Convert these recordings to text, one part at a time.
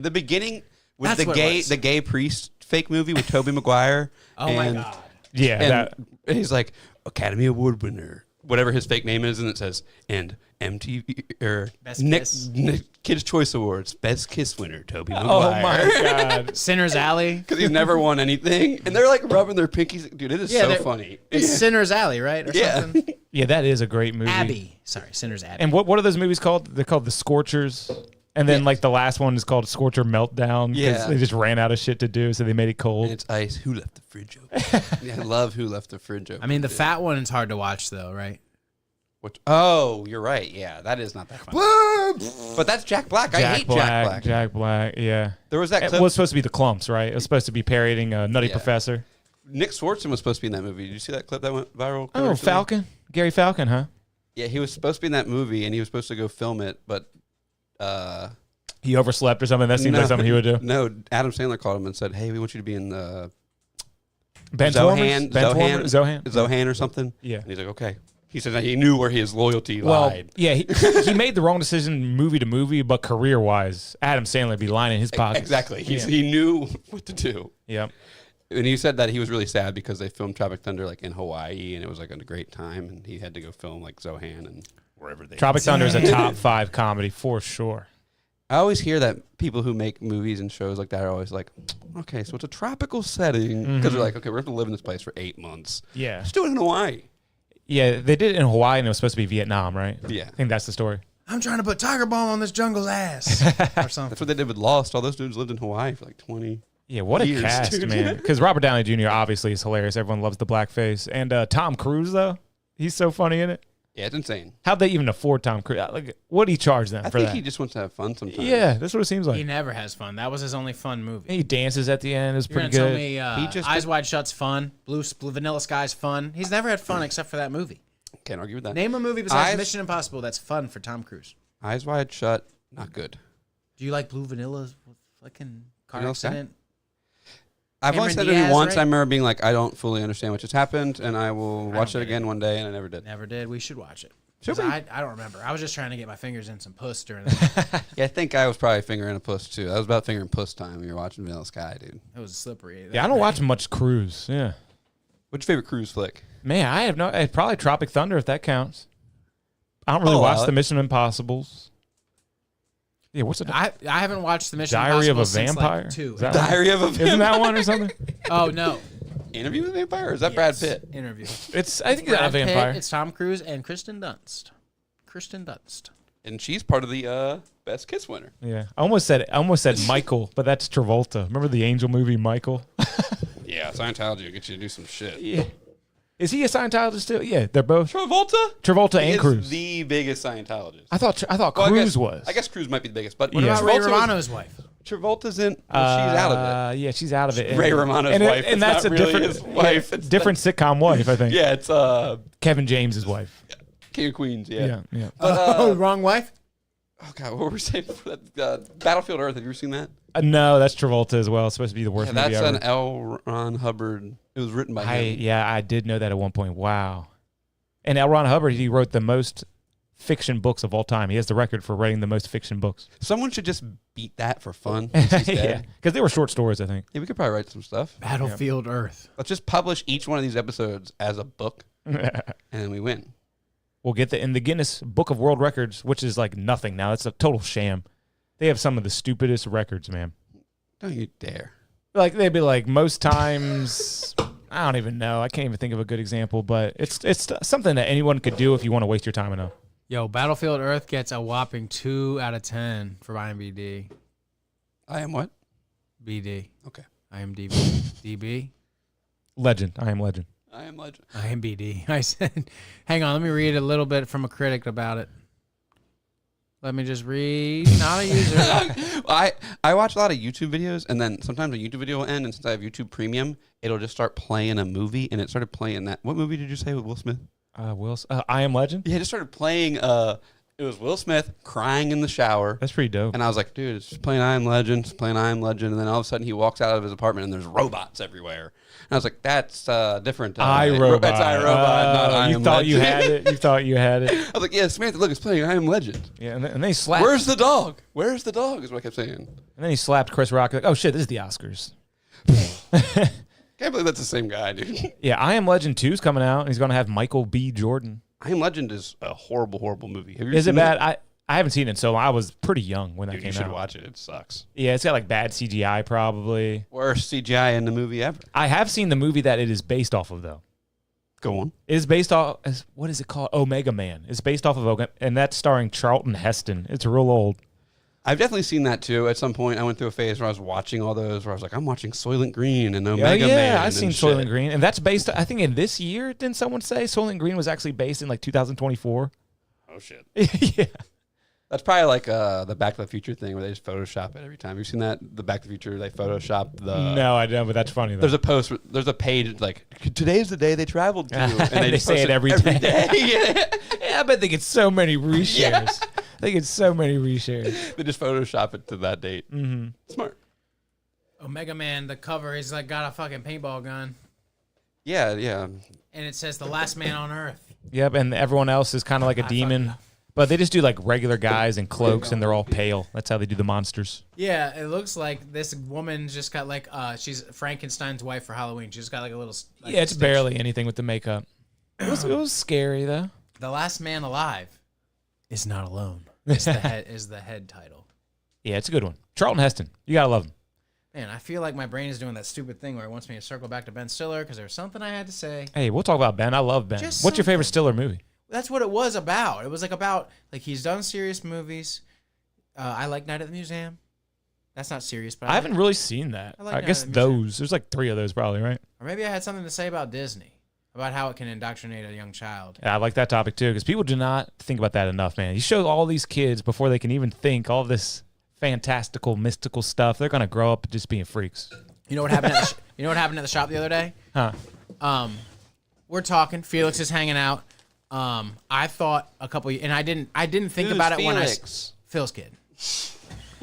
The beginning with That's the gay priest fake movie with Tobey Maguire. Oh my God. Yeah, and he's like Academy Award winner, whatever his fake name is, and it says and MTV or Kids Choice Awards Best Kiss winner Tobey Maguire. Oh my God. Sinner's Alley. Because he's never won anything, and they're like rubbing their pinkies. Dude, it is so funny. It's Sinner's Alley, right? Or something. Yeah, that is a great movie. Abby. Sorry, Sinner's Abbey. And what are those movies called? They're called The Scorchers. And then like the last one is called Scorcher Meltdown because they just ran out of shit to do, so they made it cold. And it's ice. Who left the fridge open? Yeah, I love Who Left the Fridge Open. I mean, the fat one is hard to watch, though, right? Oh, you're right. Yeah, that is not that fun. But that's Jack Black. I hate Jack Black. Jack Black, yeah. There was that clip. It was supposed to be the Clumps, right? It was supposed to be parodying Nutty Professor. Nick Swartzen was supposed to be in that movie. Did you see that clip that went viral? Oh, Falcon? Gary Falcon, huh? Yeah, he was supposed to be in that movie, and he was supposed to go film it, but... he overslept or something? That seems like something he would do. No, Adam Sandler called him and said, hey, we want you to be in the... Zohan or something. Yeah. And he's like, okay. He said that he knew where his loyalty well, lied. Yeah, he made the wrong decision movie to movie, but career-wise, Adam Sandler would be lying in his pocket. Exactly. He knew what to do. Yep. And he said that he was really sad because they filmed Tropic Thunder like in Hawaii, and it was like a great time, and he had to go film like Zohan and wherever they... Tropic Thunder is a top 5 comedy for sure. I always hear that people who make movies and shows like that are always like, okay, so it's a tropical setting. Because they're like, okay, we're going to live in this place for 8 months. Yeah. Let's do it in Hawaii. Yeah, they did it in Hawaii, and it was supposed to be Vietnam, right? Yeah. I think that's the story. I'm trying to put Tiger Balm on this jungle's ass. Or something. That's what they did with Lost. All those dudes lived in Hawaii for like 20 Yeah, what years, a cast, dude. man. Because Robert Downey Jr. obviously is hilarious. Everyone loves the blackface. And Tom Cruise, though, he's so funny in it. Yeah, it's insane. How'd they even afford Tom Cruise? Like, what did he charge them I for think that? he just wants to have fun sometimes. Yeah, that's what it seems like. He never has fun. That was his only fun movie. He dances at the end. It's You're pretty gonna good. tell me Eyes Wide Shut's fun. Blue Vanilla Sky's fun. He's never had fun except for that movie. Can't argue with that. Name a movie besides Mission Impossible that's fun for Tom Cruise. Eyes Wide Shut, not good. Do you like Blue Vanilla's fucking car Vanilla accident? I've only Cameron seen it Diaz, once. right? I remember being like, I don't fully understand what just happened, and I will watch it again one day, and I never did. Never did. We should watch it. Should we? I don't remember. I was just trying to get my fingers in some puss during that. Yeah, I think I was probably fingering a puss, too. That was about fingering puss time when you were watching Vanilla Sky, dude. It was slippery. Yeah, I don't watch much Cruise. Yeah. What's your favorite Cruise flick? Man, I have no... Probably Tropic Thunder, if that counts. I don't really watch the Mission Impossibles. Yeah, what's it? I haven't watched the Mission Diary of Impossible a since, Vampire? Like, 2. Diary of a Vampire. Isn't that one or something? Oh, no. Interview with a Vampire? Or is that Brad Pitt? Interview. I think it's a vampire. Pitt, it's Tom Cruise and Kristen Dunst. And she's part of the Best Kiss winner. Yeah, I almost said Michael, but that's Travolta. Remember the Angel movie Michael? Yeah, Scientology will get you to do some shit. Yeah. Is he a Scientologist still? Yeah, they're both. Travolta and is Cruise. the biggest Scientologist. I thought Well, Cruise was. I guess Cruise might be the biggest, but What about Ray Romano's wife? Travolta's in. Well, she's out of it. Yeah, she's out of it. Ray Romano's wife. And that's not a really different his wife. It's different sitcom wife, I think. Yeah, it's Kevin James's wife. King of Queens. Yeah. Yeah. But, wrong wife? Oh God, what were we saying before that? Battlefield Earth. Have you ever seen that? No, that's Travolta as well. It's supposed to be the worst Yeah, movie that's ever. an L. Ron Hubbard. It was written by him. I did know that at one point. Wow. And L. Ron Hubbard, he wrote the most fiction books of all time. He has the record for writing the most fiction books. Someone should just beat that for fun. Yeah, because they were short stories, I think. Yeah, we could probably write some stuff. Battlefield Earth. Let's just publish each one of these episodes as a book, and then we win. We'll get in the Guinness Book of World Records, which is like nothing now. It's a total sham. They have some of the stupidest records, man. Don't you dare. Like, they'd be like, most times... I don't even know. I can't even think of a good example, but it's something that anyone could do if you want to waste your time enough. Yo, Battlefield Earth gets a whopping 2 out of 10 for IMDb. I am what? BD. Okay. IMDb. DB. Legend. I am legend. I am legend. IMBD. I said, hang on, let me read a little bit from a critic about it. Let me just read. Not a user. I watch a lot of YouTube videos, and then sometimes a YouTube video will end, and since I have YouTube Premium, it'll just start playing a movie, and it started playing that. What movie did you say with Will Smith? I am legend. Yeah, it just started playing. It was Will Smith crying in the shower. That's pretty dope. And I was like, dude, it's playing I Am Legend. It's playing I Am Legend. And then all of a sudden he walks out of his apartment and there's robots everywhere. And I was like, that's different. iRobot. That's iRobot, not I Am You thought Legend. you had it. You thought you had it. I was like, yeah, Samantha, look, it's playing I Am Legend. Yeah, and they slapped. Where's the dog? Where's the dog is what I kept saying. And then he slapped Chris Rock. Like, oh, shit, this is the Oscars. Can't believe that's the same guy, dude. Yeah, I Am Legend 2 is coming out. And he's going to have Michael B. Jordan. I Am Legend is a horrible, horrible movie. Have you Is it seen bad? I haven't seen it, so I was pretty young when that Dude, came you should out. watch it. It sucks. Yeah, it's got like bad CGI probably. Worst CGI in the movie ever. I have seen the movie that it is based off of, though. Go on. It is based off, what is it called? Omega Man. It's based off of, and that's starring Charlton Heston. It's real old. I've definitely seen that too. At some point, I went through a phase where I was watching all those, where I was like, I'm watching Soylent Green and Omega Man. I've seen Soylent Green. And that's based, I think in this year, didn't someone say Soylent Green was actually based in like 2024? Oh, shit. Yeah. That's probably like the Back to the Future thing where they just Photoshop it every time. You've seen that? The Back to the Future, they Photoshop the... No, I don't, but that's funny though. There's a post, there's a page like, today's the day they traveled to. And They just say post it every day. Yeah. Yeah, I bet they get so many reshares. They get so many reshares. They just Photoshop it to that date. Mm-hmm. Smart. Omega Man, the cover, he's like got a fucking paintball gun. Yeah, yeah. And it says the last man on earth. Yep, and everyone else is kind of like a demon. But they just do like regular guys in cloaks and they're all pale. That's how they do the monsters. Yeah, it looks like this woman just got like, she's Frankenstein's wife for Halloween. She's got like a little... Like, Yeah, it's stitch. barely anything with the makeup. It was scary though. The last man alive is not alone. Is the head title. Yeah, it's a good one. Charlton Heston. You gotta love him. Man, I feel like my brain is doing that stupid thing where it wants me to circle back to Ben Stiller because there's something I had to say. Hey, we'll talk about Ben. I love Ben. Just What's your something. favorite Stiller movie? That's what it was about. It was like about, like, he's done serious movies. I like Night at the Museum. That's not serious, but I haven't really seen that. I like I Night guess at the Museum. those. There's like 3 of those probably, right? Or maybe I had something to say about Disney, about how it can indoctrinate a young child. Yeah, I like that topic too because people do not think about that enough, man. You show all these kids before they can even think all this fantastical, mystical stuff. They're gonna grow up just being freaks. You know what happened? You know what happened at the shop the other day? Huh? We're talking. Felix is hanging out. I thought a couple, and I didn't think Who's about it Felix? Phil's kid.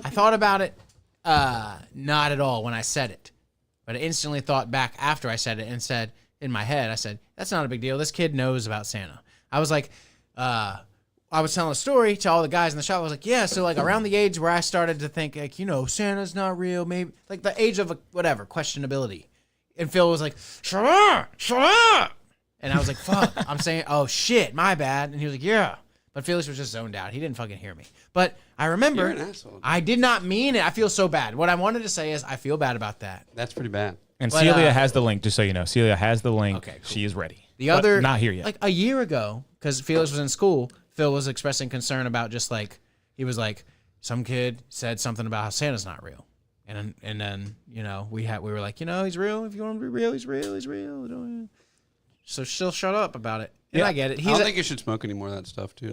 I thought about it, not at all when I said it, but I instantly thought back after I said it and said in my head, I said, "That's not a big deal. This kid knows about Santa." I was like, I was telling a story to all the guys in the shop. I was like, "Yeah, so like around the age where I started to think like, Santa's not real, maybe like the age of whatever questionability," and Phil was like, "Shut up." And I was like, fuck. I'm saying, oh, shit, my bad. And he was like, yeah. But Felix was just zoned out. He didn't fucking hear me. But I remember, You're an asshole. I did not mean it. I feel so bad. What I wanted to say is I feel bad about that. That's pretty bad. And But, Celia has the link, just so you know. Celia has the link. Okay, cool. She is ready. The But other, not here yet. like a year ago, because Felix was in school, Phil was expressing concern about just like, he was like, some kid said something about how Santa's not real. And then, we were like, he's real. If you want him to be real, he's real. He's real. So she'll shut up about it. And I get it. I don't think you should smoke any more of that stuff, too.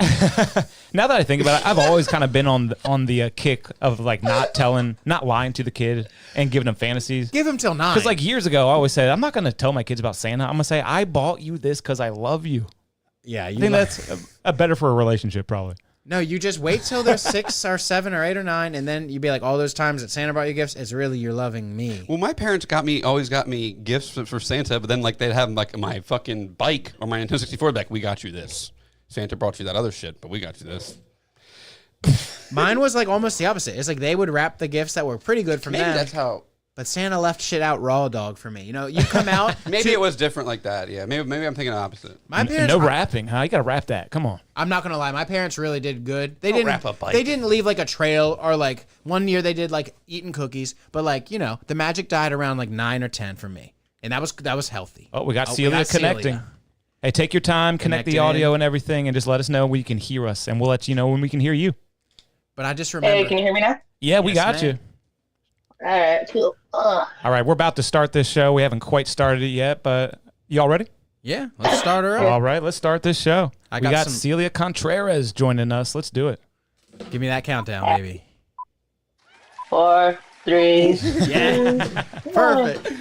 Now that I think about it, I've always kind of been on the kick of like not lying to the kid and giving them fantasies. Give him till 9. Because like years ago, I always said, I'm not going to tell my kids about Santa. I'm going to say, I bought you this because I love you. Yeah, I think that's a better for a relationship, probably. No, you just wait till they're 6 or 7 or 8 or 9, and then you'd be like, all those times that Santa brought you gifts, it's really you're loving me. Well, my parents always got me gifts for Santa, but then like they'd have like my fucking bike or my Nintendo 64, like, we got you this. Santa brought you that other shit, but we got you this. Mine was like almost the opposite. It's like they would wrap the gifts that were pretty good from Maybe them, that's how. but Santa left shit out raw dog for me. You come out. Maybe it was different like that. Yeah, maybe I'm thinking the opposite. My parents. No wrapping, huh? You got to wrap that. Come on. I'm not gonna lie. My parents really did good. They Don't didn't wrap a bike. They didn't leave like a trail or like one year they did like eating cookies, but like the magic died around like 9 or 10 for me, and that was healthy. Oh, we got Celia connecting. Celia. Hey, take your time, connect the Connecting audio in. and everything, and just let us know when you can hear us, and we'll let you know when we can hear you. But I just remember. Hey, can you hear me now? Yeah, we Yes, got ma'am. you. All right, cool. All right, we're about to start this show. We haven't quite started it yet, but y'all ready? Yeah, let's start her up. All right, let's start this show. I We got got some- Celia Contreras joining us. Let's do it. Give me that countdown, baby. 4, 3. Yeah. Perfect.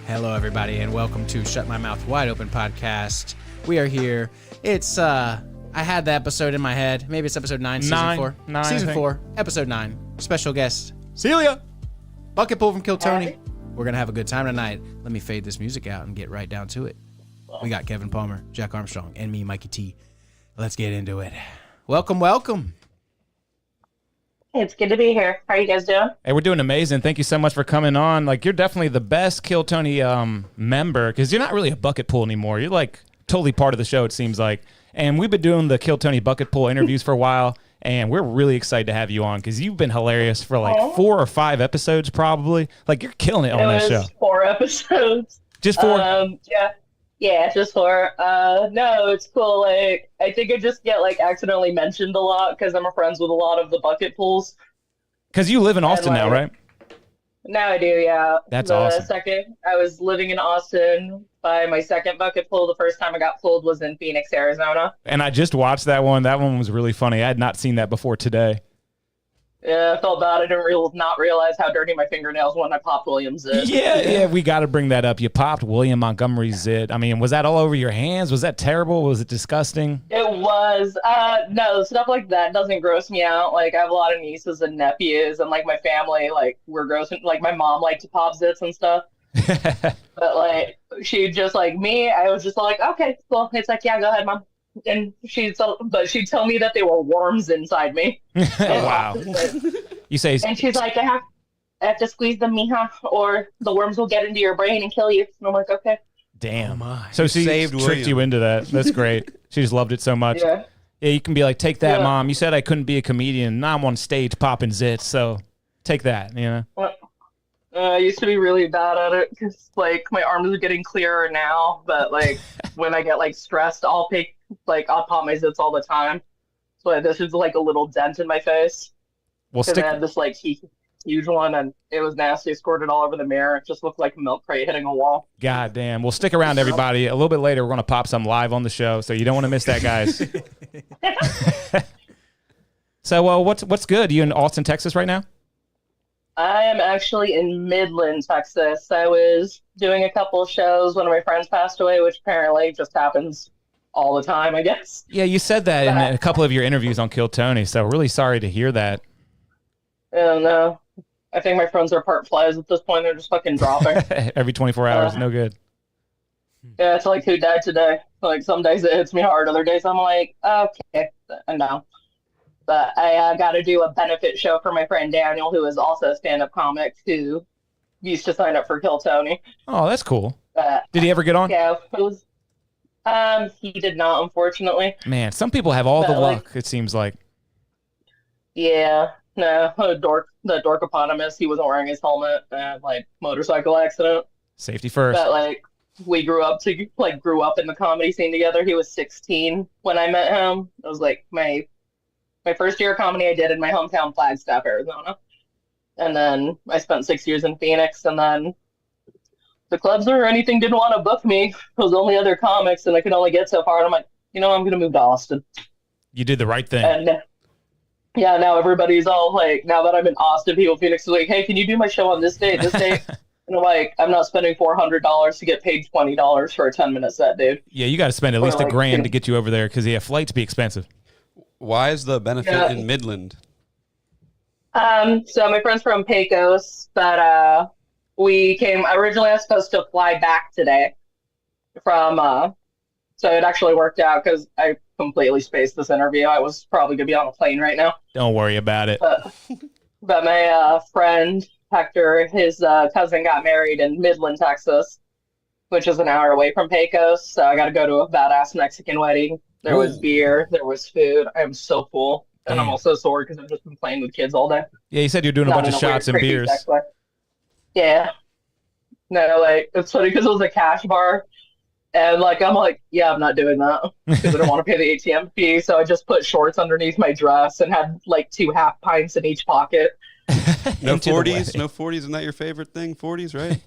Hello, everybody, and welcome to Shut My Mouth Wide Open podcast. We are here. It's, I I had the episode in my head. Maybe it's episode 9, season 4. Nine, I season think. 4, episode 9. Special guest, Celia. Bucket pull from Kill Tony. Hi. We're going to have a good time tonight. Let me fade this music out and get right down to it. We got Kevin Palmer, Jack Armstrong, and me, Mikey T. Let's get into it. Welcome, welcome. It's good to be here. How are you guys doing? Hey, we're doing amazing. Thank you so much for coming on. Like, you're definitely the best Kill Tony member because you're not really a bucket pull anymore. You're like totally part of the show, it seems like. And we've been doing the Kill Tony bucket pull interviews for a while, and we're really excited to have you on because you've been hilarious for like 4 or 5 episodes probably. Like, you're killing it on that show. 4 episodes. Just 4? Yeah, just 4. No, it's cool. Like, I think I just get like accidentally mentioned a lot because I'm friends with a lot of the bucket pools. Because you live in Austin now, like, right? Now I do, yeah. That's the awesome. Second, I was living in Austin. By my second bucket pool, the first time I got pulled was in Phoenix, Arizona. And I just watched that one. That one was really funny. I had not seen that before today. Yeah, I felt bad. I didn't not realize how dirty my fingernails when I popped William's zit. Yeah, we got to bring that up. You popped William Montgomery's zit. I mean, was that all over your hands? Was that terrible? Was it disgusting? It was. No, stuff like that doesn't gross me out. Like, I have a lot of nieces and nephews, and like my family, like, we're gross. Like, my mom liked to pop zits and stuff. But like, she just like me. I was just like, okay, cool. It's like, yeah, go ahead, mom. And she'd tell me that they were worms inside me. Wow. You say, And she's like, I have to squeeze them, mija, or the worms will get into your brain and kill you. And I'm like, okay. damn. Oh my. So she saved tricked William. you into that. That's great. She just loved it so much. Yeah. Yeah, you can be like, take that, Yeah. Mom. You said I couldn't be a comedian. Now I'm on stage popping zits, so take that, you know? I used to be really bad at it because like my arms are getting clearer now. But like when I get like stressed, I'll pop my zits all the time. So this is like a little dent in my face. Well, Because I had this like huge one and it was nasty. I squirted all over the mirror. It just looked like a milk crate hitting a wall. God damn. Well, stick around, everybody. A little bit later, we're going to pop some live on the show, so you don't want to miss that, guys. So, what's good? You in Austin, Texas right now? I am actually in Midland, Texas. I was doing a couple of shows. One of my friends passed away, which apparently just happens all the time, I guess. Yeah, you said that in a couple of your interviews on Kill Tony, so really sorry to hear that. I don't know. I think my friends are part flies at this point. They're just fucking dropping. Every 24 hours, no good. Yeah, it's like who died today. Like some days it hits me hard. Other days I'm like, okay, no. But I got to do a benefit show for my friend Daniel, who is also a stand-up comic who used to sign up for Kill Tony. Oh, that's cool. Did he ever get on? Yeah, it was. He did not, unfortunately. Man, some people have all the But, like- luck, it seems like. Yeah, no, the dorkopotamus. He wasn't wearing his helmet. Like motorcycle accident. Safety first. But like we grew up in the comedy scene together. He was 16 when I met him. It was like my first year of comedy I did in my hometown, Flagstaff, Arizona. And then I spent 6 years in Phoenix, and then the clubs or anything didn't want to book me. It was only other comics, and I could only get so far. And I'm like, I'm going to move to Austin. You did the right thing. And yeah, now everybody's all like, now that I'm in Austin, people in Phoenix are like, hey, can you do my show on this date, this date? And I'm like, I'm not spending $400 to get paid $20 for a 10-minute set, dude. Yeah, you got to spend at least like, $1,000 to get you over there because flights be expensive. Why is the benefit Yeah. in Midland? So my friend's from Pecos, but we came originally. I was supposed to fly back today from. So it actually worked out because I completely spaced this interview. I was probably gonna be on a plane right now. Don't worry about it. But my friend Hector, his cousin got married in Midland, Texas, which is an hour away from Pecos. So I got to go to a badass Mexican wedding. There was Ooh. beer, there was food. I'm so full. And I'm Damn. also sore because I've just been playing with kids all day. Yeah, you said you're doing a Not bunch in of a weird, shots and creepy beers. sex way. Yeah. No, like, it's funny because it was a cash bar. And, like, I'm like, yeah, I'm not doing that because I don't want to pay the ATM fee. So I just put shorts underneath my dress and had, like, 2 half pints in each pocket. No Into the 40s? wedding. No 40s? Isn't that your favorite thing? 40s, right?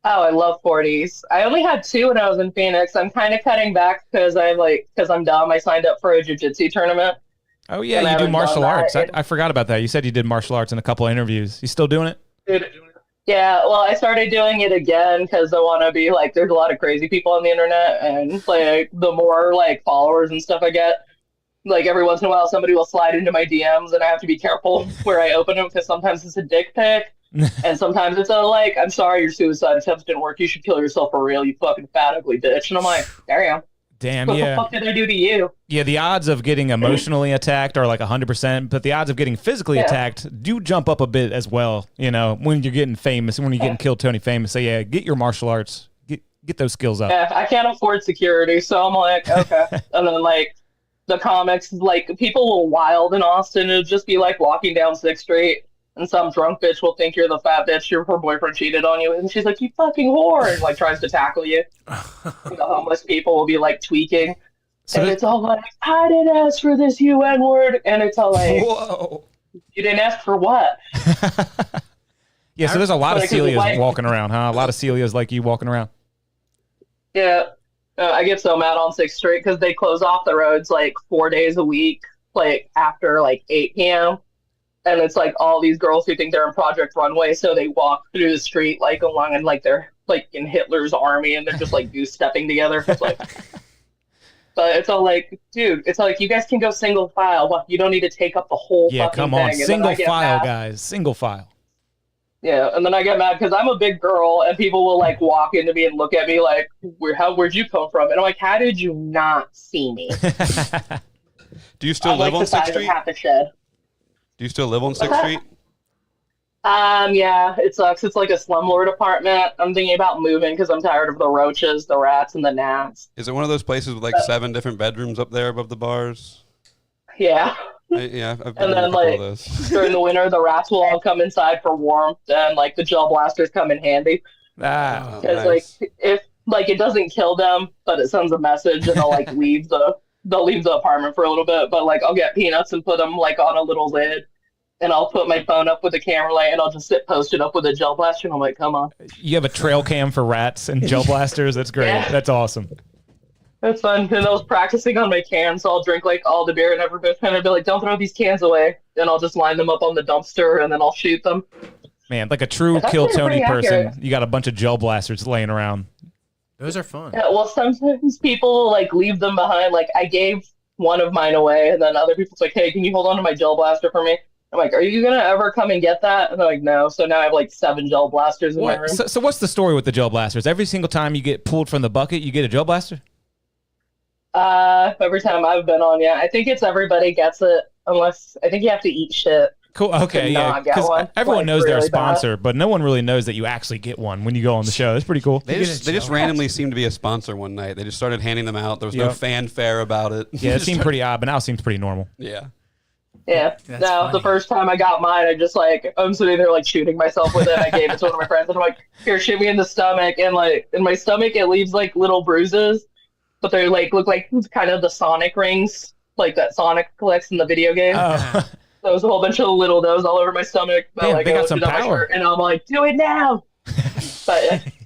Oh, I love 40s. I only had 2 when I was in Phoenix. I'm kind of cutting back because I'm dumb. I signed up for a jiu-jitsu tournament. Oh, yeah, And I you do haven't martial done that arts. in- I forgot about that. You said you did martial arts in a couple of interviews. You still doing it? Dude, yeah, well, I started doing it again because I want to be like, there's a lot of crazy people on the internet, and like the more like followers and stuff I get, Like every once in a while, somebody will slide into my DMs, and I have to be careful where I open them because sometimes it's a dick pic, and sometimes it's a like, "I'm sorry, your suicide attempts didn't work. You should kill yourself for real, you fucking fat ugly bitch." And I'm like, damn. Damn, What yeah. the fuck did I do to you? Yeah, the odds of getting emotionally attacked are like 100%, but the odds of getting physically attacked do jump up a bit as well. You know, when you're getting famous, when you're getting Kill Tony famous. So yeah, get your martial arts, get those skills up. Yeah, I can't afford security, so I'm like, okay. And then like the comics, like people will wild in Austin. It'll just be like walking down 6th Street, and some drunk bitch will think you're the fat bitch her boyfriend cheated on you, and she's like, "You fucking whore," and like tries to tackle you. And the homeless people will be like tweaking, and it's all like, "I didn't ask for this UN word," and it's all like, Whoa. "You didn't ask for what?" Yeah, so there's a lot of Like, Celias walking around, huh? A lot of Celias like you walking around. Yeah, I get so mad on 6th Street because they close off the roads like 4 days a week, like after like 8 p.m. And it's like all these girls who think they're in Project Runway, so they walk through the street like along and like they're like in Hitler's army, and they're just like goose stepping together. It's like, but it's all like, dude, it's like you guys can go single file. What, you don't need to take up the whole fucking come on, thing. single file, guys, single file. Yeah, and then I get mad because I'm a big girl, and people will like walk into me and look at me like, "Where'd you come from?" And I'm like, "How did you not see me?" Do you still live on 6th Street? Half a shed. Do you still live on 6th Street? Yeah, it sucks. It's like a slumlord apartment. I'm thinking about moving because I'm tired of the roaches, the rats, and the gnats. Is it one of those places with like 7 different bedrooms up there above the bars? Yeah. I've been And in a then couple of like those. during the winter, the rats will all come inside for warmth, and like the gel blasters come in handy Ah, because Nice. like if like it doesn't kill them, but it sends a message, and they'll like they'll leave the apartment for a little bit. But like I'll get peanuts and put them like on a little lid. And I'll put my phone up with a camera light, and I'll just sit posted up with a gel blaster, and I'm like, come on. you have a trail cam for rats and gel blasters. That's great. Yeah. That's awesome. That's fun. And I was practicing on my cans, so I'll drink like all the beer and everything, and I'd be like, don't throw these cans away. Then I'll just line them up on the dumpster, and then I'll shoot them. Man, like a true That's Kill actually Tony pretty person, accurate. you got a bunch of gel blasters laying around. Those are fun. Yeah, well, sometimes people like leave them behind. Like I gave one of mine away, and then other people's like, hey, can you hold on to my gel blaster for me? I'm like, are you gonna ever come and get that? And they're like, no. So now I have like 7 gel blasters in my room. So what's the story with the gel blasters? Every single time you get pulled from the bucket, you get a gel blaster? Every time I've been on, yeah. I think it's everybody gets it, unless I think you have to eat shit. Cool. Okay, yeah. not get Because one, everyone like, knows they're a really bad. sponsor, but no one really knows that you actually get one when you go on the show. That's pretty cool. They just randomly seemed to be a sponsor one night. They just started handing them out. There was no Yep. fanfare about it. Yeah, it seemed pretty odd, but now it seems pretty normal. Yeah. Yeah. That's No, funny. the first time I got mine, I just like I'm sitting there like shooting myself with it. I gave it to one of my friends, and I'm like, "Here, shoot me in the stomach." And like in my stomach, it leaves like little bruises, but they like look like kind of the Sonic rings, like that Sonic collects in the video game. Oh, So there's a whole bunch of little those all over my stomach. But, Man, like, they got I some lifted up my power. shirt, and I'm like, "Do it now!"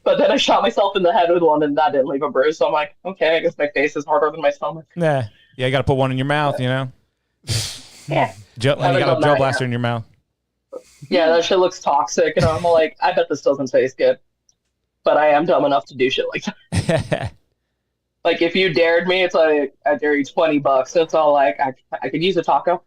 but then I shot myself in the head with one, and that didn't leave a bruise. So I'm like, okay, I guess my face is harder than my stomach. nah. Yeah, you got to put one in your mouth, you know? Yeah. And you Haven't got done a gel that blaster yet. in your mouth. Yeah, that shit looks toxic, and I'm like, I bet this doesn't taste good. But I am dumb enough to do shit like that. Like, if you dared me, it's like, I dare you $20. It's all like, I could use a taco.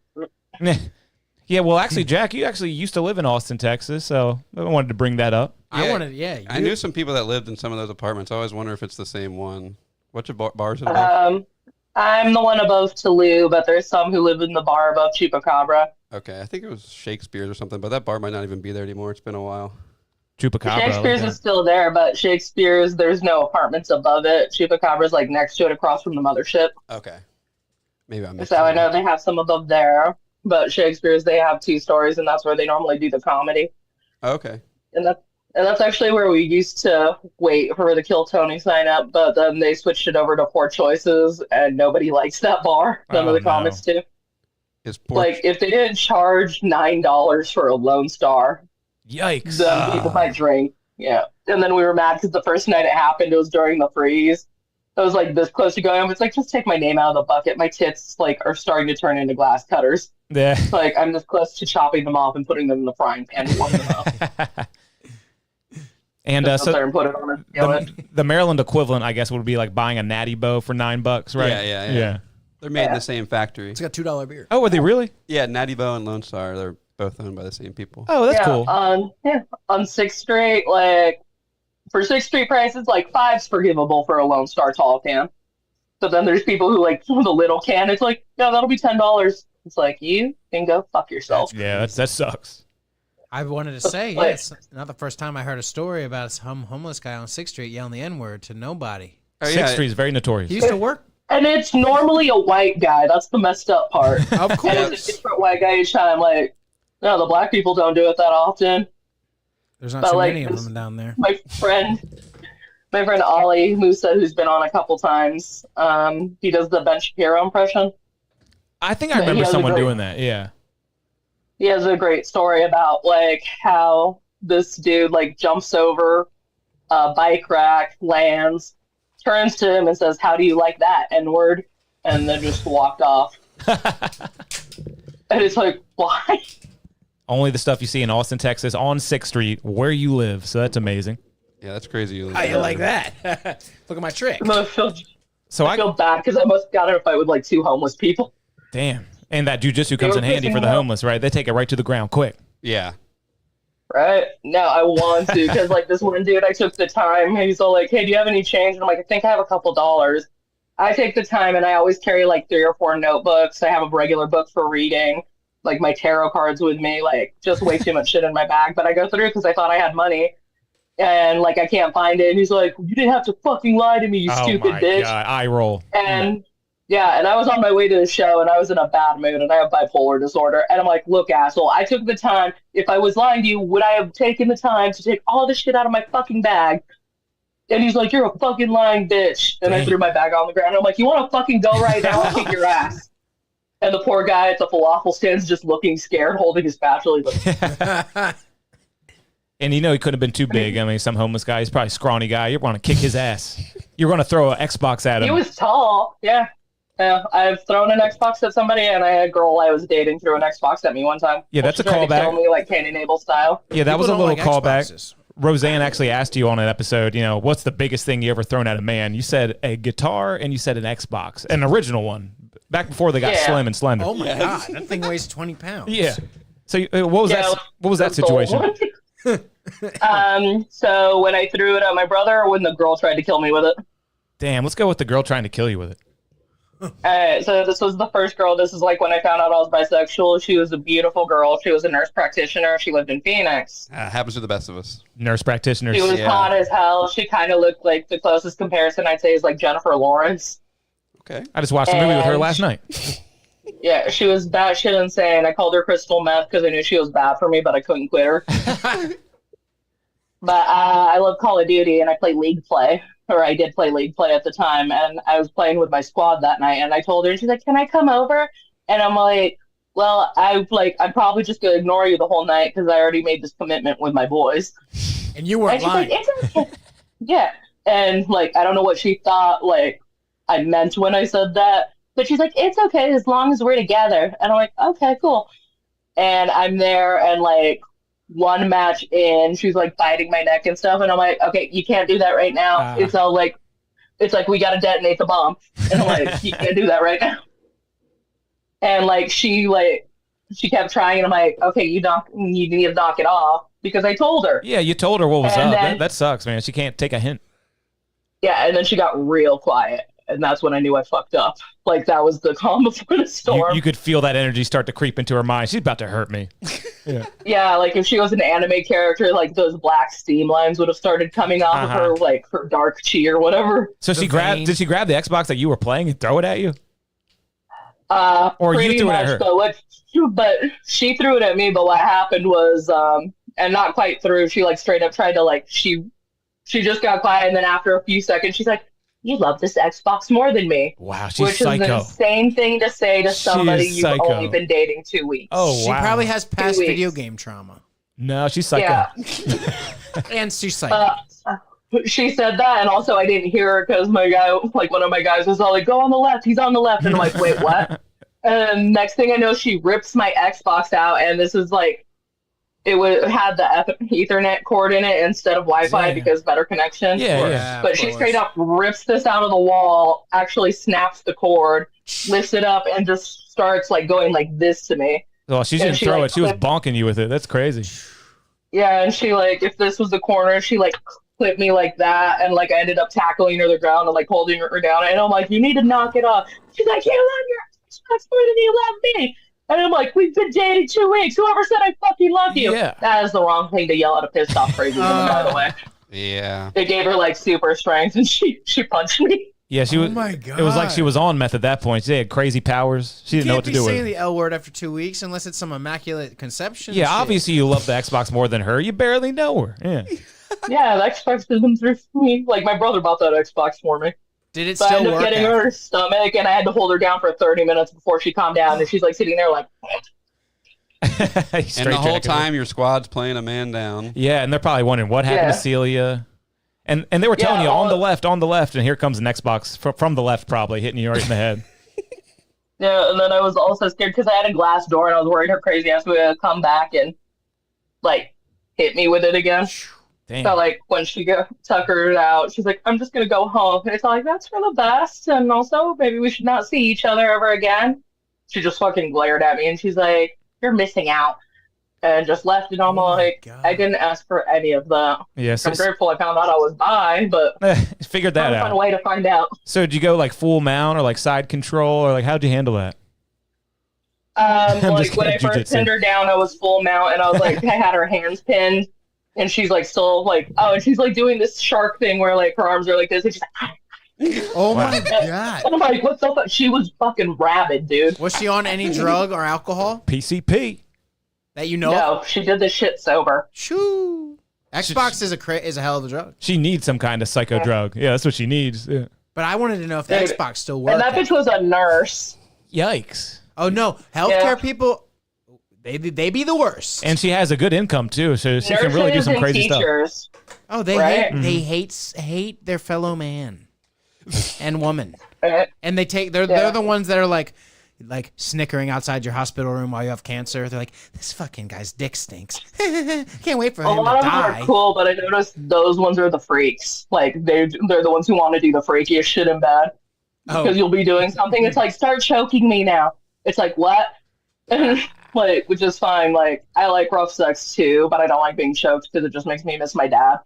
Yeah, well, actually, Jack, you actually used to live in Austin, Texas, so I wanted to bring that up. I Yeah, wanted, yeah. I you- knew some people that lived in some of those apartments. I always wonder if it's the same one. What's your bars in above? I'm the one above Toulouse, but there's some who live in the bar above Chupacabra. Okay, I think it was Shakespeare's or something, but that bar might not even be there anymore. It's been a while. Chupacabra. Shakespeare's like is still there, but Shakespeare's, there's no apartments above it. Chupacabra's like next to it across from the mothership. Okay. Maybe I'm So I know they have some above there, but Shakespeare's, they have 2 stories, and that's where they normally do the comedy. Okay. And that's actually where we used to wait for the Kill Tony sign up, but then they switched it over to Poor Choices, and nobody likes that bar. None of the Oh, no. comics do. Is porch Like, if they didn't charge $9 for a Lone Star, Yikes. then people might drink. Yeah. And then we were mad because the first night it happened, it was during the freeze. I was like this close to going. It's like, just take my name out of the bucket. My tits like are starting to turn into glass cutters. Yeah. Like, I'm this close to chopping them off and putting them in the frying pan and warming them up. And Just so sit there and put it on it. the Maryland equivalent, I guess, would be like buying a natty bow for $9, right? Yeah. They're made in the same factory. It's got $2 beer. Oh, are they really? Yeah, Natty Bo and Lone Star. They're both owned by the same people. Oh, that's cool. On 6th Street, like for 6th Street prices, like $5's forgivable for a Lone Star tall can. But then there's people who like the little can. It's like, yeah, that'll be $10. It's like, you can go fuck yourself. Yeah, that sucks. I wanted to say, yes, not the first time I heard a story about some homeless guy on 6th Street yelling the N-word to nobody. Oh, 6th yeah. Street is very notorious. He used to work. And it's normally a white guy. That's the messed up part. Of And course. it's a different white guy each time. Like, no, the black people don't do it that often. There's not But, too like, many of them down there. My friend Ollie Musa, who's been on a couple times, he does the Ben Shapiro impression. I think I He remember has a someone great- doing that. Yeah. He has a great story about like how this dude like jumps over a bike rack, lands, turns to him and says, "How do you like that N-word?" And then just walked off. And it's like, why? Only the stuff you see in Austin, Texas, on 6th Street, where you live. So that's amazing. Yeah, that's crazy. How you like that? Look at my trick. I feel, So I feel bad because I must got in a fight with like 2 homeless people. damn. And that jujitsu comes were in handy pissing for the me off. homeless, right? They take it right to the ground quick. Yeah. Right? No, I want to because like this one dude, I took the time. He's all like, "Hey, do you have any change?" And I'm like, "I think I have a couple dollars." I take the time and I always carry like 3 or 4 notebooks. I have a regular book for reading, like my tarot cards with me, like just way too much shit in my bag. But I go through because I thought I had money, and like I can't find it. And he's like, "You didn't have to fucking lie to me, you Oh stupid my bitch." God. Eye roll. And yeah, and I was on my way to the show and I was in a bad mood and I have bipolar disorder. And I'm like, "Look, asshole, I took the time. If I was lying to you, would I have taken the time to take all this shit out of my fucking bag?" And he's like, "You're a fucking lying bitch." And I threw my bag on the ground. I'm like, "You want to fucking go right now? I'll kick your ass." And the poor guy at the falafel stand's just looking scared, holding his spatula. He's like, And you know he couldn't have been too big. I mean, some homeless guy, he's probably a scrawny guy. You're going to kick his ass. You're going to throw an Xbox at him. he was tall. Yeah. Yeah, I've thrown an Xbox at somebody, and I had a girl I was dating threw an Xbox at me one time. Yeah, that's She a tried to callback. kill me like Cain and Abel style. Yeah, that was a People little don't like callback. Xboxes. Roseanne actually asked you on an episode, you know, what's the biggest thing you ever thrown at a man? You said a guitar and you said an Xbox, an original one, back before they got Yeah. slim and slender. Oh my God, that thing weighs 20 pounds. Yeah. So what was Yeah, that? What was that that's the old situation? one. So when I threw it at my brother, or when the girl tried to kill me with it. Damn, let's go with the girl trying to kill you with it. So this was the first girl. This is like when I found out I was bisexual. She was a beautiful girl. She was a nurse practitioner. She lived in Phoenix. Happens to the best of us. Nurse practitioners. She was Yeah. hot as hell. She kind of looked like the closest comparison I'd say is like Jennifer Lawrence. Okay. I just watched a movie with her And- last night. Yeah, she was batshit insane. I called her crystal meth because I knew she was bad for me, but I couldn't quit her. But I love Call of Duty, and I play League Play, or I did play League Play at the time, and I was playing with my squad that night, and I told her, and she's like, "Can I come over?" And I'm like, "Well, I'm probably just gonna ignore you the whole night because I already made this commitment with my boys." And you And weren't she's lying. like, "It's okay." Yeah, and like I don't know what she thought like I meant when I said that, but she's like, "It's okay as long as we're together." And I'm like, "Okay, cool." And I'm there, and like one match in, she's like biting my neck and stuff, and I'm like, "Okay, you can't do that right now." It's all like, it's like we gotta detonate the bomb, and I'm like, "You can't do that right now." And like she kept trying, and I'm like, "Okay, you need to knock it off," because I told her. Yeah, you told her what was And up. then- That sucks, man. She can't take a hint. Yeah, and then she got real quiet, and that's when I knew I fucked up. Like that was the calm before the storm. You could feel that energy start to creep into her mind. She's about to hurt me. Yeah, like if she was an anime character, like those black steam lines would have started coming off of her, like her dark chi or whatever. So did she grab the Xbox that you were playing and throw it at you? Or you Pretty threw it at much, her? but she threw it at me. But what happened was, and not quite through. She like straight up tried to like she just got quiet, and then after a few seconds, she's like, "You love this Xbox more than me." Wow, she's Which is an psycho. insane thing to say to somebody is you've psycho. only been dating 2 weeks. Oh, She wow. probably has past 2 video weeks. game trauma. No, she's psycho. Yeah. And she's psycho. She said that, and also I didn't hear her because my guy, like one of my guys, was all like, "Go on the left, he's on the left," and I'm like, "Wait, what?" And next thing I know, she rips my Xbox out, and this is like it would had the Ethernet cord in it instead of Wi-Fi Yeah. because better connection. Yeah. But she straight up rips this out of the wall, actually snaps the cord, lifts it up, and just starts like going like this to me. Well, she And didn't she, throw like, it. She was clipped- bonking you with it. That's crazy. Yeah, and she like, if this was the corner, she like clipped me like that, and like I ended up tackling her to the ground and like holding her down. And I'm like, you need to knock it off. She's like, you love your Xbox more than you love me. And I'm like, we've been dating 2 weeks. Whoever said I fucking love you? Yeah. That is the wrong thing to yell at a pissed off crazy woman, by the way. Yeah. It gave her like super strength, and she punched me. Yeah, she was. my God. It was like she was on meth at that point. She had crazy powers. She didn't know what to do Can't with be it. saying the L word after 2 weeks unless it's some immaculate conception. Yeah, shit. obviously you love the Xbox more than her. You barely know her. Yeah. Yeah, the Xbox system through me. Like my brother bought that Xbox for me. Did it So I still ended up work? getting after? her stomach, and I had to hold her down for 30 minutes before she calmed down. And she's like sitting there like, And the whole time your squad's playing a man down. Yeah, and they're probably wondering what happened to Yeah. Celia. And they were telling Yeah, you all on the left, and here comes an Xbox from the left, probably hitting you right in the head. yeah. And then I was also scared because I had a glass door, and I was worried her crazy ass would come back and like hit me with it again. Damn. So like when she got tuckered out, she's like, I'm just gonna go home. And it's like, that's for the best, and also maybe we should not see each other ever again. She just fucking glared at me, and she's like, you're missing out, and just left. And I'm like, God. I didn't ask for any of that. Yeah, so I'm grateful I found out I was bi, but figured that I'll find a out. way to find out. So did you go like full mount or like side control or like how'd you handle that? Like just when I kidding, first jujitsu. pinned her down, I was full mount, and I was like, I had her hands pinned, and she's like still like, oh, and she's like doing this shark thing where like her arms are like this, and she's like, ah. Oh Wow. my God. I'm like, what the fuck? She was fucking rabid, dude. Was she on any drug or alcohol PCP. that you know of? No, she did this shit sober. Shoo. Xbox is a hell of a drug. She needs some kind of psycho drug. Yeah, that's what she needs. Yeah. But I wanted to know if the Dude, Xbox still And worked. that bitch was a nurse. Yikes. Oh no, healthcare Yeah. people, they be the worst. And she has a good income too, so she can really do Nurses some and crazy stuff. teachers. Oh, they Right? hate their fellow man and woman, Uh, and they're Yeah. the ones that are like snickering outside your hospital room while you have cancer. They're like, this fucking guy's dick stinks. Can't wait for A him to lot of them die. are cool, but I noticed those ones are the freaks. Like they're the ones who want to do the freakiest shit in bed. Oh. Because you'll be doing something. It's like, start choking me now. It's like, what? Like, which is fine. Like, I like rough sex too, but I don't like being choked because it just makes me miss my dad.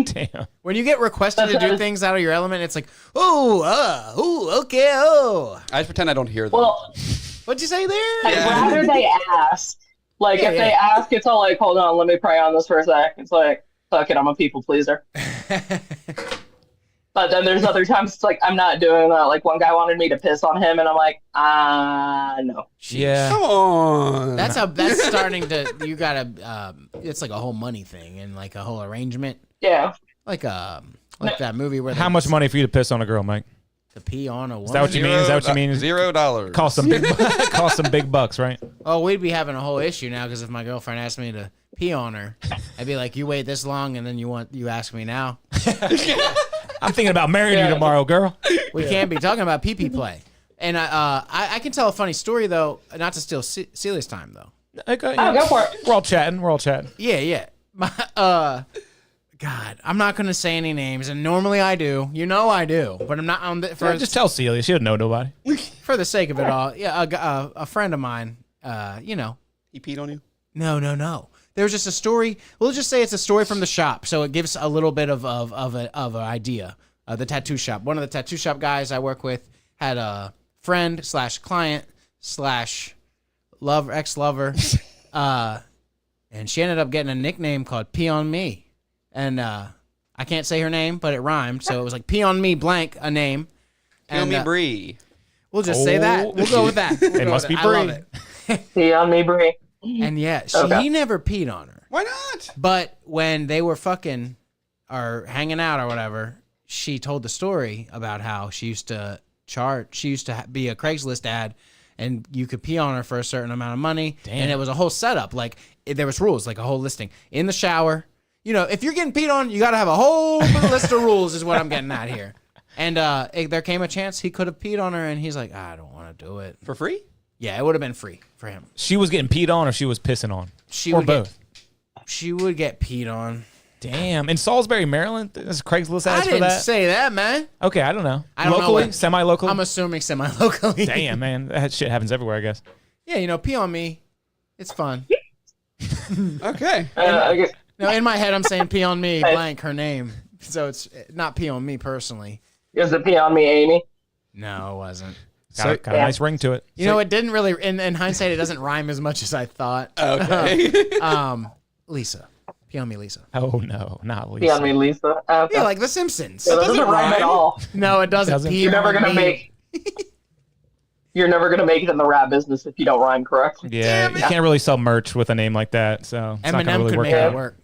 Damn. When you get requested to do That's- things out of your element, it's like, okay, oh. I just pretend I don't hear them. Well, What'd you say there? I'd rather they ask. Like, Yeah, if yeah. they ask, it's all like, hold on, let me pray on this for a sec. It's like, fuck it, I'm a people pleaser. But then there's other times it's like, I'm not doing that. Like, one guy wanted me to piss on him, and I'm like, no. Yeah. Come on. That's starting to, you gotta, it's like a whole money thing and like a whole arrangement. Yeah. Like that movie where How much money for you to piss on a girl, Mike? to pee on a woman. Is that what you mean? Is that what you mean? $0. Cost some big, cost some big bucks, right? Oh, we'd be having a whole issue now because if my girlfriend asked me to pee on her, I'd be like, you wait this long and then you ask me now. I'm thinking about marrying you tomorrow, girl. We can't be talking about pee play. And I can tell a funny story though, not to steal Celia's time though. Okay, Oh, go for it. We're all chatting. We're all chatting. Yeah. God, I'm not gonna say any names, and normally I do. You know I do, but I'm not on Yeah, just tell Celia. She doesn't know nobody. for the sake of it all. Yeah, a friend of mine. He peed on you? No. There was just a story. We'll just say it's a story from the shop, so it gives a little bit of an idea. The tattoo shop. One of the tattoo shop guys I work with had a friend / client / ex-lover, and she ended up getting a nickname called Pee on Me, and I can't say her name, but it rhymed, so it was like Pee on Me blank a name. Tell me Bree. We'll just say that. We'll go with that. We'll It go must with be I love Bree. it. See on me, Brie. And yeah, Okay. he never peed on her. Why not? But when they were fucking or hanging out or whatever, she told the story about how she used to be a Craigslist ad, and you could pee on her for a certain amount of money. Damn. And it was a whole setup. Like there was rules, like a whole listing in the shower. You know, if you're getting peed on, you got to have a whole list of rules. Is what I'm getting at here. And there came a chance he could have peed on her, and he's like, I don't want to do it. For free? Yeah, it would have been free for him. She was getting peed on or she was pissing on? She or would both? She would get peed on. Damn. In Salisbury, Maryland, there's Craigslist I ads for didn't that. say that, man. Okay, I don't know. I don't know locally, what- semi-locally. I'm assuming semi-locally. Damn, man, that shit happens everywhere, I guess. Yeah, pee on me. It's fun. Okay. I guess- No, in my head, I'm saying pee on me, blank, her name. So it's not pee on me personally. Is it pee on me, Amy? No, it wasn't. Got a nice ring to it. You know, it didn't really, in hindsight, it doesn't rhyme as much as I thought. Okay. Lisa. Pee on me, Lisa. Oh no, not Lisa. Pee on me, Lisa. Okay. Yeah, like The Simpsons. That doesn't rhyme at all. No, it doesn't. Doesn't. Pee You're never on gonna me. make. You're never gonna make it in the rap business if you don't rhyme correctly. Yeah, you can't really sell merch with a name like that, so it's not gonna Eminem really could work make out. it work.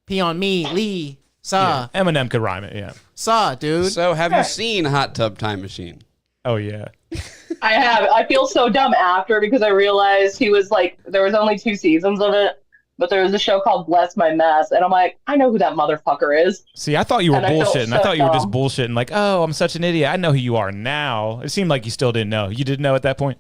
Pee on me, Lee. Yeah, Eminem could rhyme it. Yeah. Saw, dude. So, have you seen Hot Tub Time Machine? Oh yeah. I have. I feel so dumb after because I realized he was like, there was only 2 seasons of it, but there was a show called Bless My Mess, and I'm like, I know who that motherfucker is. See, I thought you were And I felt bullshitting. I so thought you were just dumb. bullshitting. Like, oh, I'm such an idiot. I know who you are now. It seemed like you still didn't know. You didn't know at that point.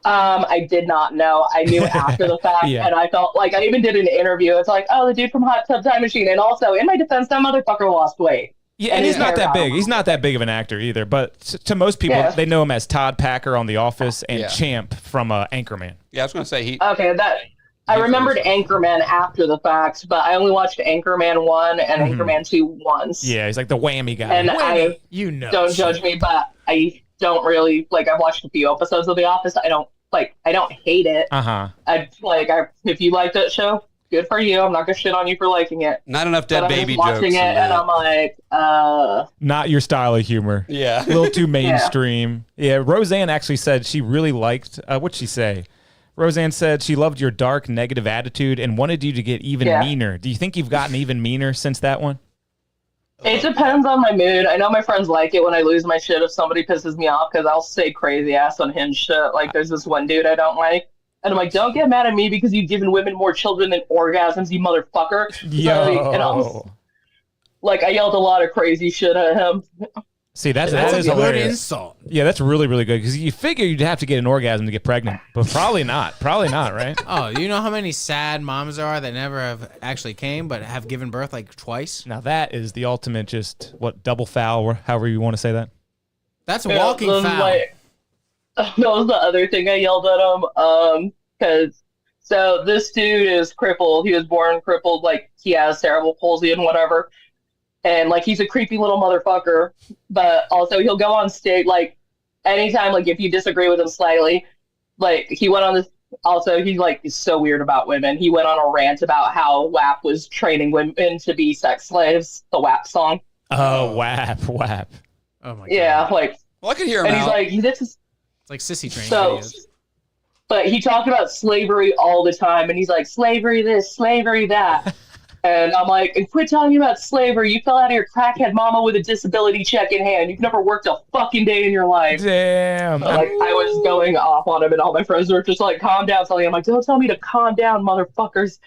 I did not know. I knew after the fact, Yeah. and I felt like I even did an interview. It's like, oh, the dude from Hot Tub Time Machine, and also in my defense, that motherfucker lost weight. Yeah, And and he's his not hair that got big. him. He's not that big of an actor either. But to most people, Yeah. they know him as Todd Packer on The Office and Yeah. Champ from Anchorman. Yeah, I was going to say he. Okay, I He's remembered awesome. Anchorman after the fact, but I only watched Anchorman 1 and Anchorman 2 once. Yeah, he's like the whammy guy. And I You know. don't judge me, but I don't really like. I've watched a few episodes of The Office. I don't hate it. If you like that show, good for you. I'm not gonna shit on you for liking it. Not enough But dead I'm baby just watching jokes. it, in and that. I'm like, Not your style of humor. Yeah. A little too mainstream. Yeah, Roseanne actually said she really liked, what'd she say? Roseanne said she loved your dark, negative attitude and wanted you to get even Yeah. meaner. Do you think you've gotten even meaner since that one? it depends on my mood. I know my friends like it when I lose my shit if somebody pisses me off because I'll say crazy ass unhinged shit. Like there's this one dude I don't like. And I'm like, don't get mad at me because you've given women more children than orgasms, you motherfucker. Yo. And I yelled a lot of crazy shit at him. See, that That's is a good hilarious. insult. Yeah, that's really, really good because you figure you'd have to get an orgasm to get pregnant, but probably not. Probably not, right? Oh, you know how many sad moms there are that never have actually came but have given birth like twice? Now that is the ultimate double foul, or however you want to say that. That's a Yeah, walking that was foul. that was the other thing I yelled at him. So this dude is crippled. He was born crippled. Like he has cerebral palsy and whatever. And like he's a creepy little motherfucker. But also he'll go on stage like anytime like if you disagree with him slightly. Like he went on this. Also he's so weird about women. He went on a rant about how WAP was training women to be sex slaves. The WAP song. Oh, whap. Oh my god. Yeah, like Well, I could hear him and he's out. like this is. It's like sissy train So, videos. but he talked about slavery all the time, and he's like, slavery this, slavery that. And I'm like, and quit talking about slavery. You fell out of your crackhead mama with a disability check in hand. You've never worked a fucking day in your life. Damn. But, like, I was going off on him, and all my friends were just like, calm down, Sully. I'm like, don't tell me to calm down, motherfuckers.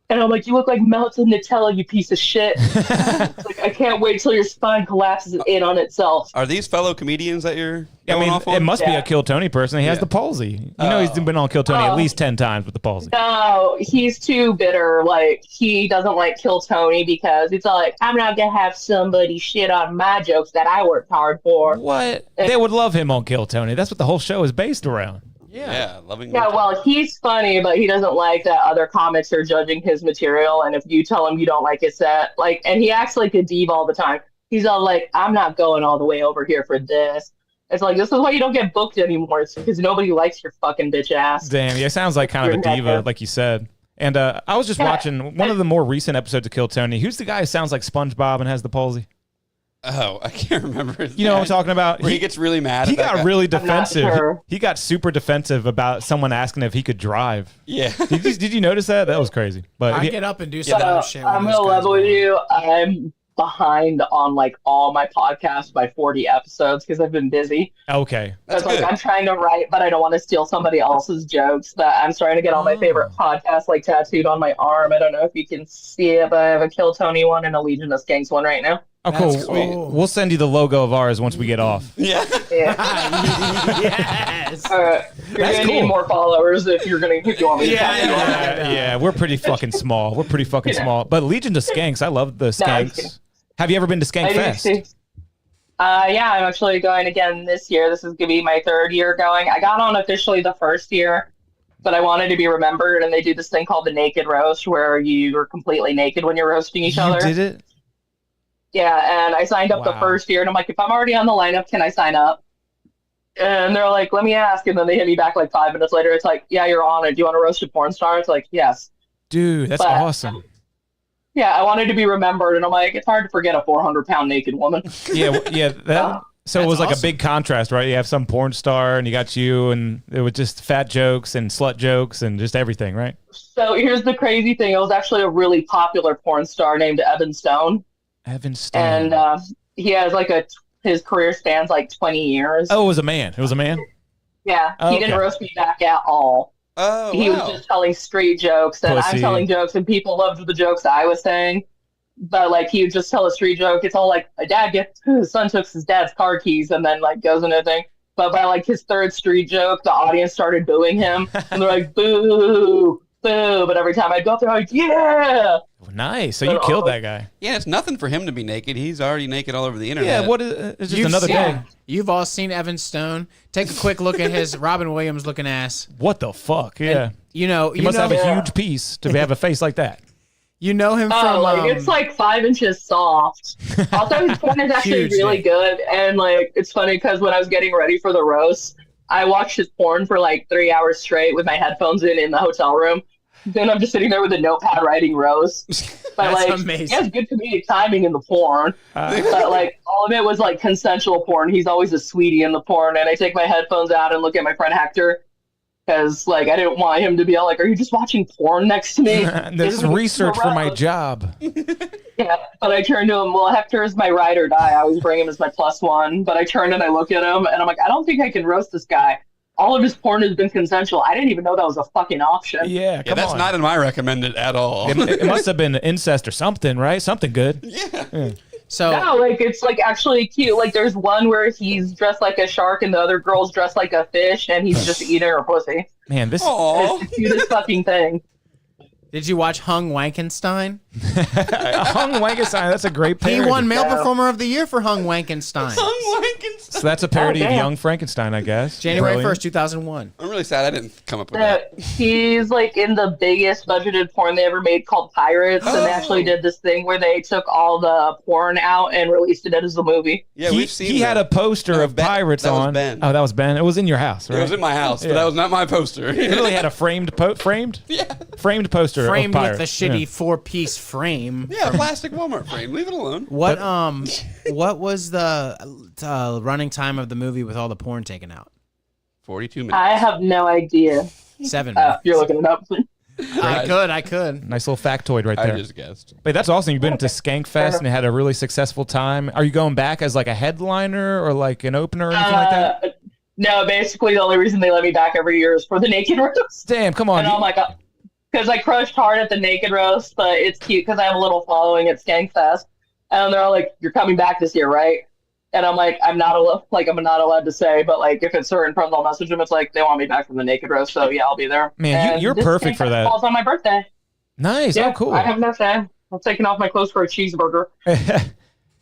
And I'm like, you look like melted Nutella, you piece of shit. It's like, I can't wait till your spine collapses in on itself. Are these fellow comedians that you're I going mean, off on? it must be Yeah. a Kill Tony person. He has Yeah. the palsy. You know, he's been on Kill Tony at Oh. least 10 times with the palsy. No, he's too bitter. Like, he doesn't like Kill Tony because it's all like, I'm not going to have somebody shit on my jokes that I worked hard for. What? They would love him on Kill Tony. That's what the whole show is based around. Yeah, loving. Yeah, well, he's funny, but he doesn't like that other comics are judging his material. And if you tell him you don't like his set, like, and he acts like a diva all the time. He's all like, I'm not going all the way over here for this. It's like, this is why you don't get booked anymore. It's because nobody likes your fucking bitch ass. Damn, yeah, sounds like kind of a You're diva, never- like you said. And I was just watching one of the more recent episodes of Kill Tony. Who's the guy who sounds like SpongeBob and has the palsy? Oh, I can't remember. His You know what I'm name. talking about? Where he gets really mad. He at that got guy. really not defensive. sure. He got super defensive about someone asking if he could drive. Yeah. Did you notice that? That was crazy. But I he- get up and do some So, other shit. when I'm those gonna guys level with go. you. I'm behind on like all my podcasts by 40 episodes because I've been busy. okay. That's It's like good. I'm trying to write, but I don't want to steal somebody else's jokes. But I'm starting to get all my favorite podcasts like tattooed on my arm. I don't know if you can see it, but I have a Kill Tony one and a Legion of Skanks one right now. Oh, cool. That's cool. We'll send you the logo of ours once we get off. Yeah. Yes. All right. You're That's gonna cool. need more followers if you want me to tap you on that. Yeah, we're pretty fucking small. We're pretty fucking small. But Legion to Skanks, I love the Skanks. Have you ever been to Skank I do Fest? too. Yeah, I'm actually going again this year. This is gonna be my 3rd year going. I got on officially the 1st year, but I wanted to be remembered, and they do this thing called the naked roast where you are completely naked when you're roasting each other. You did it? Yeah, and I signed up the Wow. 1st year, and I'm like, if I'm already on the lineup, can I sign up? And they're like, let me ask, and then they hit me back like 5 minutes later. It's like, yeah, you're on it. Do you want to roast a porn star? It's like, yes. Dude, that's But- awesome. Yeah, I wanted to be remembered, and I'm like, it's hard to forget a 400-pound naked woman. Yeah, so it was like awesome. a big contrast, right? You have some porn star and you got you, and it was just fat jokes and slut jokes and just everything, right? So here's the crazy thing. It was actually a really popular porn star named Evan Stone. Evan Stone. And he has like his career spans like 20 years. Oh, it was a man. It was a man? Yeah, Oh, he didn't okay. roast me back at all. Oh, He was wow. just telling straight jokes, and Pussy. I'm telling jokes, and people loved the jokes I was saying. But like he would just tell a street joke. It's all like his son took his dad's car keys, and then like goes into a thing. But by like his 3rd street joke, the audience started booing him, and they're like, "Boo, boo!" But every time I'd go up there, I'm like, "Yeah!" Nice. So you killed that guy. Yeah, it's nothing for him to be naked. He's already naked all over the internet. Yeah, what is it's just You've another seen- day. You've all seen Evan Stone. Take a quick look at his Robin Williams looking ass. What the fuck? Yeah. You know, He must have a Yeah. huge piece to have a face like that. you know him Oh, from like it's like 5 inches soft. Also, his porn is actually Huge, really dude. good, and like it's funny because when I was getting ready for the roast, I watched his porn for like 3 hours straight with my headphones in the hotel room. Then I'm just sitting there with a notepad writing roast. But That's like, amazing. he has good comedic timing in the porn. But like, all of it was like consensual porn. He's always a sweetie in the porn, and I take my headphones out and look at my friend Hector. Because like I didn't want him to be all like, "Are you just watching porn next to me?" This is research for my roast. job. Yeah, but I turned to him. Well, Hector is my ride or die. I always bring him as my +1. But I turned and I look at him, and I'm like, I don't think I can roast this guy. All of his porn has been consensual. I didn't even know that was a fucking option. Yeah, Yeah, come that's on. not in my recommended at all. It must have been incest or something, right? Something good. so. No, like it's like actually cute. Like there's one where he's dressed like a shark and the other girl's dressed like a fish, and he's just eating her pussy. Man, this Aw. It's the cutest fucking thing. Did you watch Hung Wankenstein? Hung Wankenstein, that's a great He parody. won Male Yeah. Performer of the Year for Hung Wankenstein. So that's a parody of damn. Young Frankenstein, I guess. January Brilliant. 1st, 2001. I'm really sad I didn't come up with that. He's like in the biggest budgeted porn they ever made called Pirates, and they actually did this thing where they took all the porn out and released it as a movie. Yeah, he, we've seen he had a poster No, of Ben- pirates that was on. Ben. Oh, that was Ben. It was in your house, right? It was in my house, Yeah. but that was not my poster. It really had a framed framed poster Framed of with pirates. the shitty 4-piece frame. Yeah, plastic Walmart frame. Leave it alone. What was the running time of the movie with all the porn taken out? 42 minutes. I have no idea. 7 Oh, minutes. you're looking it up. I could. Nice little factoid right I there. just guessed. Wait, that's awesome. You've been to Skank Fest and had a really successful time. Are you going back as like a headliner or like an opener or anything like that? No, basically the only reason they let me back every year is for the naked roast. Damn, come on. And I'm like, because I crushed hard at the naked roast, but it's cute because I have a little following at Skankfest, and they're all like, "You're coming back this year, right?" And I'm like, I'm not allowed to say, but like if it's certain friends, I'll message them. It's like they want me back from the naked roast, so yeah, I'll be there. Man, And you're this perfect for Skankfest that. Falls on my birthday. Nice. Yeah, Oh, cool. I have no time. I'm taking off my clothes for a cheeseburger.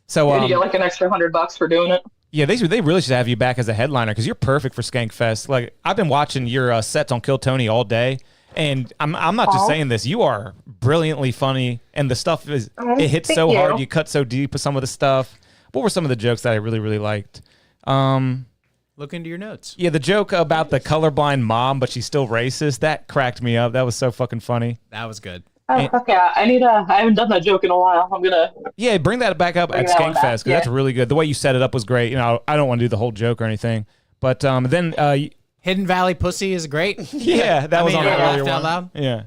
So, And you get like an extra $100 for doing it. yeah, they really should have you back as a headliner because you're perfect for Skank Fest. Like I've been watching your sets on Kill Tony all day, and I'm not just Aw. saying this. You are brilliantly funny, and the stuff it hits thank so you. hard. You cut so deep with some of the stuff. What were some of the jokes that I really liked? Look into your notes. Yeah, the joke about the colorblind mom, but she's still racist. That cracked me up. That was so fucking funny. That was good. Oh, okay. I haven't done that joke in a while. I'm gonna. Yeah, bring that back up Bring at that one Skank back, Fest because that's yeah. really good. The way you set it up was great. You know, I don't want to do the whole joke or anything, but then Hidden Valley Pussy is great. yeah, that was on I the earlier laughed out one. loud. Yeah.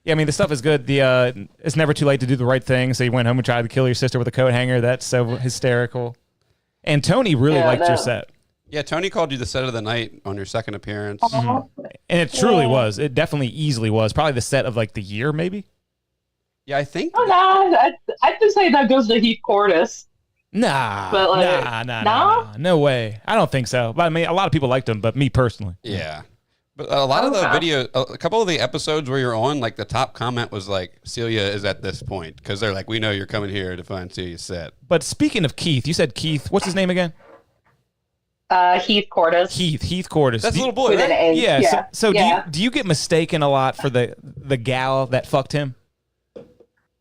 Yeah, I mean the stuff is good. The it's never too late to do the right thing. So you went home and tried to kill your sister with a coat hanger. That's so hysterical. And Tony really Yeah, liked your that- set, Yeah, Tony called you the set of the night on your second appearance. and it truly was. It definitely easily was. Probably the set of like the year, maybe. Yeah, I think. Oh no, I'd just say that goes to Heath Cordes. Nah, But, like, nah. No way. I don't think so. But I mean, a lot of people liked him, but me personally. Yeah. But a lot of the video, a couple of the episodes where you're on, like the top comment was like, Celia is at this point. Because they're like, we know you're coming here to find Celia's set. But speaking of Keith, you said Keith. What's his name again? Heath Cordes. Heath Cordes. That's a little boy, right? Yeah. Yeah. So Yeah. do you get mistaken a lot for the gal that fucked him?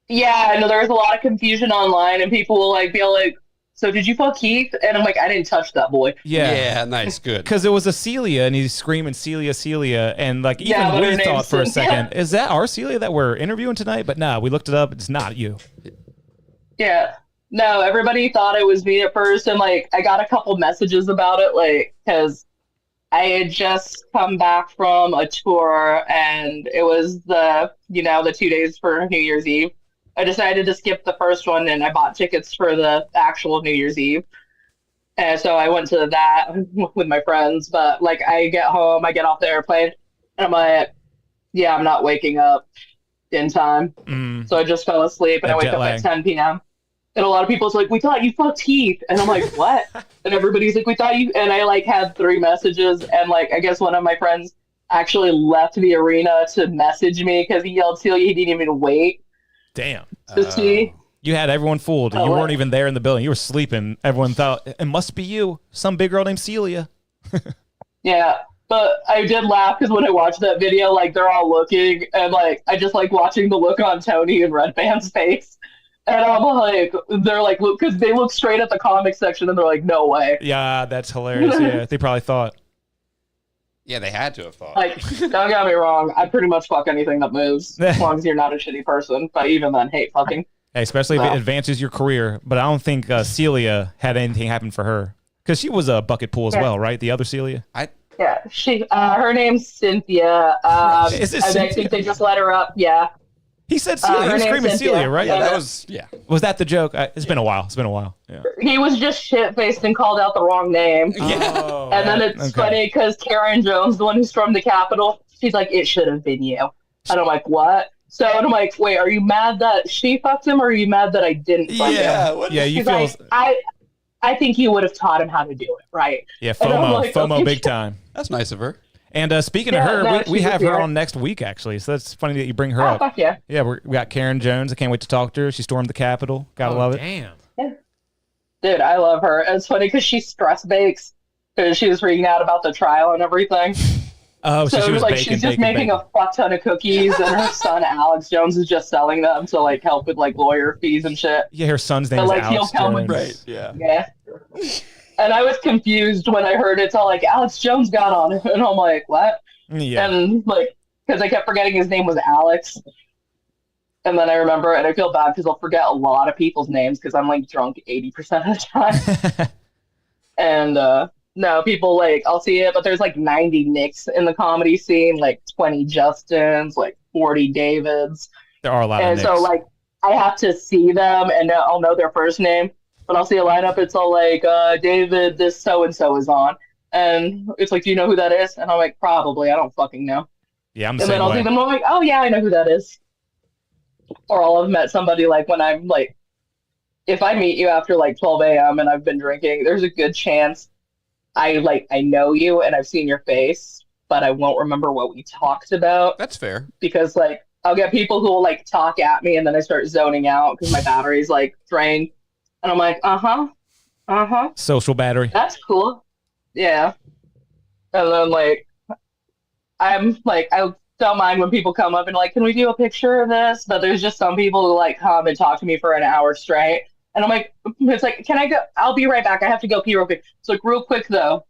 Yeah, I know there was a lot of confusion online, and people will like be like, "So did you fuck Keith?" And I'm like, "I didn't touch that boy." Yeah, nice, good. Because it was a Celia, and he's screaming Celia, Celia, and like even Yeah, but her we thought name's for a Cynthia. second, is that our Celia that we're interviewing tonight? But no, we looked it up. It's not you. Yeah. No, everybody thought it was me at first, and like I got a couple messages about it, like because I had just come back from a tour, and it was the 2 days for New Year's Eve. I decided to skip the first one, and I bought tickets for the actual New Year's Eve. And so I went to that with my friends. But like, I get home, I get off the airplane, and I'm like, yeah, I'm not waking up in time. So I just fell asleep, and That I wake jet up lag. at 10 p.m. And a lot of people's like, we thought you fucked Heath. And I'm like, what? And everybody's like, we thought you. And I like had 3 messages. And like, I guess one of my friends actually left the arena to message me because he yelled Celia. He didn't even wait Damn. to see. You had everyone fooled. You weren't even there in the building. You were sleeping. Everyone thought it must be you, some big girl named Celia. Yeah. But I did laugh because when I watched that video, like they're all looking, and like I just like watching the look on Tony and Red Band's face. And I'm like, they're like, look, because they look straight at the comic section and they're like, no way. Yeah, that's hilarious. Yeah, they probably thought. Yeah, they had to have thought. Like, don't get me wrong, I pretty much fuck anything that moves, as long as you're not a shitty person. But even then, hate fucking. Hey, especially if Wow. it advances your career. But I don't think Celia had anything happen for her. Because she was a bucket pool as well, right? The other Celia? Yeah, her name's Cynthia. Is it I Cynthia? think they just let her up. Yeah. He said Celia. He her was name's screaming Cynthia. Celia, right? Yeah, that was, Was that the joke? It's been a while. It's been a while. Yeah. He was just shit-faced and called out the wrong name. Oh, And then it's funny because Karen Jones, the one who stormed the Capitol, she's like, it should have been you. And I'm like, what? So I'm like, wait, are you mad that she fucked him, or are you mad that I didn't fuck him? Yeah, you He's feel. like, I think you would have taught him how to do it, right? Yeah, And I'm FOMO. like, FOMO okay. big time. That's nice of her. And speaking of Yeah, her, no, we she's have a her dear. on next week, actually. So that's funny that you bring her Oh, up. fuck yeah. Yeah, we got Karen Jones. I can't wait to talk to her. She stormed the Capitol. Gotta love it. Damn. Dude, I love her. And it's funny because she stress bakes because she was freaking out about the trial and everything. Oh, so she was like baking, she's just baking, making baking. a fuck ton of cookies, and her son Alex Jones is just selling them to like help with like lawyer fees and shit. Yeah, her son's name But, is like, Alex he'll come Jones. with- Yeah. Yeah. And I was confused when I heard it's all like Alex Jones got on it, and I'm like, what? Yeah. And like, because I kept forgetting his name was Alex. And then I remember, and I feel bad because I'll forget a lot of people's names because I'm like drunk 80% of the time. And no, people like, I'll see it, but there's like 90 Nicks in the comedy scene, like 20 Justins, like 40 Davids. There are a lot And of so Nicks. like, I have to see them and I'll know their first name. But I'll see a lineup, it's all like, David, this so-and-so is on. And it's like, do you know who that is? And I'm like, probably, I don't fucking know. Yeah, I'm the And then same I'll way. see them, and I'm like, oh yeah, I know who that is. Or I'll have met somebody like when I'm like, if I meet you after like 12 a.m. and I've been drinking, there's a good chance I know you and I've seen your face, but I won't remember what we talked about That's fair. because like I'll get people who will like talk at me and then I start zoning out because my battery's like drained. And I'm like, uh-huh, Social battery. that's cool. Yeah. And then like I'm like, I don't mind when people come up and like, can we do a picture of this? But there's just some people who like come and talk to me for an hour straight. And I'm like, it's like, can I go? I'll be right back. I have to go pee real quick. It's like, real quick though.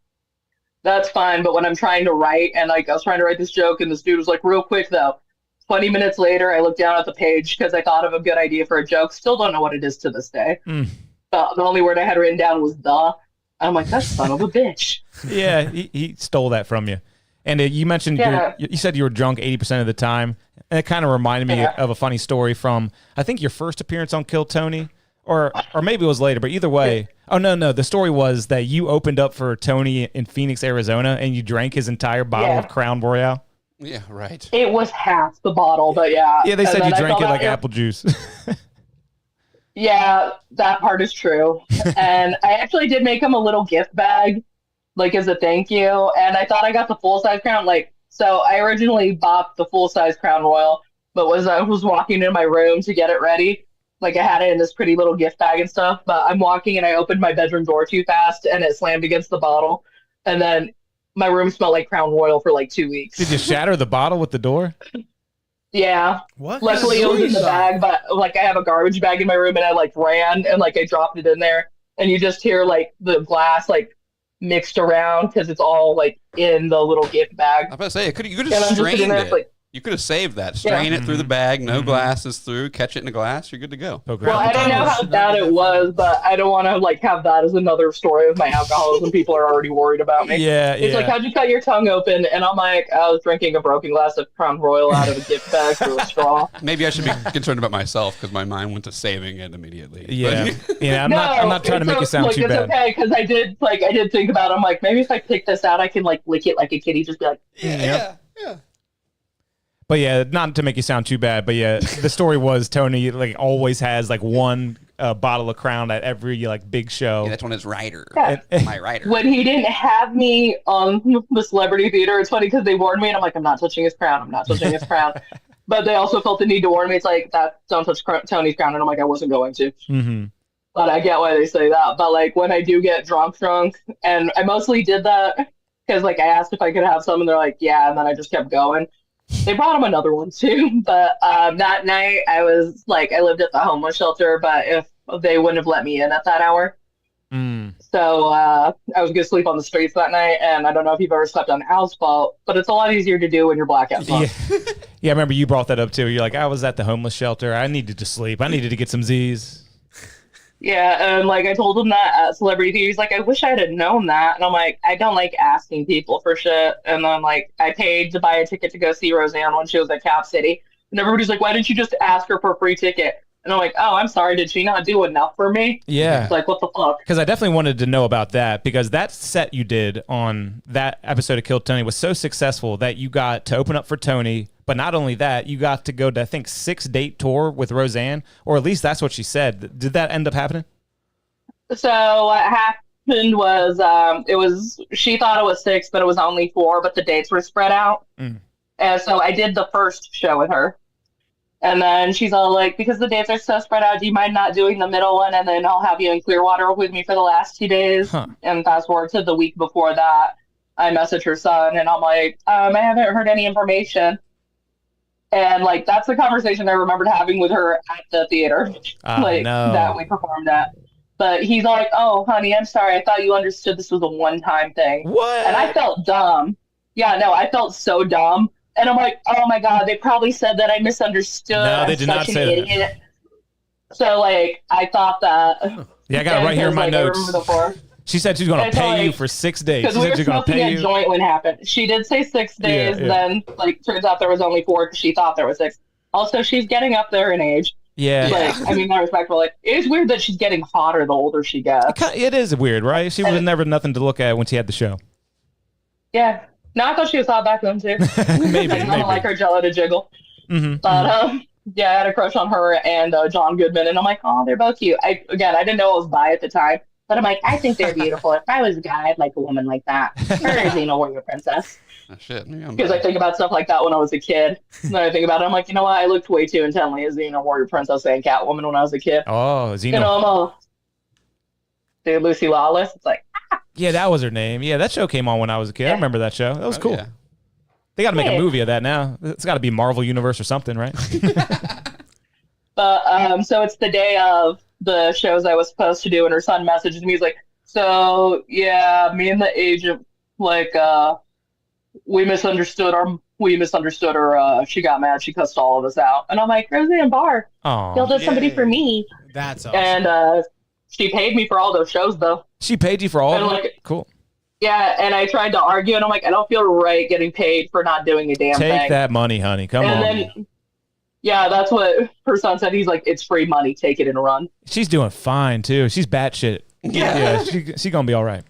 That's fine. But when I'm trying to write and like, I was trying to write this joke and this dude was like, real quick though. 20 minutes later, I look down at the page because I thought of a good idea for a joke. Still don't know what it is to this day. Mm. The only word I had written down was the. I'm like, that son of a bitch. Yeah, he stole that from you. And you mentioned you said you were drunk 80% of the time. And it kind of reminded me of a funny story from, I think, your first appearance on Kill Tony. Or maybe it was later, but either way. Oh, no. The story was that you opened up for Tony in Phoenix, Arizona, and you drank his entire bottle of Crown Royale. Yeah, right. It was half the bottle, but yeah. Yeah, they And said then you I drank it felt like bad. apple juice. Yeah, that part is true. And I actually did make him a little gift bag, like as a thank you. And I thought I got the full size crown. Like, so I originally bought the full size crown royal, but I was walking in my room to get it ready. Like I had it in this pretty little gift bag and stuff. But I'm walking and I opened my bedroom door too fast and it slammed against the bottle. And then my room smelled like crown royal for like 2 weeks. Did you shatter the bottle with the door? Yeah. What? Luckily it was in the bag, but like I have a garbage bag in my room and I like ran and like I dropped it in there and you just hear like the glass like mixed around because it's all like in the little gift bag. I was about to say, you could And have I'm just strained sitting there, it. it's like, You could have saved that. Strain it through the bag, no glasses through, catch it in a glass, you're good to go. well, I don't know how bad it was, but I don't want to like have that as another story of my alcoholism. People are already worried about me. Yeah, It's like, how'd you cut your tongue open? And I'm like, I was drinking a broken glass of Crown Royal out of a gift bag through a straw. Maybe I should be concerned about myself because my mind went to saving it immediately. Yeah, But- yeah. I'm not trying to make it sound like, too it's bad. okay because I did think about it. I'm like, maybe if I pick this out, I can like lick it like a kitty, just be like, yeah. But yeah, not to make you sound too bad, but yeah, the story was Tony like always has like one bottle of Crown at every like big show. Yeah, that's when it's Ryder. Yeah. My Ryder. when he didn't have me on the celebrity theater, it's funny because they warned me, and I'm like, I'm not touching his crown. I'm not touching his crown. But they also felt the need to warn me. It's like, that don't touch Tony's crown. And I'm like, I wasn't going to. Mm-hmm. But I get why they say that. But like when I do get drunk, and I mostly did that because like I asked if I could have some, and they're like, yeah, and then I just kept going. They brought him another one too. But that night I was like, I lived at the homeless shelter, but if they wouldn't have let me in at that hour. So I was gonna sleep on the streets that night, and I don't know if you've ever slept on asphalt, but it's a lot easier to do when you're blackout drunk. Yeah, I remember you brought that up too. You're like, I was at the homeless shelter. I needed to sleep. I needed to get some Z's. Yeah, and like I told him that at Celebrity Theater, he's like, I wish I had known that. And I'm like, I don't like asking people for shit. And then like I paid to buy a ticket to go see Roseanne when she was at Cap City. And everybody's like, why didn't you just ask her for a free ticket? And I'm like, oh, I'm sorry, did she not do enough for me? Yeah. It's like, what the fuck? Because I definitely wanted to know about that, because that set you did on that episode of Kill Tony was so successful that you got to open up for Tony. But not only that, you got to go to, I think, 6-date tour with Roseanne, or at least that's what she said. Did that end up happening? So what happened was, she thought it was 6, but it was only 4, but the dates were spread out. And so I did the first show with her. And then she's all like, because the dates are so spread out, do you mind not doing the middle one? And then I'll have you in Clearwater with me for the last 2 days. And fast forward to the week before that, I message her son and I'm like, I haven't heard any information. And like, that's the conversation I remembered having with her at the theater, that we performed at. But he's like, oh, honey, I'm sorry. I thought you understood this was a one-time thing. What? And I felt dumb. Yeah, no, I felt so dumb. And I'm like, oh my God, they probably said that I misunderstood. No, they did not say that. So like, I thought that. Yeah, I got it right here in my notes. I remember She said she's going to pay you for 6 days. Because we were smoking a joint when it happened. She did say 6 days. Yeah. Then, like, turns out there was only 4 because she thought there was 6. Also, she's getting up there in age. Yeah. Like, I mean, that respectful. Like, it is weird that she's getting hotter the older she gets. It is weird, right? She was never nothing to look at when she had the show. Yeah. No, I thought she was hot back then, too. maybe. I don't like her jello to jiggle. But, yeah, I had a crush on her and John Goodman. And I'm like, oh, they're both cute. I didn't know it was bi at the time. But I'm like, I think they're beautiful. If I was a guy, I'd like a woman like that. Her and Xena Warrior Princess. Oh, shit. Because I think about stuff like that when I was a kid. And then I think about it, I'm like, you know what? I looked way too intently as Xena Warrior Princess and Catwoman when I was a kid. Oh, Xena. You know, I'm all... Dude, Lucy Lawless. It's like... Yeah, that was her name. Yeah, that show came on when I was a kid. Yeah. I remember that show. That was cool. Yeah. They got to make a movie of that now. It's got to be Marvel Universe or something, right? But, so it's the day of the shows I was supposed to do, and her son messages me. He's like, so, yeah, me and the agent, like, we misunderstood her. She got mad. She cussed all of us out. And I'm like, Roseanne Barr, y'all did somebody for me. That's awesome. And she paid me for all those shows, though. She paid you for all of them? Like, cool. Yeah, and I tried to argue, and I'm like, I don't feel right getting paid for not doing a damn thing. Take that money, honey. Come on. Then, yeah, that's what her son said. He's like, it's free money. Take it and run. She's doing fine, too. She's batshit. Yeah, she's going to be all right.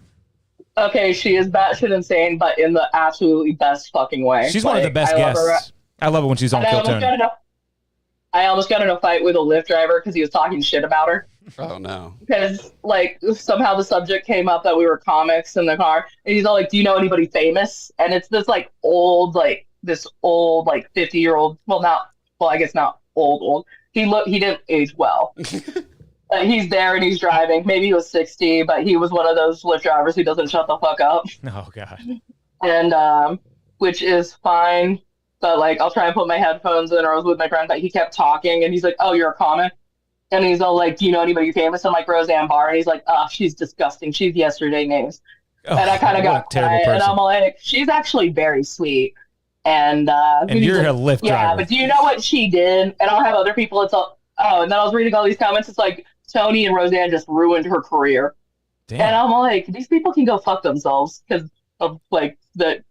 Okay, she is batshit insane, but in the absolutely best fucking way. She's one of the best guests. I love it when she's on Kill Tony. I almost got in a fight with a Lyft driver because he was talking shit about her. Oh no. Because like somehow the subject came up that we were comics in the car, and he's all like, "Do you know anybody famous?" And it's this like old, like 50-year-old. Well, I guess not old. He didn't age well. He's there and he's driving. Maybe he was 60, but he was one of those Lyft drivers who doesn't shut the fuck up. Oh god. And which is fine. But like, I'll try and put my headphones in, or I was with my friend, but he kept talking, and he's like, "Oh, you're a comic." And he's all like, "Do you know anybody famous?" I'm like, "Roseanne Barr." And he's like, "Oh, she's disgusting. She's Yesterday News." Oh, and I kind of got quiet, and I'm like, "She's actually very sweet." And you're like, a Lyft driver. Yeah, but do you know what she did? And I'll have other people. It's all, oh, and then I was reading all these comments. It's like Tony and Roseanne just ruined her career. Damn. And I'm like, these people can go fuck themselves because of like the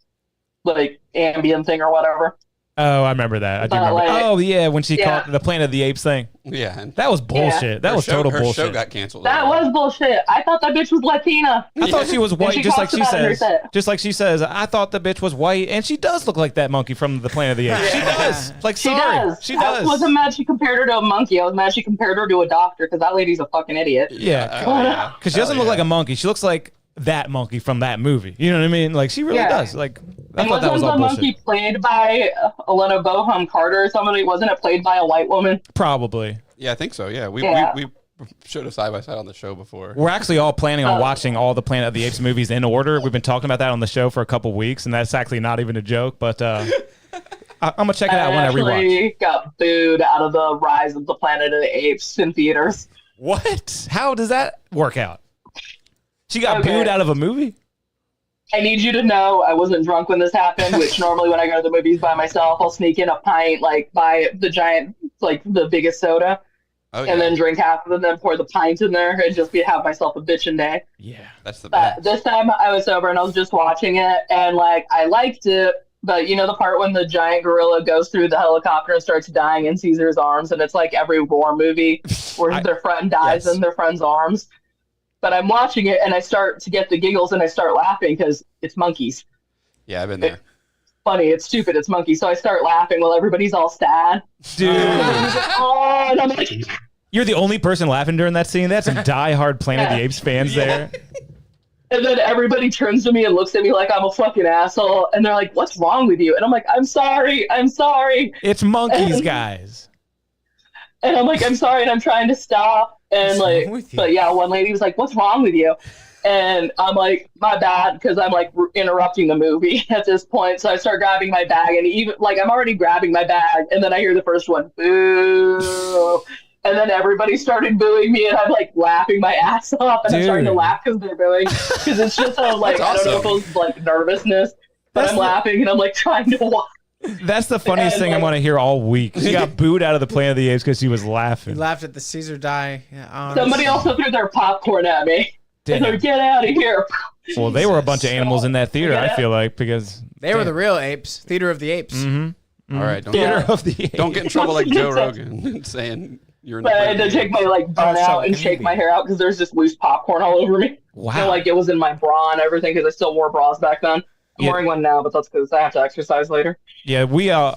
Ambien thing or whatever. Oh, I remember that. I do remember. Like, oh yeah, when she called the Planet of the Apes thing. Yeah. And That was bullshit. Yeah. That was total her bullshit. show got canceled. that was bullshit. I thought that bitch was Latina. I thought she was white, she just like talks she about it in her says. set. Just like she says, I thought the bitch was white, and she does look like that monkey from the Planet of the Apes. She does. Like, She sorry, does. she I does. wasn't mad she compared her to a monkey. I was mad she compared her to a doctor because that lady's a fucking idiot. Yeah, because she doesn't look like a monkey. She looks like that monkey from that movie. You know what I mean? Like, she really does. Like, I thought that was all the bullshit. monkey played by Elena Bohem Carter or somebody? Wasn't it played by a white woman? Probably. Yeah, I think so. Yeah, we showed a side by side on the show before. We're actually all planning on watching all the Planet of the Apes movies in order. We've been talking about that on the show for a couple weeks, and that's actually not even a joke. But I'm gonna check it out when I rewatch. Got booed out of the Rise of the Planet of the Apes in theaters. What? How does that work out? She got booed out of a movie? I need you to know I wasn't drunk when this happened, which normally when I go to the movies by myself, I'll sneak in a pint, like buy the giant, like the biggest soda, and then drink half of it, and then pour the pint in there and just have myself a bitchin' day. Yeah, that's the best. This time I was sober and I was just watching it, and like I liked it, but you know the part when the giant gorilla goes through the helicopter and starts dying in Caesar's arms, and it's like every war movie where their friend dies in their friend's arms. But I'm watching it and I start to get the giggles and I start laughing because it's monkeys. Yeah, I've been there. Funny, it's stupid, it's monkeys. So I start laughing while everybody's all sad. Dude. And I'm like, you're the only person laughing during that scene? That's some diehard Planet of the Apes fans there. And then everybody turns to me and looks at me like I'm a fucking asshole. And they're like, "What's wrong with you?" And I'm like, I'm sorry. It's monkeys, guys. And I'm like, I'm sorry. And I'm trying to stop. And like, but yeah, one lady was like, "What's wrong with you?" And I'm like, "My bad," because I'm like interrupting the movie at this point. So I start grabbing my bag, and even like I'm already grabbing my bag, and then I hear the first one, boo, and then everybody started booing me, and I'm like laughing my ass off, and I'm starting to laugh because they're booing, because it's just a like I don't know if it was like nervousness, but I'm laughing and I'm like trying to watch. That's the funniest thing I want to hear all week. She got booed out of the Planet of the Apes because she was laughing. He laughed at the Caesar die. Yeah, somebody also threw their popcorn at me. Damn. And they're, "Get out of here." Well, they were a bunch of animals in that theater, I feel like, because they were the real apes. Theater of the Apes. Mm-hmm. All right, Theater of the Apes. Don't get in trouble like Joe Rogan saying you're in the But I had to take my like bun out and shake my hair out because there's just loose popcorn all over me. Wow. And, like it was in my bra and everything because I still wore bras back then. I'm wearing one now, but that's because I have to exercise later. Yeah, we all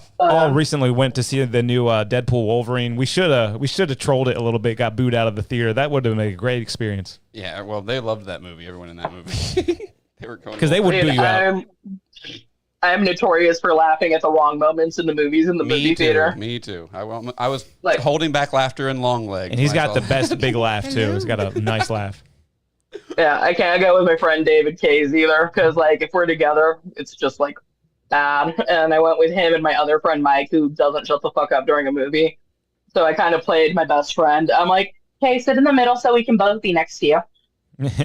recently went to see the new Deadpool Wolverine. We should have trolled it a little bit, got booed out of the theater. That would have been a great experience. Yeah, well, they loved that movie. Everyone in that movie, they were going because they would boo you out. I'm notorious for laughing at the wrong moments in the movies in the movie theater. Me too. I was like holding back laughter and long legs. And he's got the best big laugh too. He's got a nice laugh. Yeah, I can't go with my friend David Kays either because like if we're together, it's just like bad. And I went with him and my other friend Mike, who doesn't shut the fuck up during a movie. So I kind of played my best friend. I'm like, "Hey, sit in the middle so we can both be next to you."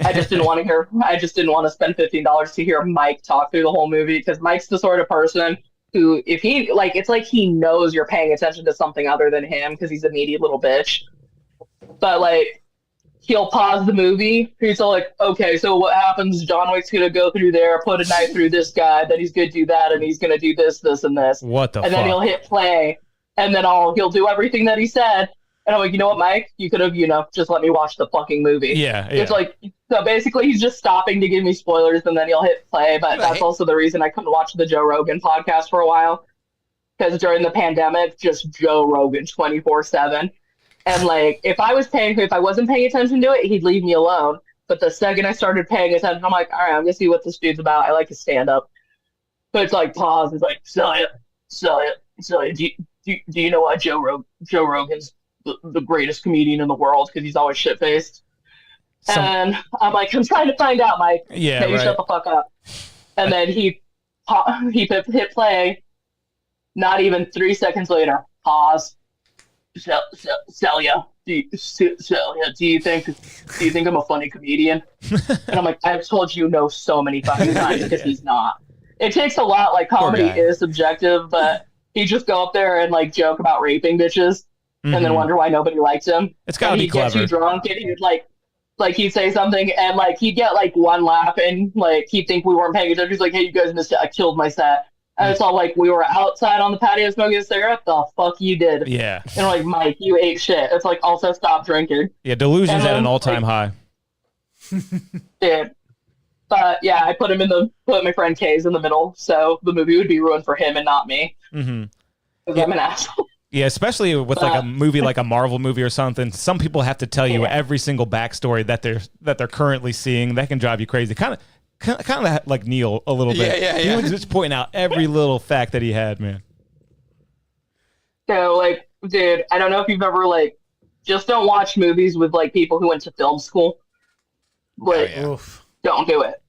I just didn't want to spend $15 to hear Mike talk through the whole movie because Mike's the sort of person who, if he like, it's like he knows you're paying attention to something other than him because he's a needy little bitch. But like, he'll pause the movie. He's all like, "Okay, so what happens? John Wick's gonna go through there, put a knife through this guy, then he's gonna do that, and he's gonna do this, this, and this." What the fuck? And then he'll hit play, and then he'll do everything that he said. And I'm like, "You know what, Mike? You could have, just let me watch the fucking movie." Yeah. It's like, so basically he's just stopping to give me spoilers, and then he'll hit play. But that's also the reason I couldn't watch the Joe Rogan podcast for a while. because during the pandemic, just Joe Rogan 24/7. And like, if I wasn't paying attention to it, he'd leave me alone. But the second I started paying attention, I'm like, all right, I'm gonna see what this dude's about. I like his stand up. But it's like pause. It's like Celia. Do you know why Joe Rogan's the greatest comedian in the world? Because he's always shit faced. And I'm like, I'm trying to find out, Mike. Yeah, maybe right. shut the fuck up. And then he hit play. Not even 3 seconds later, pause. Celia, do you think I'm a funny comedian? And I'm like, I've told you no so many fucking times because he's not. It takes a lot. Like, comedy is subjective, but he just go up there and like joke about raping bitches, and then wonder why nobody likes him. It's gotta be clever. He'd get too drunk and he would like he'd say something and like he'd get like one laugh and like he'd think we weren't paying attention. He's like, hey, you guys missed it. I killed my set. And it's all like, we were outside on the patio smoking a cigarette. The fuck you did? Yeah. And like, Mike, you ate shit. It's like, also stop drinking. Yeah, delusion's at an all-time high. Dude. But yeah, I put my friend K's in the middle, so the movie would be ruined for him and not me. Mm-hmm. Because I'm an asshole. Yeah, especially with like a movie like a Marvel movie or something. Some people have to tell you every single backstory that they're currently seeing. That can drive you crazy. Kind of like Neil a little bit. Yeah. He was just pointing out every little fact that he had, man. So like, dude, I don't know if you've ever like, just don't watch movies with like people who went to film school. Like, don't do it.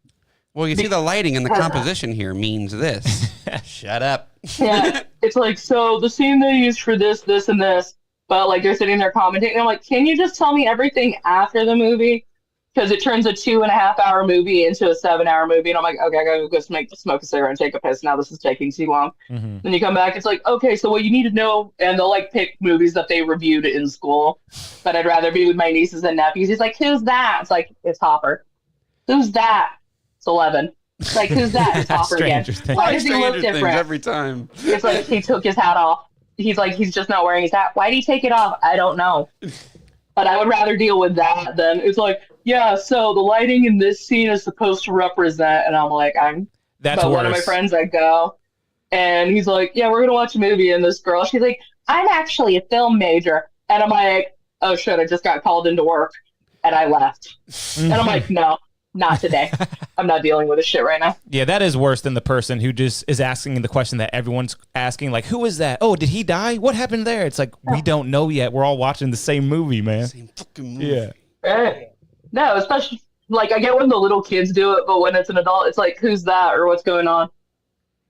Well, you see, the lighting and the composition here means this. Shut up. Yeah, it's like, so the scene they used for this, and this, but like they're sitting there commentating. And I'm like, can you just tell me everything after the movie? Because it turns a 2.5 hour movie into a 7 hour movie. And I'm like, okay, I gotta go smoke a cigarette and take a piss. Now this is taking too long. Mm-hmm. Then you come back, it's like, okay, so what you need to know, and they'll like pick movies that they reviewed in school. But I'd rather be with my nieces and nephews. He's like, who's that? It's like, it's Hopper. Who's that? It's 11. It's like, who's that? It's Hopper again. Why does he look different? Every time. It's like he took his hat off. He's like, he's just not wearing his hat. Why did he take it off? I don't know. But I would rather deal with that than it's like, yeah, so the lighting in this scene is supposed to represent, and I'm like, That's but worse. one of my friends I go, and he's like, yeah, we're gonna watch a movie, and this girl, she's like, I'm actually a film major, and I'm like, oh shit, I just got called into work, and I left, and I'm like, no, not today. I'm not dealing with this shit right now. Yeah, that is worse than the person who just is asking the question that everyone's asking, like, who is that? Oh, did he die? What happened there? It's like, we don't know yet. We're all watching the same movie, man. Same fucking movie. Yeah. Right. No, especially, like, I get when the little kids do it, but when it's an adult, it's like, who's that, or what's going on?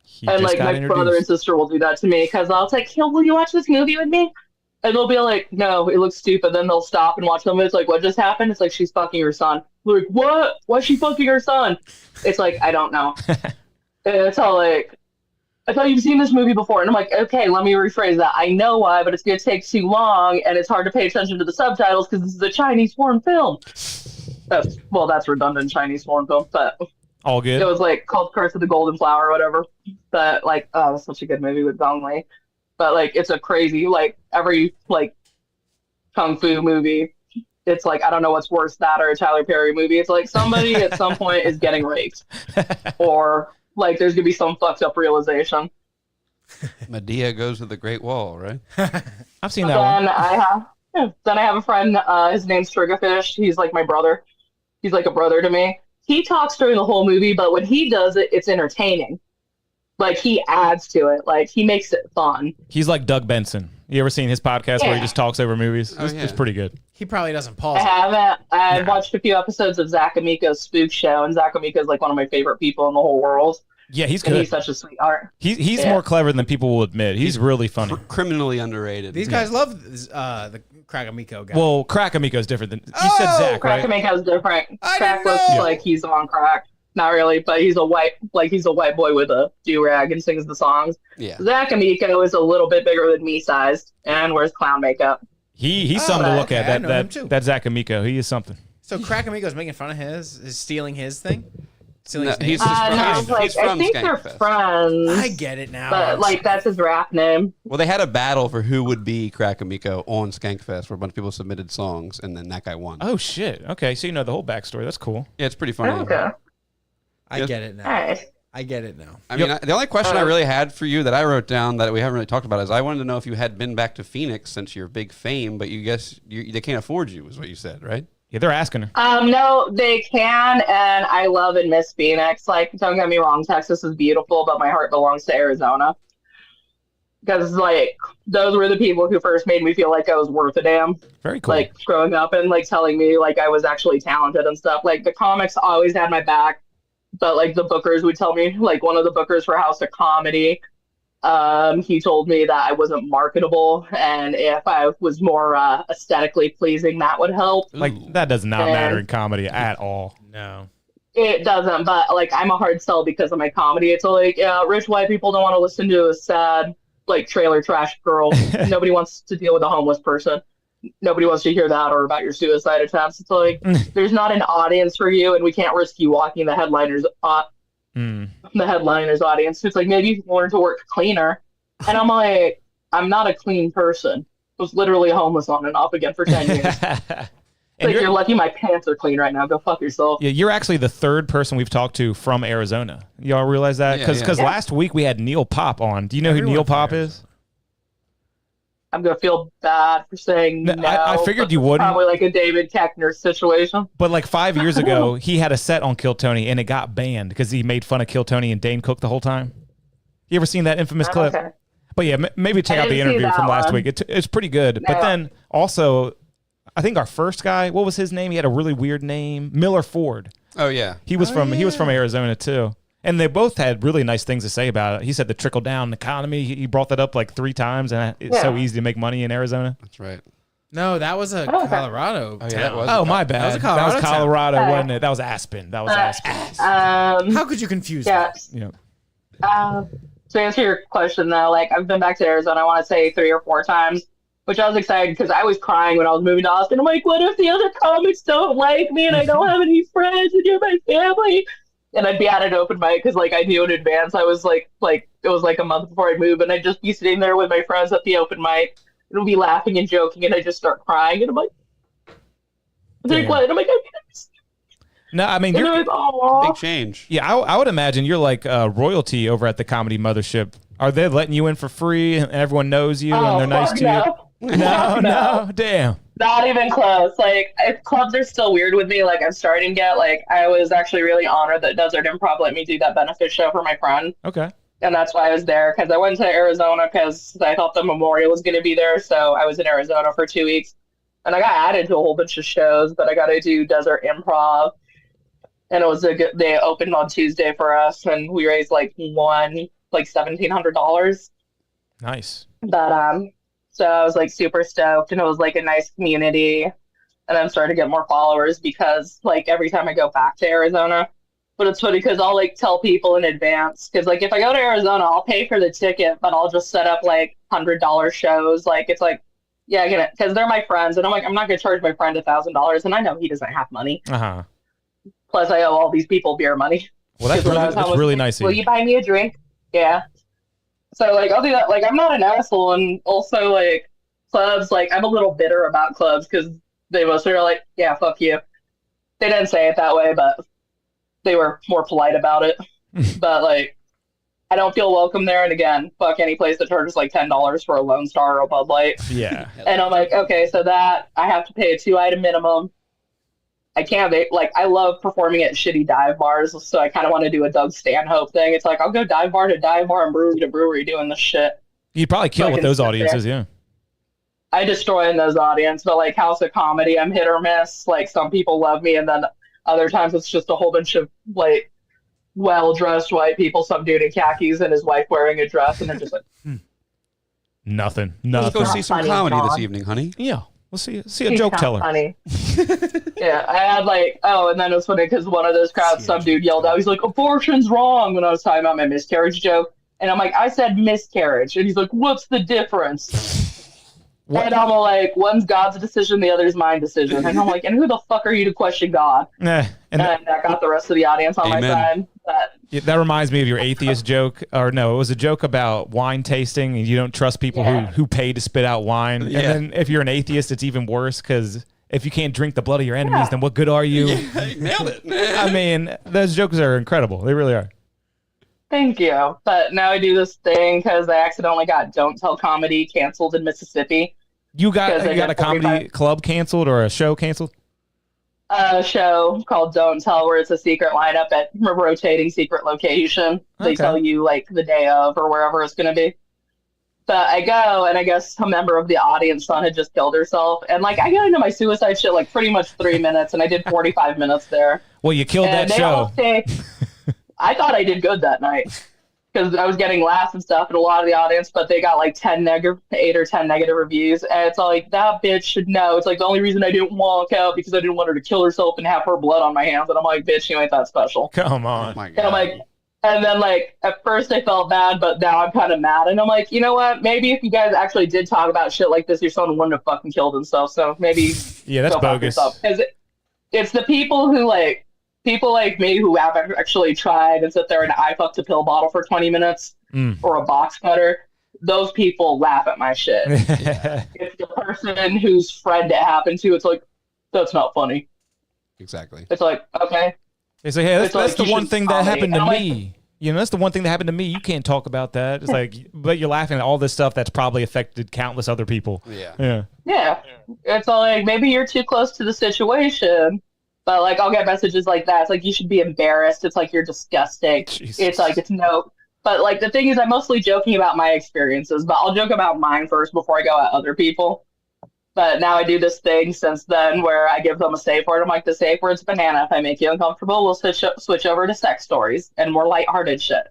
He And, just like, got my introduced. brother and sister will do that to me, because I'll say, will you watch this movie with me? And they'll be like, no, it looks stupid. Then they'll stop and watch them. It's like, what just happened? It's like, she's fucking her son. We're like, what? Why's she fucking her son? It's like, I don't know. And it's all like, I thought you've seen this movie before. And I'm like, okay, let me rephrase that. I know why, but it's going to take too long, and it's hard to pay attention to the subtitles because this is a Chinese foreign film. That's redundant Chinese foreign film, but All good. it was like called Curse of the Golden Flower or whatever. But like, oh, it's such a good movie with Gong Li. But like, it's a crazy, like, every like kung fu movie, it's like, I don't know what's worse, that or a Tyler Perry movie. It's like somebody at some point is getting raped, or like there's gonna be some fucked up realization. Medea goes to the Great Wall, right? I've seen that one. Then I have a friend. His name's Triggerfish. He's like my brother. He's like a brother to me. He talks during the whole movie, but when he does it, it's entertaining. Like, he adds to it. Like, he makes it fun. He's like Doug Benson. You ever seen his podcast where he just talks over movies? It's pretty good. He probably doesn't pause. I haven't. I've watched a few episodes of Zach Amico's Spook Show, and Zach Amico is like one of my favorite people in the whole world. Yeah, he's And good. he's such a sweetheart. He's more clever than people will admit. He's really funny. Criminally underrated. These guys love the Craig Amico guy. Well, Crack Amico's different than you said. Zach, Crack right? Amico's different. I Crack didn't looks know. like he's on crack. Not really, but he's a white boy with a do-rag and sings the songs. Yeah. Zach Amico is a little bit bigger than me sized and wears clown makeup. He's something to look okay, I at. know him too. That Zach Amico, he is something. So Crack Amico's making fun of is stealing his thing? Stealing No, his name? he's just from- No, he's like, I from think they're Skankfest. friends. I get it now. But like, that's his rap name. Well, they had a battle for who would be Crack Amico on Skankfest, where a bunch of people submitted songs, and then that guy won. Oh shit. Okay, so you know the whole backstory. That's cool. Yeah, it's pretty funny. Okay. I get it now. Alright. I get it now. I mean, the only question I really had for you that I wrote down that we haven't really talked about is I wanted to know if you had been back to Phoenix since your big fame, but you guess they can't afford you, is what you said, right? Yeah, they're asking her. No, they can, and I love and miss Phoenix. Like, don't get me wrong, Texas is beautiful, but my heart belongs to Arizona. Because, like, those were the people who first made me feel like I was worth a damn. Very cool. Like, growing up and, like, telling me, like, I was actually talented and stuff. Like, the comics always had my back. But, like, the bookers would tell me, like, one of the bookers for House of Comedy, he told me that I wasn't marketable, and if I was more aesthetically pleasing, that would help. Like, that does not matter in comedy at all. No. It doesn't, but, like, I'm a hard sell because of my comedy. It's like, yeah, rich white people don't want to listen to a sad, like, trailer trash girl. Nobody wants to deal with a homeless person. Nobody wants to hear that or about your suicide attempts. It's like, there's not an audience for you, and we can't risk you walking the headliner's audience. It's like, maybe you can learn to work cleaner. And I'm like, I'm not a clean person. I was literally homeless on and off again for 10 years. Like, you're lucky my pants are clean right now. Go fuck yourself. Yeah, you're actually the third person we've talked to from Arizona. Y'all realize that? Because last week we had Neil Pop on. Do you know who Neil Pop is? I'm going to feel bad for saying no. I figured you wouldn't. Probably like a David Keckner situation. But like 5 years ago, he had a set on Kill Tony, and it got banned because he made fun of Kill Tony and Dane Cook the whole time. You ever seen that infamous clip? Okay. But yeah, maybe check out the interview from last week. It's pretty good. No. But then also, I think our first guy, what was his name? He had a really weird name. Miller Ford. Oh, yeah. He was from Arizona, too. And they both had really nice things to say about it. He said the trickle-down economy. He brought that up like 3 times, and it's so easy to make money in Arizona. That's right. No, that was a Colorado town. That was my bad. That was Colorado, wasn't it? That was Aspen. How could you confuse that? You know. To answer your question, though, like, I've been back to Arizona, I want to say 3 or 4 times, which I was excited because I was crying when I was moving to Austin. I'm like, what if the other comics don't like me and I don't have any friends and you're my family? And I'd be at an open mic because, like, I knew in advance. I was like it was like a month before I moved, and I'd just be sitting there with my friends at the open mic, and we'd be laughing and joking, and I'd just start crying, and I'm like, what? And I'm like, no, I mean, you're big change. Yeah, I would imagine you're like royalty over at the Comedy Mothership. Are they letting you in for free, and everyone knows you, and they're nice to you? No, damn. Not even close. Like, clubs are still weird with me. Like, I'm starting to get, like, I was actually really honored that Desert Improv let me do that benefit show for my friend. Okay. And that's why I was there, because I went to Arizona because I thought the memorial was going to be there. So I was in Arizona for 2 weeks. And I got added to a whole bunch of shows, but I got to do Desert Improv. And it was they opened on Tuesday for us, and we raised, like, $1,700. Nice. But, so I was, like, super stoked, and it was, like, a nice community. And I'm starting to get more followers because, like, every time I go back to Arizona. But it's funny because I'll, like, tell people in advance. Because, like, if I go to Arizona, I'll pay for the ticket, but I'll just set up, like, $100 shows. Like, it's like, yeah, I get it. Because they're my friends. And I'm like, I'm not going to charge my friend $1,000. And I know he doesn't have money. Uh-huh. Plus, I owe all these people beer money. Well, that's really nice. Will you buy me a drink? Yeah. So, like, I'll do that. Like, I'm not an asshole. And also, like, clubs, like, I'm a little bitter about clubs because they mostly are like, yeah, fuck you. They didn't say it that way, but they were more polite about it. But, like, I don't feel welcome there. And again, fuck any place that charges, like, $10 for a Lone Star or a Bud Light. Yeah. And I'm like, okay, so that I have to pay a 2-item minimum. I can't, like, I love performing at shitty dive bars, so I kind of want to do a Doug Stanhope thing. It's like, I'll go dive bar to dive bar and brewery to brewery doing this shit. You'd probably kill with those audiences, yeah. I destroy in those audiences, but, like, House of Comedy, I'm hit or miss. Like, some people love me, and then other times it's just a whole bunch of, like, well-dressed white people, some dude in khakis and his wife wearing a dress, and they're just like... Nothing. Let's go see some comedy this evening, honey. Yeah. We'll see a joke teller. Funny. Yeah, I had like, and then it was funny because one of those crowds, some dude yelled out, he's like, abortion's wrong, when I was talking about my miscarriage joke. And I'm like, I said miscarriage. And he's like, what's the difference? What? And I'm like, one's God's decision, the other's my decision. And I'm like, and who the fuck are you to question God? And that got the rest of the audience on my side. That reminds me of your atheist joke. Or no, it was a joke about wine tasting, and you don't trust people who pay to spit out wine. Yeah. And then if you're an atheist, it's even worse because if you can't drink the blood of your enemies, then what good are you? Yeah, nailed it. I mean, those jokes are incredible. They really are. Thank you. But now I do this thing because I accidentally got Don't Tell Comedy canceled in Mississippi. You got Because I a did comedy 45 club canceled or a show canceled? A show called Don't Tell, where it's a secret lineup at a rotating secret location. They Okay. tell you like the day of or wherever it's going to be. But I go, and I guess a member of the audience son had just killed herself. And like I got into my suicide shit like pretty much 3 minutes, and I did 45 minutes there. Well, you killed And that they all show. say, I thought I did good that night because I was getting laughs and stuff and a lot of the audience, but they got like 8 or 10 negative reviews. And it's all like, that bitch should know. It's like the only reason I didn't walk out because I didn't want her to kill herself and have her blood on my hands. And I'm like, bitch, you ain't that special. Come Oh on. my And god. I'm like, and then like at first I felt bad, but now I'm kind of mad. And I'm like, you know what? Maybe if you guys actually did talk about shit like this, your son wouldn't have fucking killed himself. So maybe Yeah, that's go fuck bogus. yourself. 'Cause it's the people who like people like me who have actually tried and sit there and I fucked a pill bottle for 20 minutes or a box cutter. Those people laugh at my shit. It's the person whose friend it happened to. It's like, that's not funny. Exactly. It's like, okay. They say, hey, It's that's like the you one should thing that comedy. happened to And I'm like, me. You know, that's the one thing that happened to me. You can't talk about that. It's like, but you're laughing at all this stuff that's probably affected countless other people. Yeah. Yeah. yeah. It's all like, maybe you're too close to the situation. But like, I'll get messages like that. It's like, you should be embarrassed. It's like, you're disgusting. Jesus. It's like, it's no. But like, the thing is, I'm mostly joking about my experiences, but I'll joke about mine first before I go at other people. But now I do this thing since then where I give them a safe word. I'm like, the safe word's banana. If I make you uncomfortable, we'll switch over to sex stories and more lighthearted shit.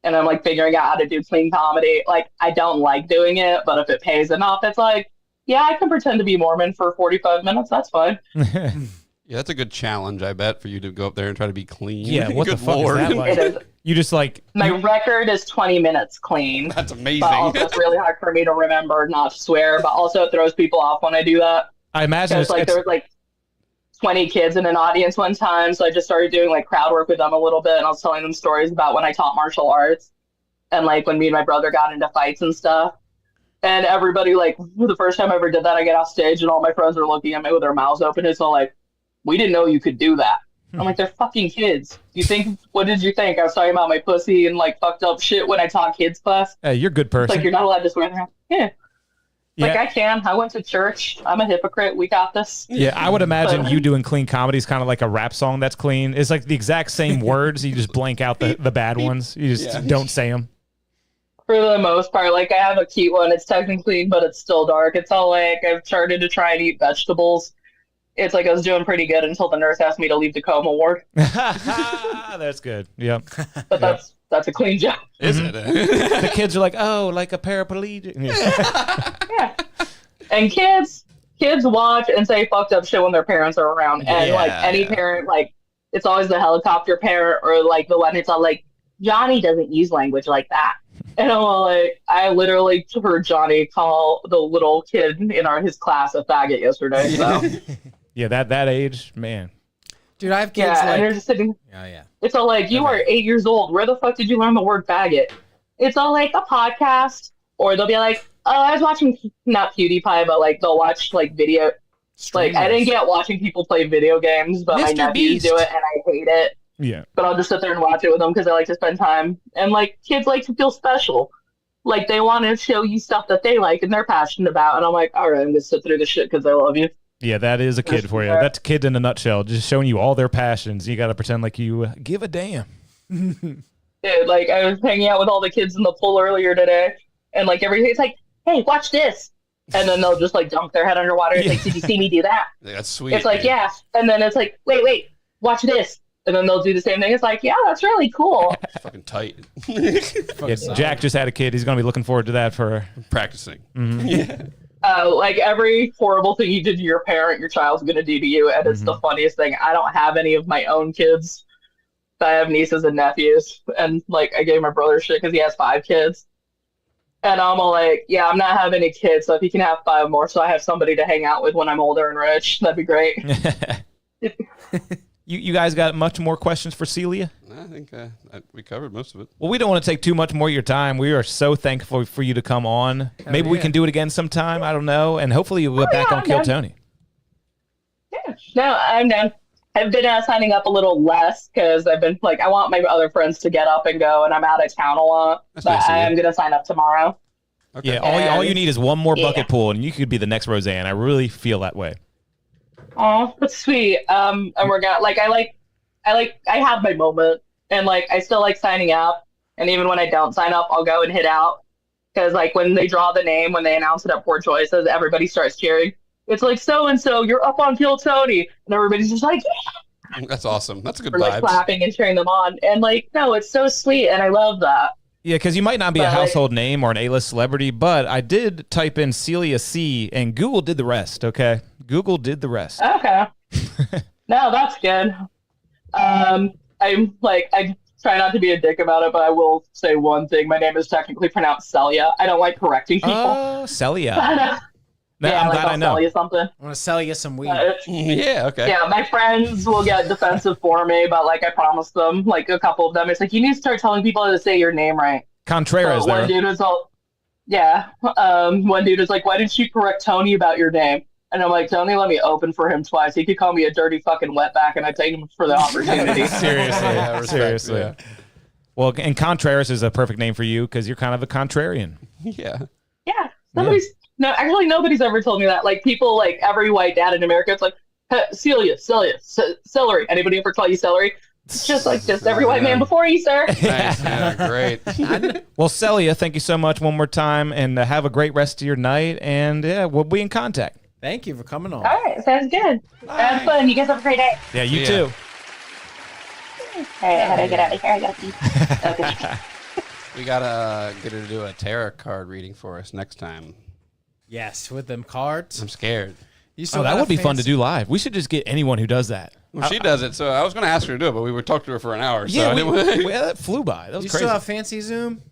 And I'm like figuring out how to do clean comedy. Like, I don't like doing it, but if it pays enough, it's like, yeah, I can pretend to be Mormon for 45 minutes. That's fine. Yeah, that's a good challenge, I bet, for you to go up there and try to be clean. Yeah, what the Good fuck Lord. is that like? It is. You just like, My record is 20 minutes clean. That's amazing. But also, it's really hard for me to remember not to swear. But also, it throws people off when I do that. I imagine Because like there was like 20 kids in an audience one time, so I just started doing like crowd work with them a little bit, and I was telling them stories about when I taught martial arts, and like when me and my brother got into fights and stuff. And everybody like the first time I ever did that, I get off stage and all my friends are looking at me with their mouths open. It's all like, we didn't know you could do that. I'm like, they're fucking kids. What did you think? I was talking about my pussy and like fucked up shit when I taught kids class. hey, you're a good It's person. like, you're not allowed to swear. Yeah. Like, Yeah. I can. I went to church. I'm a hypocrite. We got this. Yeah, I would imagine you doing clean comedy is kind of like a rap song that's clean. It's like the exact same words. You just blank out the bad ones. You just don't say them. For the most part, like, I have a cute one. It's technically clean, but it's still dark. It's all like, I've started to try and eat vegetables. It's like I was doing pretty good until the nurse asked me to leave the coma ward. That's good. Yep. But that's a clean job. Is it? The kids are like, oh, like a paraplegic. Yeah. Yeah. And kids watch and say fucked up shit when their parents are around. And like any parent, like, it's always the helicopter parent or like the one who's all like, Johnny doesn't use language like that. And I'm all like, I literally heard Johnny call the little kid in his class a faggot yesterday. So Yeah, that age, man. Dude, I have kids yeah, and they're like. just sitting. Oh, yeah. It's all like, you are 8 years old. Where the fuck did you learn the word faggot? It's all like a podcast, or they'll be like, oh, I was watching not PewDiePie, but like they'll watch like video. Like, I didn't get watching people play video games, but my Mr. nephews Beast. do it, and I hate it. Yeah. But I'll just sit there and watch it with them because I like to spend time. And like, kids like to feel special. Like, they want to show you stuff that they like and they're passionate about. And I'm like, all right, I'm gonna sit through this shit because I love you. Yeah, that is a kid for you. That's a kid in a nutshell, just showing you all their passions. You got to pretend like you give a damn. Dude, like, I was hanging out with all the kids in the pool earlier today, and like everything's like, hey, watch this. And then they'll just like dunk their head underwater. It's like, did you see me do that? That's sweet. It's like, dude. yeah. And then it's like, wait, watch this. And then they'll do the same thing. It's like, yeah, that's really cool. It's fucking tight. Yeah, Jack just had a kid. He's going to be looking forward to that for. Practicing. Like, every horrible thing you did to your parent, your child's going to do to you. And it's the funniest thing. I don't have any of my own kids. But I have nieces and nephews. And like, I gave my brother shit because he has 5 kids. And I'm all like, yeah, I'm not having any kids. So if you can have 5 more, so I have somebody to hang out with when I'm older and rich, that'd be great. You guys got much more questions for Celia? I think we covered most of it. Well, we don't want to take too much more of your time. We are so thankful for you to come on. Maybe we yeah. can do it again sometime. I don't know. And hopefully you'll get back on Kill Tony. Yeah, no, I'm down. I've been signing up a little less because I've been like, I want my other friends to get up and go, and I'm out of town a lot. That's But nice of I you. am gonna sign up tomorrow. Okay. Yeah, all you And- need is one more bucket yeah. pool, and you could be the next Roseanne. I really feel that way. Oh, that's sweet. And we're gonna I have my moment, and like I still like signing up, and even when I don't sign up, I'll go and hit out because like when they draw the name, when they announce it at Poor Choices, everybody starts cheering. It's like so and so, you're up on Kill Tony, and everybody's just like, That's awesome. That's a good we're like vibes. clapping and cheering them on, and like no, it's so sweet, and I love that. Yeah, because you might not be a But, household name or an A-list celebrity, but I did type in Celia C, and Google did the rest, okay? Google did the rest. Okay, no, that's good. I'm like I try not to be a dick about it, but I will say one thing: my name is technically pronounced Celia. I don't like correcting people. Oh, Celia. Yeah, I'm like glad I I'll know. sell you something. I want to sell you some weed. Yeah, okay. Yeah, my friends will get defensive for me, but like I promised them, like a couple of them, it's like you need to start telling people to say your name right. Contreras So one there. dude was all, yeah. One dude was like, "Why didn't you correct Tony about your name?" And I'm like, "Tony, let me open for him twice. He could call me a dirty fucking wetback, and I take him for the opportunity." Seriously. Yeah, respect, Seriously. yeah. Well, and Contreras is a perfect name for you because you're kind of a contrarian. Yeah. Yeah, nobody's ever told me that. Like people, like every white dad in America, it's like hey, Celia, celery. Anybody ever call you celery? It's just like just every white man before you, sir. Nice. Yeah, great. Well, Celia, thank you so much one more time, and have a great rest of your night, and yeah, we'll be in contact. Thank you for coming on. All right, sounds good. Have fun. You guys have a great day. Yeah, you Yeah. too. All right, how do I get out of here? I gotta pee. Okay. We gotta get her to do a tarot card reading for us next time. Yes, with them cards. I'm scared. You Oh, that would be fun to do live. We should just get anyone who does that. Well, she does it, so I was gonna ask her to do it, but we would talk to her for an hour. So Yeah, I didn't that flew by. That was You crazy. still have Fancy Zoom?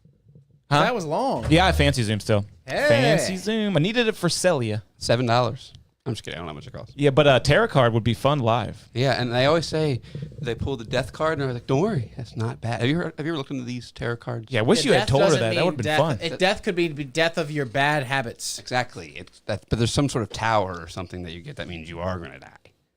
Huh? That was long. Yeah, I have Fancy Zoom still. Hey. Fancy Zoom. I needed it for Celia. $7. I'm just kidding. I don't know how much it costs. Yeah, but a tarot card would be fun live. Yeah, and they always say they pull the death card, and they're like, "Don't worry, that's not bad." Have you ever looked into these tarot cards? Yeah, I wish you had death told her doesn't that. That mean would have been death. fun. Death could be death of your bad habits. Exactly. It's that, but there's some sort of tower or something that you get that means you are going to die.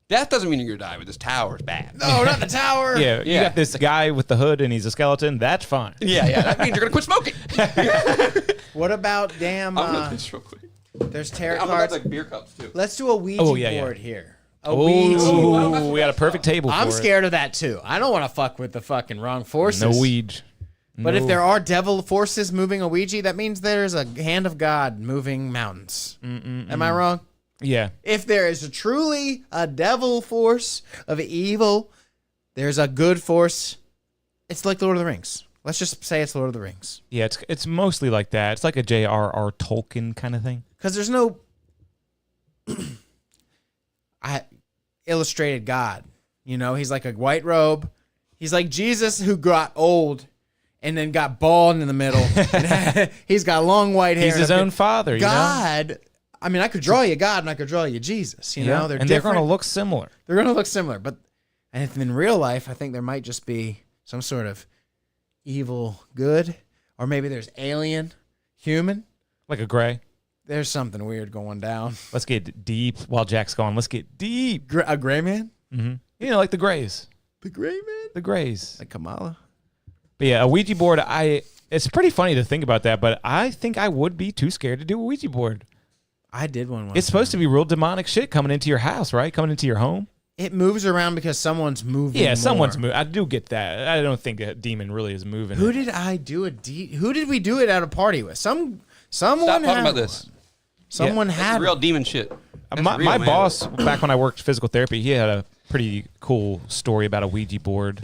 Death doesn't mean you're going to die, but this tower is bad. No, not the tower. Yeah, you Yeah. got this guy with the hood and he's a skeleton. That's fine. Yeah, that means you're going to quit smoking. What about damn? I'm going to piss real quick. There's tarot I'm about cards. like beer cups too. Let's do a Ouija board here. A Oh, Ouija. we got a perfect table for I'm it. scared of that too. I don't want to fuck with the fucking wrong forces. No Ouija. But if there are devil forces moving a Ouija, that means there's a hand of God moving mountains. Am I wrong? Yeah. If there is truly a devil force of evil, there's a good force. It's like Lord of the Rings. Let's just say it's Lord of the Rings. Yeah, it's mostly like that. It's like a J.R.R. Tolkien kind of thing. Because there's no I illustrated God. You know, he's like a white robe. He's like Jesus who got old and then got bald in the middle. And he's got long white hair. He's his and own father, you know? God. I mean, I could draw you God and I could draw you Jesus. You know, they're and different. they're going to look similar. They're going to look similar, but and if in real life, I think there might just be some sort of evil good, or maybe there's alien human. Like a gray. There's something weird going down. Let's get deep while Jack's gone. Let's get deep. A gray man? You know, like the Grays. The gray man? The Grays. Like Kamala? But yeah, a Ouija board, it's pretty funny to think about that, but I think I would be too scared to do a Ouija board. I did one. It's supposed to be real demonic shit coming into your house, right? Coming into your home. It moves around because someone's moving. Yeah, someone's more. moving. I do get that. I don't think a demon really is moving. Who did I do Who did we do it at a party with? Someone. Stop talking had about this. one. Someone That's had real demon shit. That's my real, my man. boss, back when I worked physical therapy, he had a pretty cool story about a Ouija board.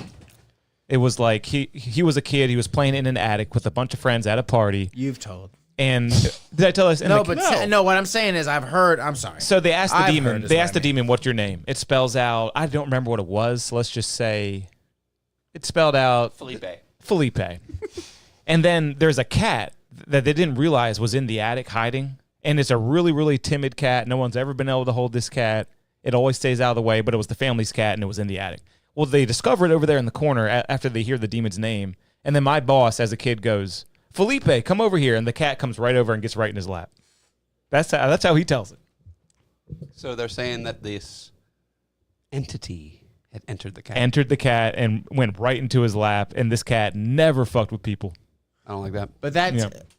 It was like he was a kid. He was playing in an attic with a bunch of friends at a party. You've told. And did I tell us? No, but no. What I'm saying is, I've heard. I'm sorry. So they asked the I've demon. heard is They what asked I the demon, "What's your name?" It spells out. I don't remember what it was. So let's just say it spelled out Felipe. And then there's a cat that they didn't realize was in the attic hiding. And it's a really, really timid cat. No one's ever been able to hold this cat. It always stays out of the way, but it was the family's cat and it was in the attic. Well, they discover it over there in the corner after they hear the demon's name. And then my boss, as a kid, goes, "Felipe, come over here." And the cat comes right over and gets right in his lap. That's how he tells it. So they're saying that this entity It entered the cat. entered the cat and went right into his lap. And this cat never fucked with people. I don't like that. But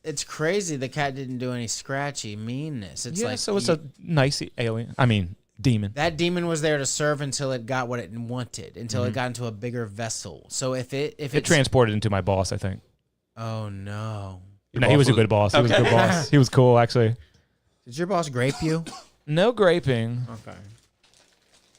it's crazy. The cat didn't do any scratchy meanness. It's like so it's a nice alien. I mean, demon. that demon was there to serve until it got what it wanted, until it got into a bigger vessel. So if It transported into my boss, I think. oh no, No, he was a good boss. He was a good boss. He was cool, actually. did your boss grape you? No graping. Okay,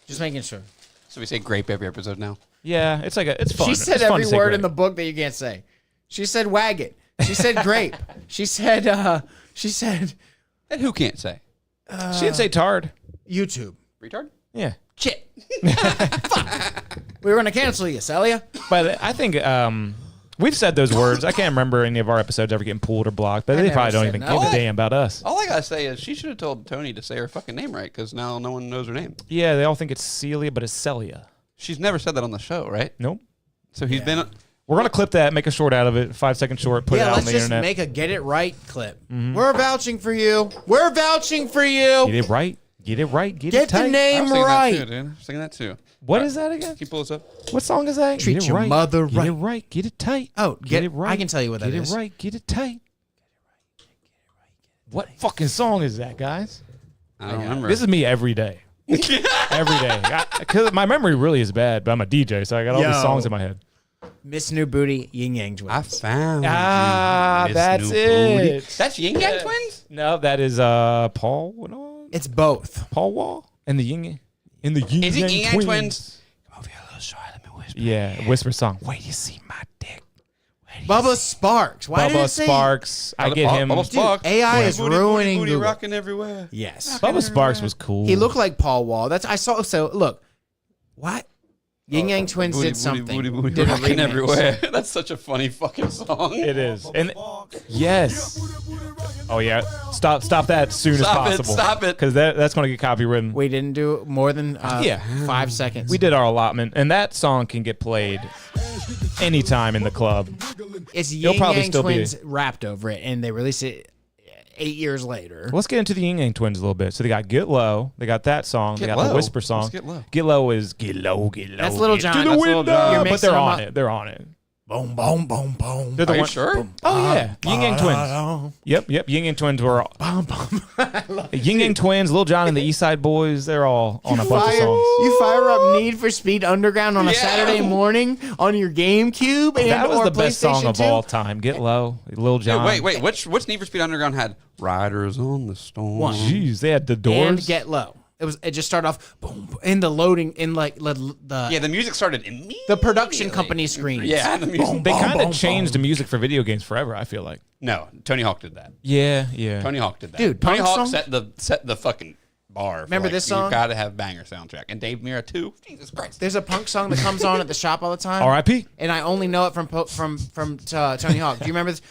just making sure. So we say grape every episode now. Yeah, it's fun. She said It's fun every to say word grape. in the book that you can't say. She said wagon. She said grape. She said. She said And who can't say? She didn't say tard. YouTube. Retard? Yeah. Shit. We were gonna cancel you, Celia. But I think we've said those words. I can't remember any of our episodes ever getting pulled or blocked, but they never probably don't said even no. give a damn about us. All I gotta say is she should have told Tony to say her fucking name right, because now no one knows her name. Yeah, they all think it's Celia, but it's Celia. She's never said that on the show, right? Nope. So he's been. We're going to clip that, make a short out of it, 5-second short, put it out on let's the just internet. make a get it right clip. We're vouching for you. We're vouching for you. Get it right. Get it right. Get Get it tight. the name I'm singing right. that too, dude. I'm singing that too. What is that again? Can you pull this up? What song is that? Treat Get it your right. mother Get it right. right. Get it tight. Oh, Get it right. I can tell you what that Get is. it right. Get it tight. What fucking song is that, guys? I don't remember. This is me every day. Every day. Because my memory really is bad, but I'm a DJ, so I got all these Yo. songs in my head. Miss New Booty, Yin Yang Twins. I found Ah, you, Miss that's New it. Booty. That's Yin Yang Twins? No, that is Paul. No, It's both. Paul Wall and the Yin and the Yin Is it Yang Yin Yang Twins. Twins? Come over here a little shy. Let me whisper. Yeah, whisper song. Wait, you see my dick. Bubba Sparks. Why did Bubba it say? Sparks. I get him. Bubba Sparks. AI is Booty, ruining booty, Google. rocking everywhere. Yes. Bubba Sparks was cool. He looked like Paul Wall. That's I saw. So look, what? Yin Yang Twins Booty, did something. Booty, booty, Did a rocking remix. everywhere. That's such a funny fucking song. It is. And yes. Oh yeah. Stop that as soon as Stop it, possible. stop it. Because that's going to get copywritten. We didn't do more than 5 seconds. We did our allotment, and that song can get played anytime in the club. It's You'll Yin probably Yang still be- Twins rapped over it, and they released it 8 years later. Let's get into the Yin Yang Twins a little bit. So they got Get Low. They got that song. They Get got the Low? Whisper song. What's Get Low? Get Low is Get Low, Get Low. That's Little get John. To the That's window. Little John. You're But mixing they're them on up. it. They're on it. Boom, boom, boom, boom. They're the Are you one- sure? Oh yeah, Yin Yang Twins. Yep. Yin Yang Twins were all. Yin Yang Twins, Lil Jon and the East Side Boys. They're all on a bunch of songs. You fire up Need for Speed Underground on a Yeah. Saturday morning on your GameCube and That was or the best song PlayStation of 2? all time. Get Low, Lil Jon. Wait. Which Need for Speed Underground had Riders on the Storm? One. Jeez, they had the doors. And Get Low. It just started off boom, boom in the loading in like the Yeah, the music started immediately. the production company screens. Yeah, the music. They kind boom, of changed boom. the music for video games forever. I feel like. No, Tony Hawk did that. Yeah. Tony Hawk did that. Dude, Tony punk Hawk song? set the fucking bar. Remember this song? You gotta have banger soundtrack. And Dave Mirra too. Jesus Christ. There's a punk song that comes on at the shop all the time. R.I.P. And I only know it from Tony Hawk. Do you remember this?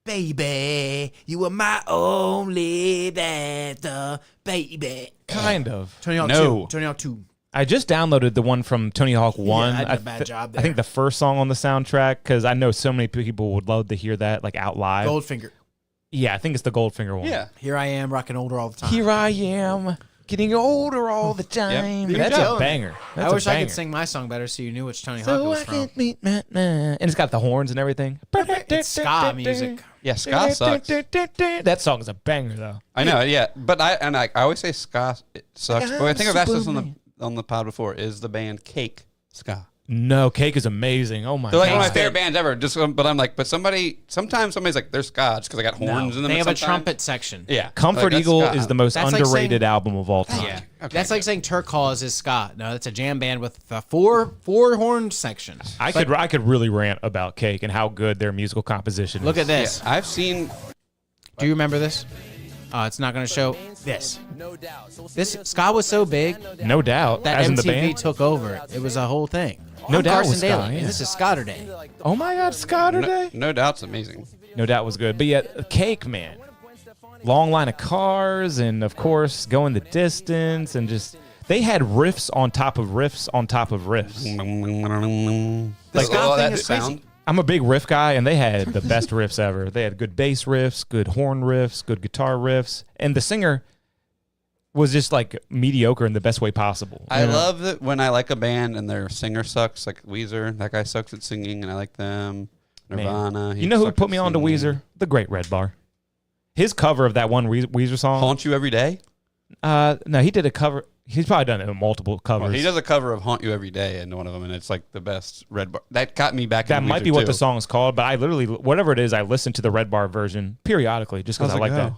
Baby, you were my only better baby. Kind of. Tony Hawk No. 2. Tony Hawk 2. I just downloaded the one from Tony Hawk 1. I did a bad job I think the first song on the soundtrack, because I know so many people would love to hear that like out live. Goldfinger. Yeah, I think it's the Goldfinger one. Yeah. Here I am, rocking older all the time. Here I am, getting older all the time. Yep. That's You're a killing me. banger. That's I wish a I banger. could sing my song better so you knew which Tony Hawk So it was I from. can meet my man. And it's got the horns and everything. It's ska music. Yeah, ska sucks. That song is a banger though. I know, yeah. But I always say ska it sucks. But I think I've asked this Superman. on the pod before. Is the band Cake ska? No, Cake is amazing. Oh my They're like god. one of my favorite bands ever. But I'm like, sometimes somebody's like, they're ska just because I got horns in them. They have a sometimes. trumpet section. Yeah. Comfort Like, that's Eagle ska. is the most That's like underrated saying- album of all time. Yeah. Okay, That's like saying Turk Calls is ska. No, that's a jam band with four horn sections. I could really rant about Cake and how good their musical composition is. Look at this. I've seen. Do you remember this? It's not going to show this. This ska was so big No doubt. that As in MTV the band. took over it. It was a whole thing. No I'm Doubt Carson was ska, Daly, yeah. and this is Scotter Day. Oh my god, Scotter Day. No Doubt's amazing. No Doubt was good. But yet Cake, man. Long line of cars and of course going the distance and just they had riffs on top of riffs on top of riffs. Like ska thing that is crazy. sound. I'm a big riff guy, and they had the best riffs ever. They had good bass riffs, good horn riffs, good guitar riffs, and the singer, was just like mediocre in the best way possible. I love that when I like a band and their singer sucks, like Weezer. That guy sucks at singing, and I like them. Nirvana. You know who put me on to Weezer? The Great Red Bar. His cover of that one Weezer song. Haunt You Every Day? No, he did a cover. He's probably done it in multiple covers. Well, he does a cover of Haunt You Every Day in one of them, and it's like the best Red Bar. That got me back. That into might Weezer be what too. the song is called, but I literally, whatever it is, I listen to the Red Bar version periodically just because I like that.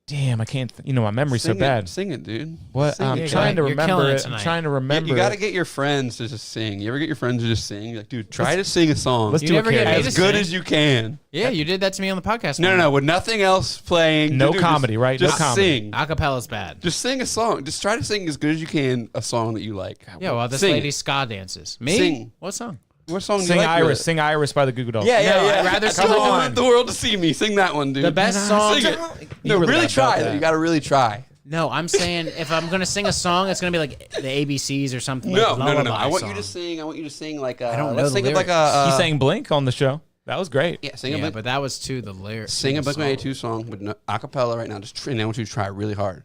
Damn, I can't. My memory's so bad. Sing it, dude. What? Sing I'm it. trying to You're remember killing it it. I'm tonight. trying to remember. You got to get your friends to just sing. You ever get your friends to just sing? You're like, dude, try to sing a song. Let's You do a never get me karaoke. to as good sing? as you can. Yeah, you did that to me on the podcast. No, with nothing else playing. No Dude, comedy, right? No Just comedy. sing. Acapella's bad. Just sing a song. Just try to sing as good as you can a song that you like. Yeah, well, this Sing lady it. ska dances. Me? Sing. What song? What song do Sing you like? Iris. with it? Sing Iris by the Goo Goo Dolls. Yeah. I'd rather Come sing- on, the world to see me. Sing that one, dude. The best song. Sing it. You No, really really gotta try. belt Though. that. You got to really try. No, I'm saying if I'm gonna sing a song, it's gonna be like the ABCs or something. No, like no. lullaby I want song. you to sing. I want you to sing like. I don't know let's the think of like lyrics. a. He sang Blink on the show. That was great. Yeah, sing a Yeah, Blink. but that was to the lyrics. Sing a the Blink-182 song. song with acapella right now. And I want you to try really hard.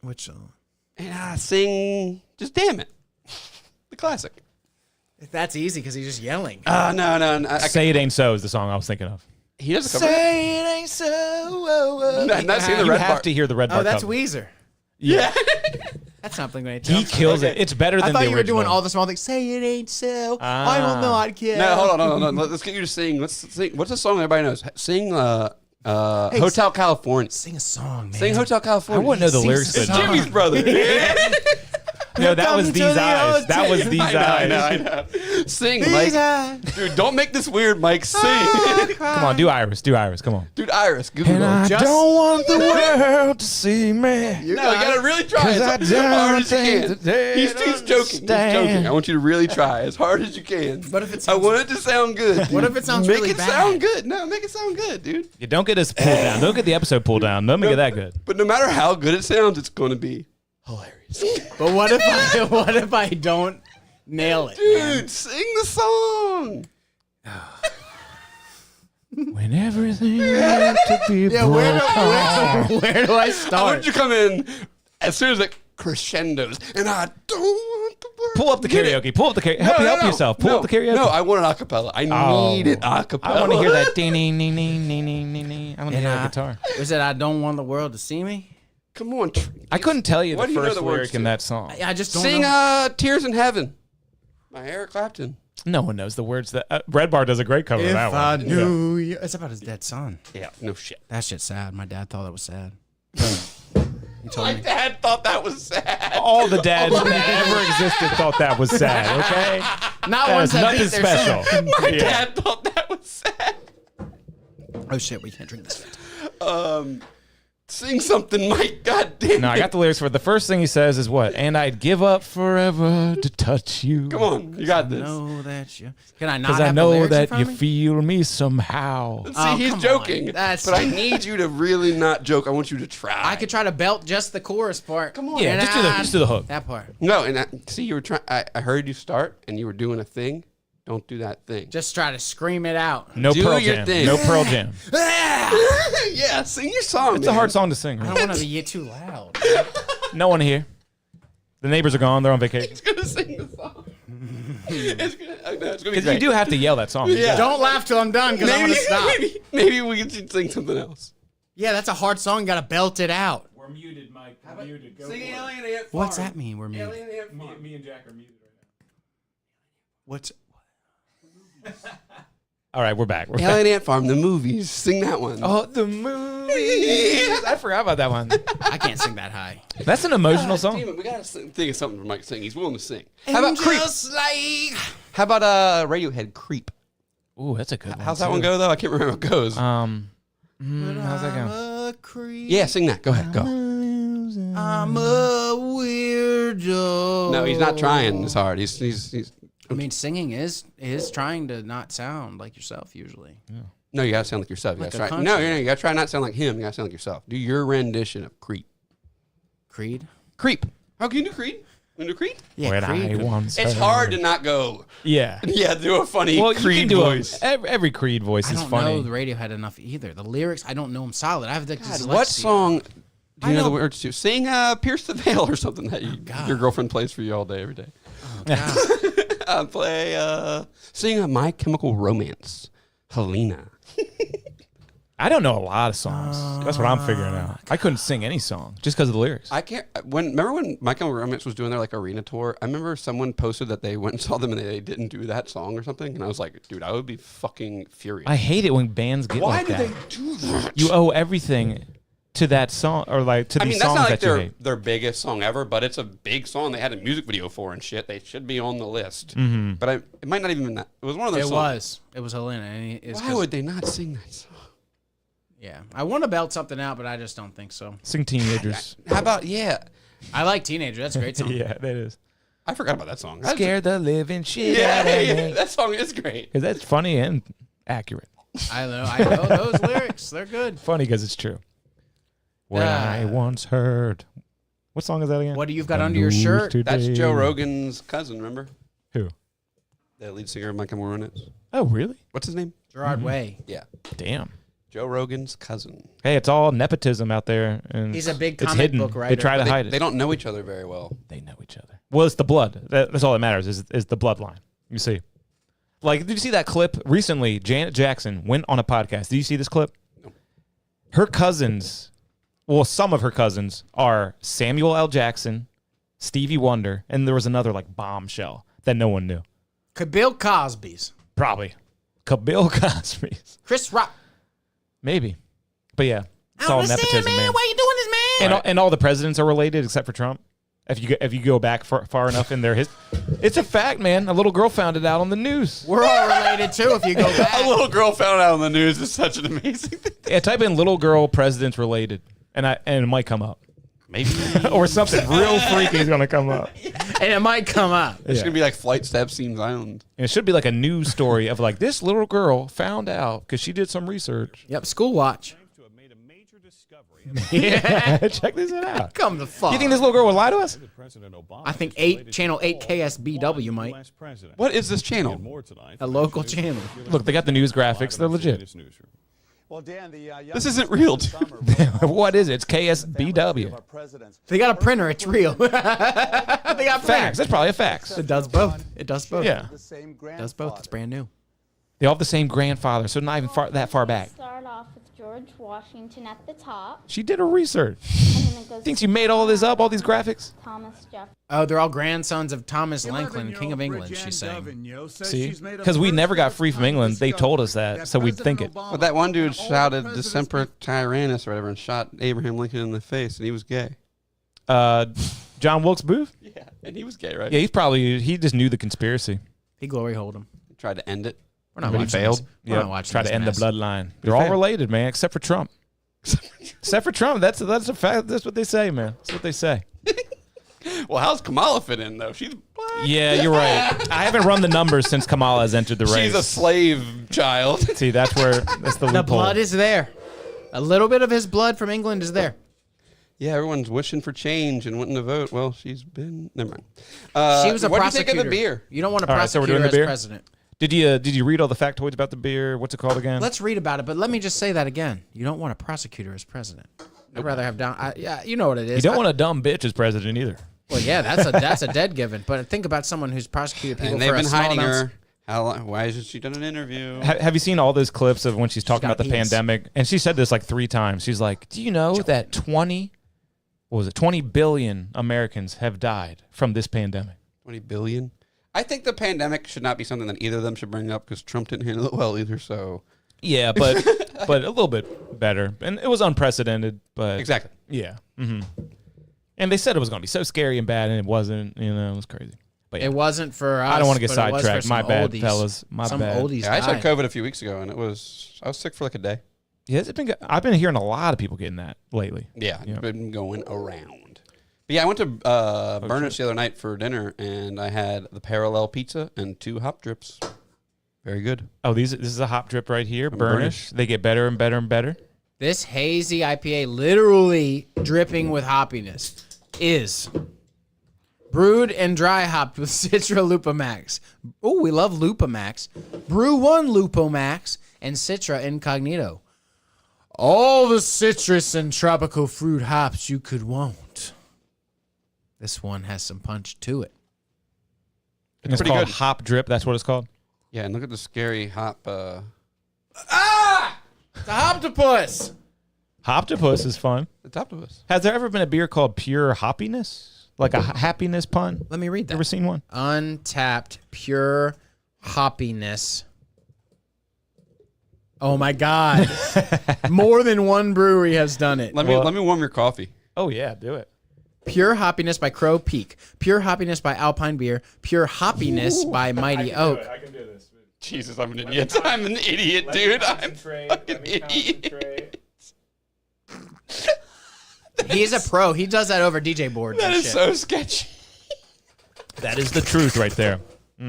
Which song? And sing. Just damn it. The classic. That's easy because he's just yelling. No. Say It Ain't So is the song I was thinking of. He does a cover. Say it ain't so. Not sing the You Red have Bar. to hear the Red Bar Oh, that's cover. Weezer. Yeah. That's something great. He kills it. It's better than I thought the you were doing original. all the small things. Say it ain't so. Ah. I will not care. No, hold on. Let's get you to sing. Let's sing. What's the song everybody knows? Sing Hotel California. Sing a song, man. Sing Hotel I California. wouldn't know the Sing lyrics. some But song. Jimmy's brother. no, that was Welcome to These the Eyes. That was These Eyes. I know. Sing, Mike. Dude, don't make this weird, Mike. Sing. Come on, do Iris. Do Iris. Come on. Dude, Iris, Google it. Just- want the world to see me. No, you gotta really try as hard as you can. He's joking. He's joking. I want you to really try as hard as you can. But if it I sounds- want it to sound good. What dude. if it sounds make really it bad? sound good? No, make it sound good, dude. You don't get us pulled down. Don't get the episode pulled down. Don't make it that good. But no matter how good it sounds, it's going to be hilarious. But what if I don't nail it? man? Dude, sing the song. When everything had to be Yeah, where do I I start? want you to come in as soon as it crescendos, and I don't want the word. Pull up the Get it. karaoke. Pull up the karaoke. Help yourself. Pull up the karaoke. No, I want an acapella. I need it acapella. I want to hear that ding ding ding ding ding ding ding ding. I want to hear that guitar. Is it I don't want the world to see me? Come on. I couldn't tell you What the do you know first the words lyric in to? that song. I just don't Sing know. Tears in Heaven by Eric Clapton. No one knows the words. That Red Bar does a great cover of If that one. I knew you. It's about his dead son. Yeah, no shit. That shit's sad. My dad thought it was sad. He told My me. dad thought that was sad. All the dads that ever existed thought that was sad. Okay, Not that's once that nothing beat their special. son. My Yeah. dad thought that was sad. Oh shit, we can't drink this. Sing something, Mike. God damn No, I got the lyrics for it. The first thing he says is what? And I'd give up forever to touch you. Come on, you got this. Know that you. Can I not? Because I have the know lyrics in that front you of me? feel me somehow. See, Oh, he's come joking. on. That's- But I need you to really not joke. I want you to try. I could try to belt just the chorus part. Come on. Yeah, just do the hook. That part. No, and see, you were trying. I heard you start, and you were doing a thing. Don't do that thing. Just try to scream it out. No Do Pearl your Jam. thing. No Pearl Jam. Yeah, sing your song. It's a hard song to sing. I Right? don't want to get too loud. No one here. The neighbors are gone. They're on vacation. It's gonna sing the song. it's gonna be Because great. you do have to yell that song. Yeah. Don't laugh till I'm done because I'm Maybe, gonna stop. maybe we should sing something else. Yeah, that's a hard song. You gotta belt it out. We're muted, Mike. We're muted. Go Sing Alien Ant What's Farm. that mean? We're muted. Alien Ant Farm. Me and Jack are muted right What's now. All right, we're back. We're back. Alien Ant Farm, the movies. Sing that one. Oh, the movies. I forgot about that one. I can't sing that high. That's an emotional Damn song. it, we gotta think of something for Mike to sing. He's willing to sing. How about Creep? How about Radiohead Creep? Ooh, that's a good one. How's that one go though? I can't remember how it goes. How's that go? Yeah, sing that. Go ahead. Go. I'm a weirdo. No, he's not trying as hard. He's. I mean, singing is trying to not sound like yourself usually. No, you gotta sound like yourself. You Like gotta a try. country. No, you gotta try not to sound like him. You gotta sound like yourself. Do your rendition of Creep. Creed. Creep. How can you do Creed? You do Creed? Yeah, When Creed. I once It's heard- hard to not go. Yeah. Yeah, do a funny Well, you Creed can do voice. every Creed voice I is don't funny. know the Radiohead enough either. The lyrics, I don't know them solid. I have the God, what dyslexia. song Do you know the words to sing Pierce the Veil or something that your girlfriend plays for you all day, every day? Sing My Chemical Romance, Helena. I don't know a lot of songs. That's what I'm figuring out. I couldn't sing any song just because of the lyrics. I can't. Remember when My Chemical Romance was doing their like arena tour? I remember someone posted that they went and saw them and they didn't do that song or something, and I was like, dude, I would be fucking furious. I hate it when bands get Why like do that. they do that? You owe everything to that song or like to these that's songs not like that you hate. their biggest song ever, but it's a big song. They had a music video for and shit. They should be on the list. Mm-hmm. But it might not even been that. It was one of those songs. It was Helena. And Why would they not sing that song? Yeah. I want to belt something out, but I just don't think so. Sing Teenagers. How about, I like Teenager. That's a great song. Yeah, that is. I forgot about that song. Scare the living shit out of me. That song is great. Because that's funny and accurate. I know those lyrics. They're good. Funny because it's true. When I once heard. What song is that again? What do you've got under your shirt? That's Joe Rogan's cousin, remember? Who? The lead singer of My Chemical Romance. Oh, really? What's his name? Gerard Way. Yeah. Damn. Joe Rogan's cousin. Hey, it's all nepotism out there. And He's a big it's comic hidden. book writer. They try to hide it. They don't know each other very well. They know each other. Well, it's the blood. That's all that matters is the bloodline. You see. Like, did you see that clip? Recently, Janet Jackson went on a podcast. Did you see this clip? No. Her cousins, well, some of her cousins are Samuel L. Jackson, Stevie Wonder, and there was another, like, bombshell that no one knew. Bill Cosby's. Probably. Bill Cosby's. Chris Rock. Maybe. But yeah, it's all nepotism, man. Why you doing this, man? And all the presidents are related except for Trump. If you go back far enough in their history, it's a fact, man. A little girl found it out on the news. We're all related too. If you go back, A little girl found out on the news is such an amazing thing. Yeah, type in "little girl presidents related," and it might come up. Maybe. Or something real freaky is gonna come up. and it might come up. It's going to be like Flight to Epstein's Island. And it should be like a news story of like this little girl found out because she did some research. Yep, School Watch. Yeah, check this out. Come the fuck. You think this little girl would lie to us? I think Channel 8 KSBW might. What is this channel? A local channel. Look, they got the news graphics. They're legit. Well, Dan, This isn't real. What is it? It's KSBW. They got a printer. It's real. They got Fax. That's probably a fax. It does both. It does both. Yeah. It does both. It's brand new. They all have the same grandfather, so not even that far back. Start off with George Washington at the top, She did her research. and then it goes. Thinks you made all this up, all these graphics? Thomas Jefferson. Oh, they're all grandsons of Thomas Lankland, King of England, she's saying. See? Because we never got free from England. They told us that, so we'd think it. But that one dude shouted December Tyrannus or whatever and shot Abraham Lincoln in the face, and he was gay. John Wilkes Booth? Yeah, and he was gay, right? Yeah, he just knew the conspiracy. He glory hold him. He tried to end it. We're not But he watching failed. this. We're not watching Try this to end mess. the bloodline. They're all failed. related, man, except for Trump. Except for Trump. That's a fact. That's what they say, man. That's what they say. Well, how's Kamala fit in, though? She's black. Yeah, you're right. I haven't run the numbers since Kamala has entered the race. She's a slave child. See, that's the The loophole. blood is there. A little bit of his blood from England is there. Yeah, everyone's wishing for change and wanting to vote. Well, she's been... Never mind. She was a what do you prosecutor. think of the beer? You don't want to All right, so we're prosecute doing her the beer? as president. Did you read all the factoids about the beer? What's it called again? Let's read about it, but let me just say that again. You don't want a prosecutor as president. I'd rather have yeah, you know what it is. You don't want a dumb bitch as president either. Well, yeah, that's a dead given. But think about someone who's prosecuted people And they've for a been small hiding amounts- her. How long? Why hasn't she done an interview? Have you seen all those clips of when she's talking got about the a penis. pandemic? And she said this like 3 times. She's like, "Do you know that 20 billion Americans have died from this pandemic?" 20 billion? I think the pandemic should not be something that either of them should bring up because Trump didn't handle it well either, so... Yeah, but a little bit better, and it was unprecedented. But Exactly. yeah. And they said it was going to be so scary and bad, and it wasn't. You know, it was crazy. But yeah. It wasn't for us. I don't want to get but it was for sidetracked. some My bad, oldies. fellas. My some bad. oldies Yeah, I died. had COVID a few weeks ago, and I was sick for like a day. Yeah, I've been hearing a lot of people getting that lately. Yeah, Yeah. it's been going around. But yeah, I went to Burners the other night for dinner, and I had the parallel pizza and 2 hop drips. Very good. Oh, this is a hop drip right here. From Burnish. They get better and better and better. This hazy IPA, literally dripping with hoppiness, is brewed and dry hopped with Citra Lupomax. Oh, we love Lupomax. Brew 1 Lupomax and Citra Incognito. all the citrus and tropical fruit hops you could want. This one has some punch to it. And it's pretty called good. Hop Drip. That's what it's called. Yeah, and look at the scary hop. The Hoptopus! Hoptopus is fun. It's octopus. Has there ever been a beer called Pure Hoppiness? Like a happiness pun? Let me read that. Ever seen one? Untapped pure hoppiness. Oh my God. More than one brewery has done it. Let me warm your coffee. Oh, yeah, do it. Pure Hoppiness by Crow Peak. Pure Hoppiness by Alpine Beer. Pure Hoppiness by Mighty Oak. I can do this. Jesus, I'm an idiot. I'm an idiot, dude. I'm fucking idiot. He's a pro. He does that over DJ boards That and is shit. so sketchy. That is the truth right there. But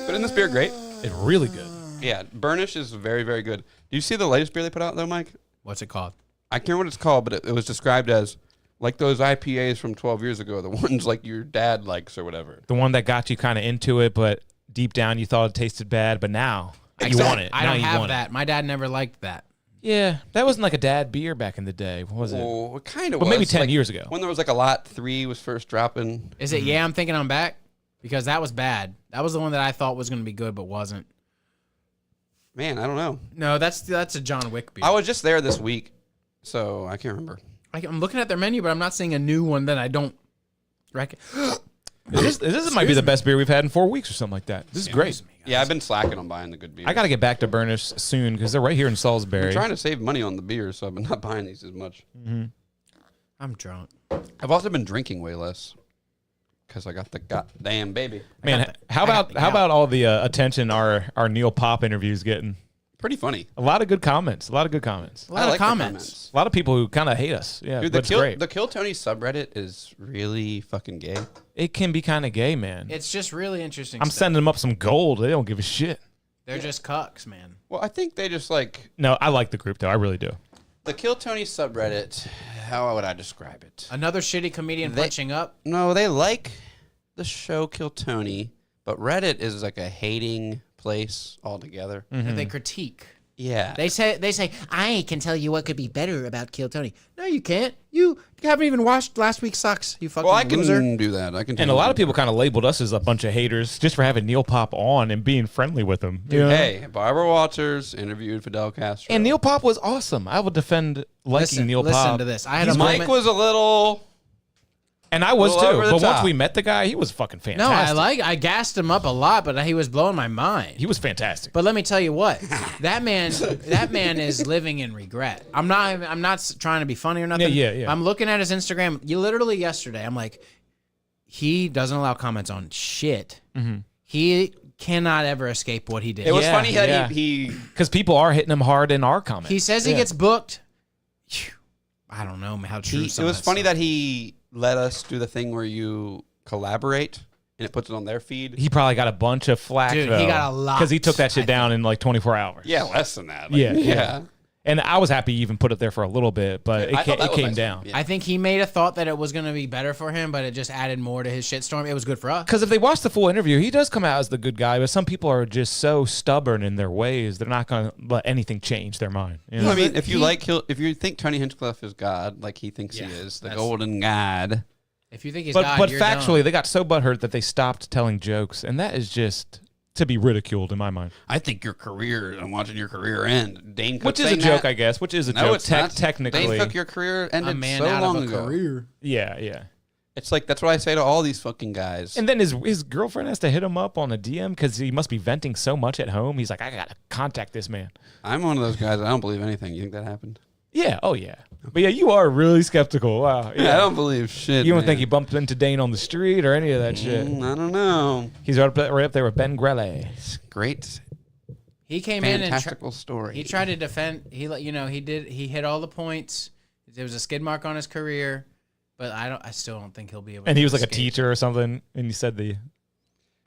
isn't this beer great? It's really good. Yeah, Burnish is very, very good. Do you see the latest beer they put out, though, Mike? What's it called? I can't remember what it's called, but it was described as like those IPAs from 12 years ago, the ones like your dad likes or whatever. The one that got you kind of into it, but deep down you thought it tasted bad, but now you want it. I Now don't you have want that. My dad never liked that. Yeah, that wasn't like a dad beer back in the day, was it? Well, it kind of But was. maybe 10 like, years ago. When there was like a lot 3 was first dropping. Is it Yeah, I'm Thinking I'm Back? Because that was bad. That was the one that I thought was going to be good, but wasn't. Man, I don't know. No, that's a John Wick beer. I was just there this week, so I can't remember. I'm looking at their menu, but I'm not seeing a new one that I don't reckon. This might be the best beer we've had in 4 weeks or something like that. This is great. Yeah, I've been slacking on buying the good beers. I got to get back to Burnish soon because they're right here in Salisbury. I'm trying to save money on the beers, so I've been not buying these as much. I'm drunk. I've also been drinking way less because I got the goddamn baby. Man, how about all the attention our Neil Pop interviews getting? Pretty funny. A lot of good comments. A lot of good comments. A lot I of like the comments. A lot of people who kind of hate us. Yeah, Dude, but it's great. the Kill Tony subreddit is really fucking gay. It can be kind of gay, man. It's just really interesting. I'm stuff. sending them up some gold. They don't give a shit. They're just cucks, man. Well, I think they just like No, I like the group though. I really do. the Kill Tony subreddit. How would I describe it? Another shitty comedian They- punching up. No, they like the show Kill Tony, but Reddit is like a hating place altogether. And they critique. Yeah. They say, I can tell you what could be better about Kill Tony. No, you can't. You haven't even watched last week's Sucks, you fucking well, I can loser. do that. I can. And a lot of people kind of labeled us as a bunch of haters just for having Neil Pop on and being friendly with him. You know? Hey, Barbara Walters interviewed Fidel Castro. And Neil Pop was awesome. I would defend liking Neil Pop. Listen to this. I had a Mike moment. was a little. And I was A little too. over the But once top. we met the guy, he was fucking No, fantastic. I gassed him up a lot, but he was blowing my mind. He was fantastic. But let me tell you what, that man is living in regret. I'm not trying to be funny or nothing. Yeah. I'm looking at his Instagram. You literally yesterday, I'm like, he doesn't allow comments on shit. He cannot ever escape what he did. It was Yeah, funny how yeah. he Because people are hitting him hard in our comments. He says he gets booked. Phew, I don't know how true. it was funny that he let us do the thing where you collaborate and it puts it on their feed. He probably got a bunch of flack. Dude, he got a lot. Because he took that shit I down in like 24 hours. Yeah, less than that. Yeah. And I was happy he even put it there for a little bit, but I thought that it was came nice. down. Yeah. I think he made a thought that it was going to be better for him, but it just added more to his shitstorm. It was good for us. Because if they watch the full interview, he does come out as the good guy, but some people are just so stubborn in their ways, they're not going to let anything change their mind. You know? I mean, if you think Tony Hinchcliffe is God, like he thinks he is, the golden God. If you think he's But God, you're factually, dumb. they got so butthurt that they stopped telling jokes, and that is just to be ridiculed in my mind. I think your career, I'm watching your career end. Dane Cook Which is a saying joke, that? I guess. Which is a No, joke it's not. technically. Dane Cook, your career a ended man so out long of a ago. career. Yeah. It's like, that's what I say to all these fucking guys. And then his girlfriend has to hit him up on a DM because he must be venting so much at home. He's like, I got to contact this man. I'm one of those guys, I don't believe anything. You think that happened? Yeah. Oh, yeah. But yeah, you are really skeptical. Wow. Yeah, I don't believe shit. You don't man. think he bumped into Dane on the street or any of that shit? I don't know. He's right up there with Ben Grelle. Great, He came in and fantastical story. he tried to defend. He hit all the points. There was a skid mark on his career, but I still don't think he'll be able. And to he was like a escape. teacher or something, and he said the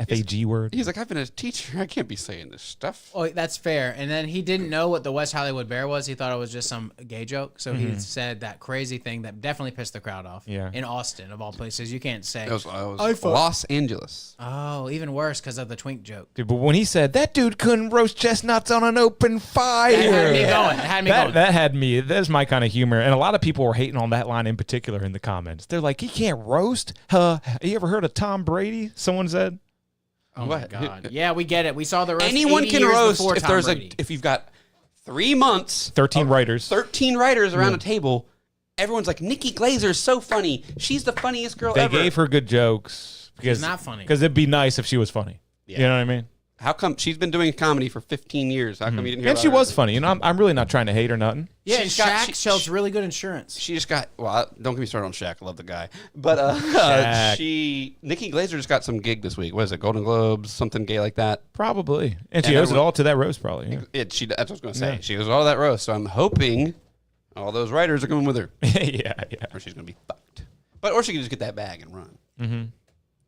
FAG word. He's like, I've been a teacher. I can't be saying this stuff. Oh, that's fair. And then he didn't know what the West Hollywood Bear was. He thought it was just some gay joke. So he said that crazy thing that definitely pissed the crowd off. Yeah. In Austin, of all places. You can't say. It was Los Angeles. Oh, even worse because of the twink joke. Dude, but when he said that dude couldn't roast chestnuts on an open fire, That had me going. It had me going. That had me. That's my kind of humor. And a lot of people were hating on that line in particular in the comments. They're like, he can't roast. You ever heard of Tom Brady? Someone said. Oh What? my god! Yeah, we get it. We saw the roast. Anyone 80 can years roast before if Tom there's Brady. if you've got 3 months, 13 writers. 13 writers around a table. Everyone's like, Nikki Glazer is so funny. She's the funniest girl They ever. gave her good jokes. Because, not funny. Because it'd be nice if she was funny. Yeah. You know what I mean? How come she's been doing comedy for 15 years? How come you didn't hear And about she her? was funny. You know, I'm really not trying to hate or nothing. Yeah, and She's got- Shaq she- sells really good insurance. She just got, well, don't get me started on Shaq. I love the guy. But Shaq. Nikki Glazer just got some gig this week. What is it, Golden Globes, something gay like that? Probably. And she And owes it everyone- all to that roast, probably. Yeah, That's what I was going to say. Yeah. She was all that roast. So I'm hoping all those writers are coming with her. yeah. Or she's going to be fucked. Or she can just get that bag and run.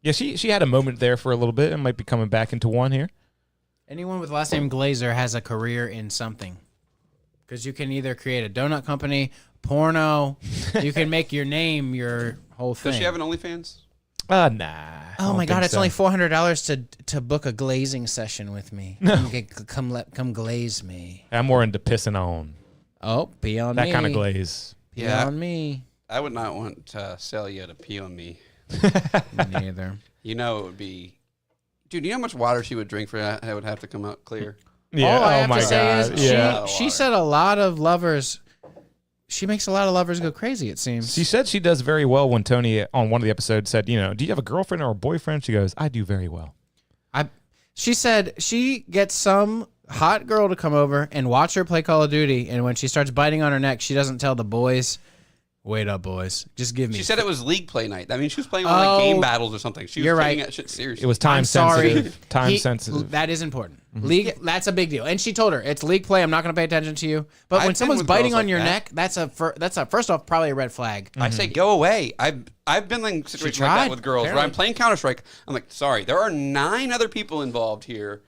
Yeah, she had a moment there for a little bit and might be coming back into one here. Anyone with the last name Glazer has a career in something. Because you can either create a donut company, porno, you can make your name your whole thing. Does she have an OnlyFans? Nah. Oh my god, it's only $400 to book a glazing session with me. Come glaze me. I'm more into pissing on. Oh, pee on That me. kind of glaze. Pee Yeah. on me. I would not want Celia to pee on me. Neither. You know it would be... Dude, you know how much water she would drink for that? It would have to come out clear. Yeah. All I oh have my to say is god. Yeah. she said a lot of lovers. She makes a lot of lovers go crazy, it seems. She said she does very well when Tony on one of the episodes said, you know, do you have a girlfriend or a boyfriend? She goes, I do very well. She said she gets some hot girl to come over and watch her play Call of Duty, and when she starts biting on her neck, she doesn't tell the boys, wait up, boys. Just give me. She said it was league play night. I mean, she was playing on like game battles or something. She was you're taking right. that shit seriously. It was time I'm sorry. sensitive. Time sensitive. That is important. League, that's a big deal. And she told her, it's league play. I'm not going to pay attention to you. But I've when been someone's with biting girls on like your that. neck, that's a first off, probably a red flag. I say go away. I've been in situations like tried, that with girls where apparently. I'm playing Counter-Strike. I'm like, sorry, there are 9 other people involved here.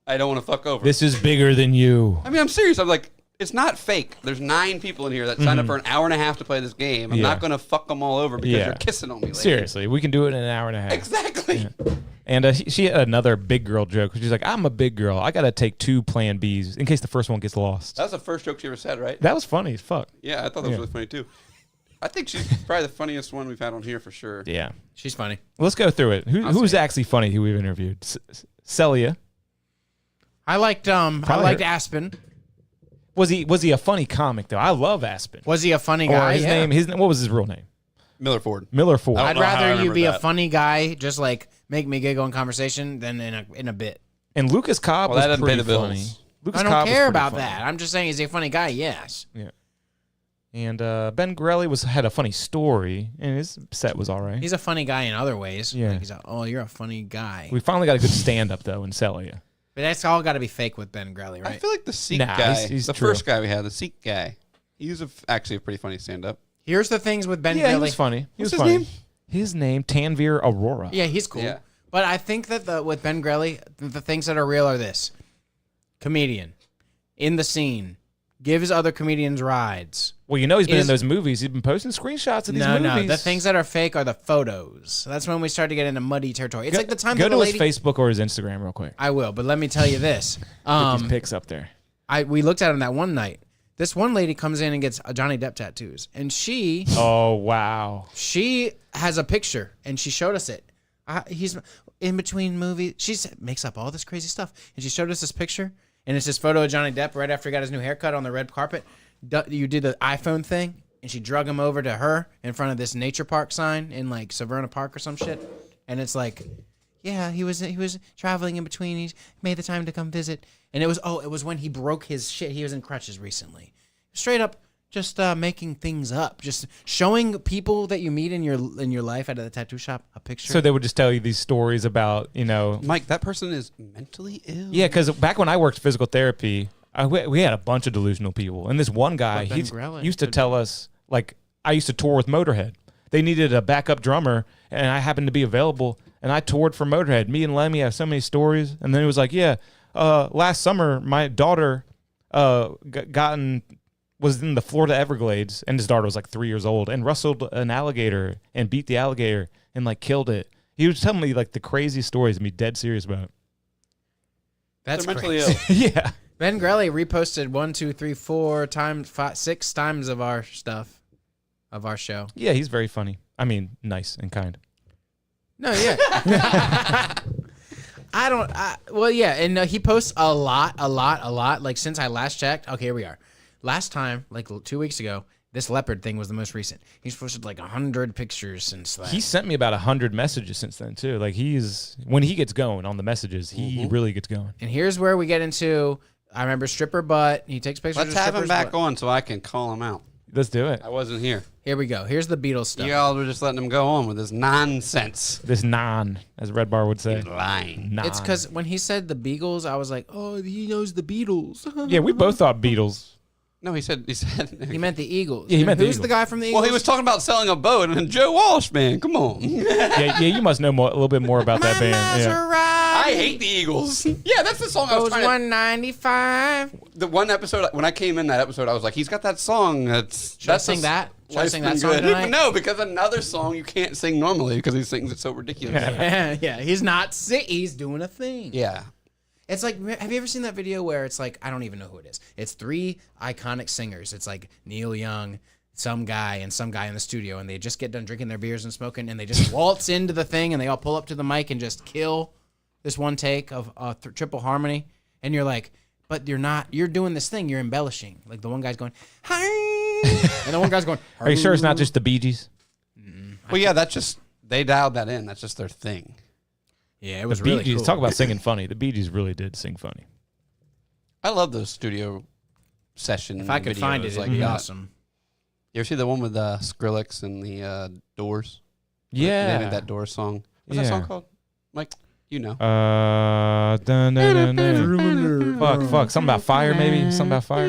I don't want to fuck over. This is bigger than you. I mean, I'm serious. I'm like, it's not fake. There's 9 people in here that signed up for an hour and a half to play this game. I'm Yeah. not going to fuck them all over because Yeah. you're kissing on me. Lady. Seriously, we can do it in an hour and a half. Exactly. And she had another big girl joke. She's like, I'm a big girl. I got to take 2 plan Bs in case the first one gets lost. That was the first joke she ever said, right? That was funny as fuck. Yeah, I thought that was Yeah. really funny too. I think she's probably the funniest one we've had on here for sure. Yeah. She's funny. Let's go through it. Who's actually funny who we've interviewed? Celia. I liked Probably her. Aspen. Was he a funny comic though? I love Aspen. Was he a funny guy? Or his Yeah. name, what was his real name? Miller Ford. Miller Ford. I I'd don't know how I rather you remember be a that. funny guy, just like make me giggle in conversation, than in a bit. And Lucas Cobb Well, that was doesn't pay pretty the bills. funny. Lucas I don't Cobb was care pretty about funny. that. I'm just saying, is he a funny guy? Yes. Yeah. And Ben Gorelli had a funny story, and his set was all right. He's a funny guy in other ways. Yeah. Like he's you're a funny guy. We finally got a good stand-up, though, in Celia. But that's all got to be fake with Ben Grelly, I right? feel like the Sikh Nah, guy, he's the true. first guy we had, the Sikh guy, he was actually a pretty funny stand-up. Here's the things with Ben Yeah, he Grelly. was funny. He What's was his funny. name? His name, Tanvir Aurora. Yeah, he's cool. Yeah. But I think that with Ben Grelly, the things that are real are this: comedian, in the scene, gives other comedians rides. Well, you know he's been in Is- those movies. He's been posting screenshots of these No, movies. no, the things that are fake are the photos. That's when we start to get into muddy territory. It's like the time Go that to the his lady. Facebook or his Instagram real quick. I will, but let me tell you this. Get these pics up there. We looked at him that one night. This one lady comes in and gets Johnny Depp tattoos, and she Oh, wow. has a picture, and she showed us it. He's in between movies. She makes up all this crazy stuff, and she showed us this picture, and it's this photo of Johnny Depp right after he got his new haircut on the red carpet. You did the iPhone thing, and she drug him over to her in front of this nature park sign in like Severna Park or some shit, and it's like, yeah, he was traveling in between. He made the time to come visit, and it was when he broke his shit. He was in crutches recently. Straight up, just making things up, just showing people that you meet in your life at a tattoo shop a picture. So they would just tell you these stories about, you know. Mike, that person is mentally ill. Yeah, because back when I worked physical therapy, we had a bunch of delusional people. And this one guy, Ben he Grelli used to could tell us, like, I used to tour with Motorhead. They needed a backup drummer, and I happened to be available. And I toured for Motorhead. Me and Lemmy have so many stories. And then he was like, yeah, last summer, my daughter was in the Florida Everglades, and his daughter was like 3 years old, and wrestled an alligator and beat the alligator and like killed it. He was telling me like the crazy stories and be dead serious about it. That's They're mentally crazy. ill. Yeah. Ben Grelly reposted 1, 2, 3, 4 times, 5, 6 times of our stuff, of our show. Yeah, he's very funny. I mean, nice and kind. No, yeah. Well, yeah, and he posts a lot. Like, since I last checked, okay, here we are. Last time, like 2 weeks ago, this leopard thing was the most recent. He's posted like 100 pictures since that. He sent me about 100 messages since then, too. Like, when he gets going on the messages, he really gets going. And here's where we get into, I remember stripper butt. He takes pictures Let's of have strippers' him back butt. on so I can call him out. Let's do it. I wasn't here. Here we go. Here's the Beatles stuff. You all were just letting him go on with this nonsense. This non, as Red Bar would say. He's lying. Non. It's because when he said the Beagles, I was like, oh, he knows the Beatles. Yeah, we both thought Beatles. No, he said. He meant the Eagles. Yeah, he meant the Who's the Eagles. guy from the Eagles? Well, he was talking about selling a boat, and Joe Walsh, man, come on. Yeah, you must know a little bit more about that band. Yeah. I hate the Eagles. Yeah, that's the song I was Goes trying to... 195. The one episode, when I came in that episode, I was like, he's got that song. Should I sing that? Should I sing that song tonight? No, because another song you can't sing normally because he sings it so ridiculous. Yeah, he's not sick. He's doing a thing. Yeah. It's like, have you ever seen that video where it's like, I don't even know who it is. It's 3 iconic singers. It's like Neil Young, some guy, and some guy in the studio, and they just get done drinking their beers and smoking, and they just waltz into the thing, and they all pull up to the mic and just kill this one take of triple harmony. And you're like, but you're doing this thing, you're embellishing. Like the one guy's going, hi, and the one guy's going, Are you sure it's not just the Bee Gees? Well, yeah, that's just, they dialed that in. That's just their thing. yeah, it was The Bee really Gees, cool. talk about singing funny. The Bee Gees really did sing funny. I love those studio session If I could videos find it, it'd like be that. awesome. You ever see the one with Skrillex and the Doors? Yeah. They did that Doors song. What's that Yeah. song called? Mike, you know. Dun, dun, dun, dun. Fuck. Something about fire, maybe? Something about fire?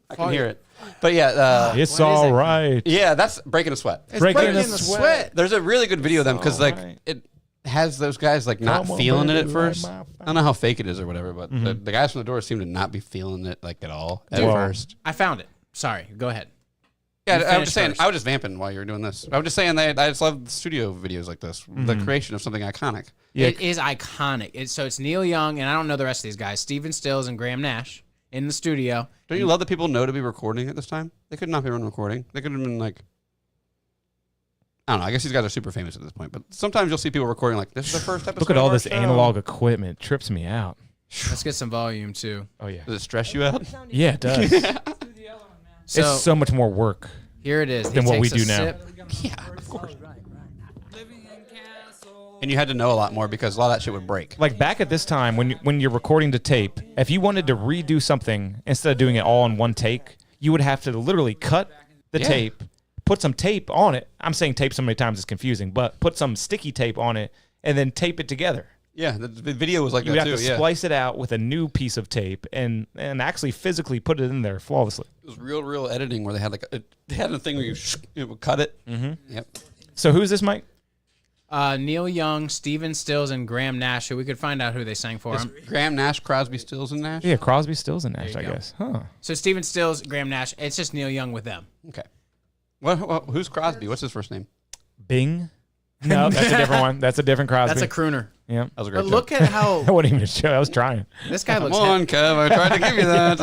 I can hear it. But yeah, It's What is all it? right. yeah, that's Breaking a Sweat. It's Breaking breaking the the sweat. sweat. There's a really good video of them because like alright. it has those guys like not Come on, feeling it baby, at first. light my I don't know how fake it is or whatever, but the guys from the Doors seem to not be feeling it like at all at Dude. first. I found it. Sorry, go ahead. Yeah, You I was finish just saying. first. I was just vamping while you were doing this. I was just saying that I just love studio videos like this, the creation of something iconic. Yeah. It is iconic. It's Neil Young, and I don't know the rest of these guys. Steven Stills and Graham Nash in the studio. Don't you love that people know to be recording at this time? They could not be recording. They could have been like, I don't know. I guess these guys are super famous at this point. But sometimes you'll see people recording like, this is the first episode. Look at of all our this show. analog equipment. Trips me out. Let's get some volume too. Oh, yeah. Does it stress you out? Yeah, it does. So It's so much more work. here it is. than He what we takes a do now. sip. Yeah, of course. And you had to know a lot more because a lot of that shit would break. Like back at this time, when you're recording to tape, if you wanted to redo something instead of doing it all in one take, you would have to literally cut the Yeah. tape, put some tape on it. I'm saying tape so many times it's confusing, but put some sticky tape on it and then tape it together. Yeah, the video was like You would that have too. to Yeah, splice it out with a new piece of tape and actually physically put it in there flawlessly. it was real editing where they had they had a thing where you would cut it. Mm-hmm. Yep. So who's this, Mike? Neil Young, Steven Stills, and Graham Nash, who we could find out who they sang for. It's Graham Nash, Crosby, Stills, and Nash. Yeah, Crosby, Stills, and Nash, There I you go. guess. Huh. So Steven Stills, Graham Nash. It's just Neil Young with them. Okay. Who's Crosby? What's his first name? Bing? No, that's a different one. That's a different Crosby. That's a crooner. Yeah. That was a great But joke. look at how I wasn't even sure. I was trying. this guy Come looks. on, Kev. I tried to give you that.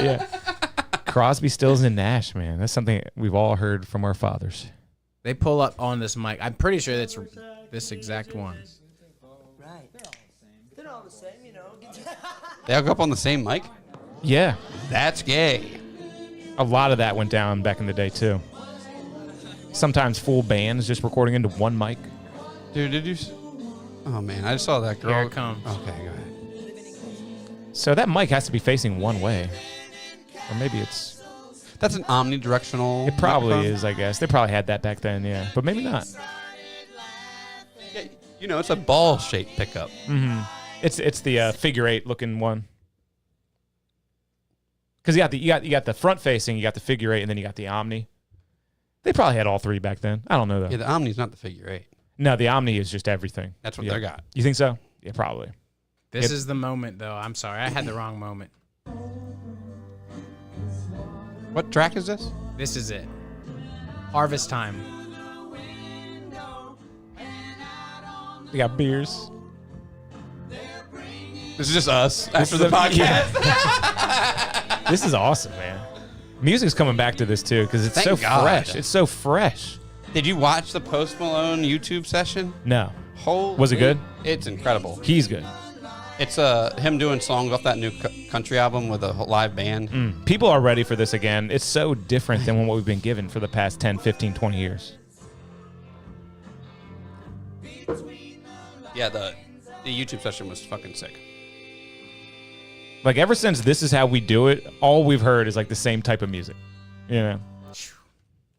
Yeah. Crosby, Stills, and Nash, man. That's something we've all heard from our fathers. They pull up on this mic. I'm pretty sure that's this exact one. Right. They're all the same, you know. They all go up on the same mic? Yeah. That's gay. A lot of that went down back in the day, too. Sometimes full bands just recording into one mic. Dude, did you... Oh, man. I just saw that girl. Here it comes. Okay, go ahead. So that mic has to be facing one way. Or maybe it's... That's an omnidirectional... It probably microphone. is, I guess. They probably had that back then, yeah. But maybe not. Yeah, you know, it's a ball-shaped pickup. It's the figure eight looking one. Because you got the front facing, you got the figure eight, and then you got the Omni. They probably had all three back then. I don't know though. Yeah, the Omni's not the figure eight. No, the Omni is just everything. That's what they got. You think so? Yeah, probably. This is the moment, though. I'm sorry. I had the wrong moment. What track is this? This is it. Harvest Time. We got beers. This is just us after the podcast. This is awesome, man. Music's coming back to this too because it's Thank so God. fresh. It's so fresh. Did you watch the Post Malone YouTube session? No, Holy, Was it good? It's incredible. he's good. It's him doing songs off that new country album with a live band. People are ready for this again. It's so different than what we've been given for the past 10, 15, 20 years. Yeah, the YouTube session was fucking sick. Like ever since This Is How We Do It, all we've heard is like the same type of music, you know,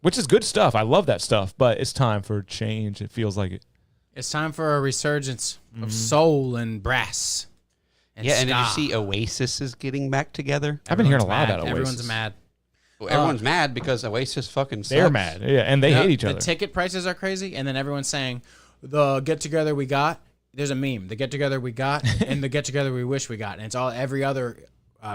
which is good stuff. I love that stuff, but it's time for change. It feels like it. It's time for a resurgence of soul and brass. And Yeah, and did you ska. see Oasis is getting back together? I've been hearing a lot Mad. about Oasis. Everyone's mad. Well, everyone's mad because Oasis fucking sucks. They're mad, yeah, and they hate each other. The ticket prices are crazy, and then everyone's saying the get together we got. There's a meme: the get together we got, and the get together we wish we got, and it's all every other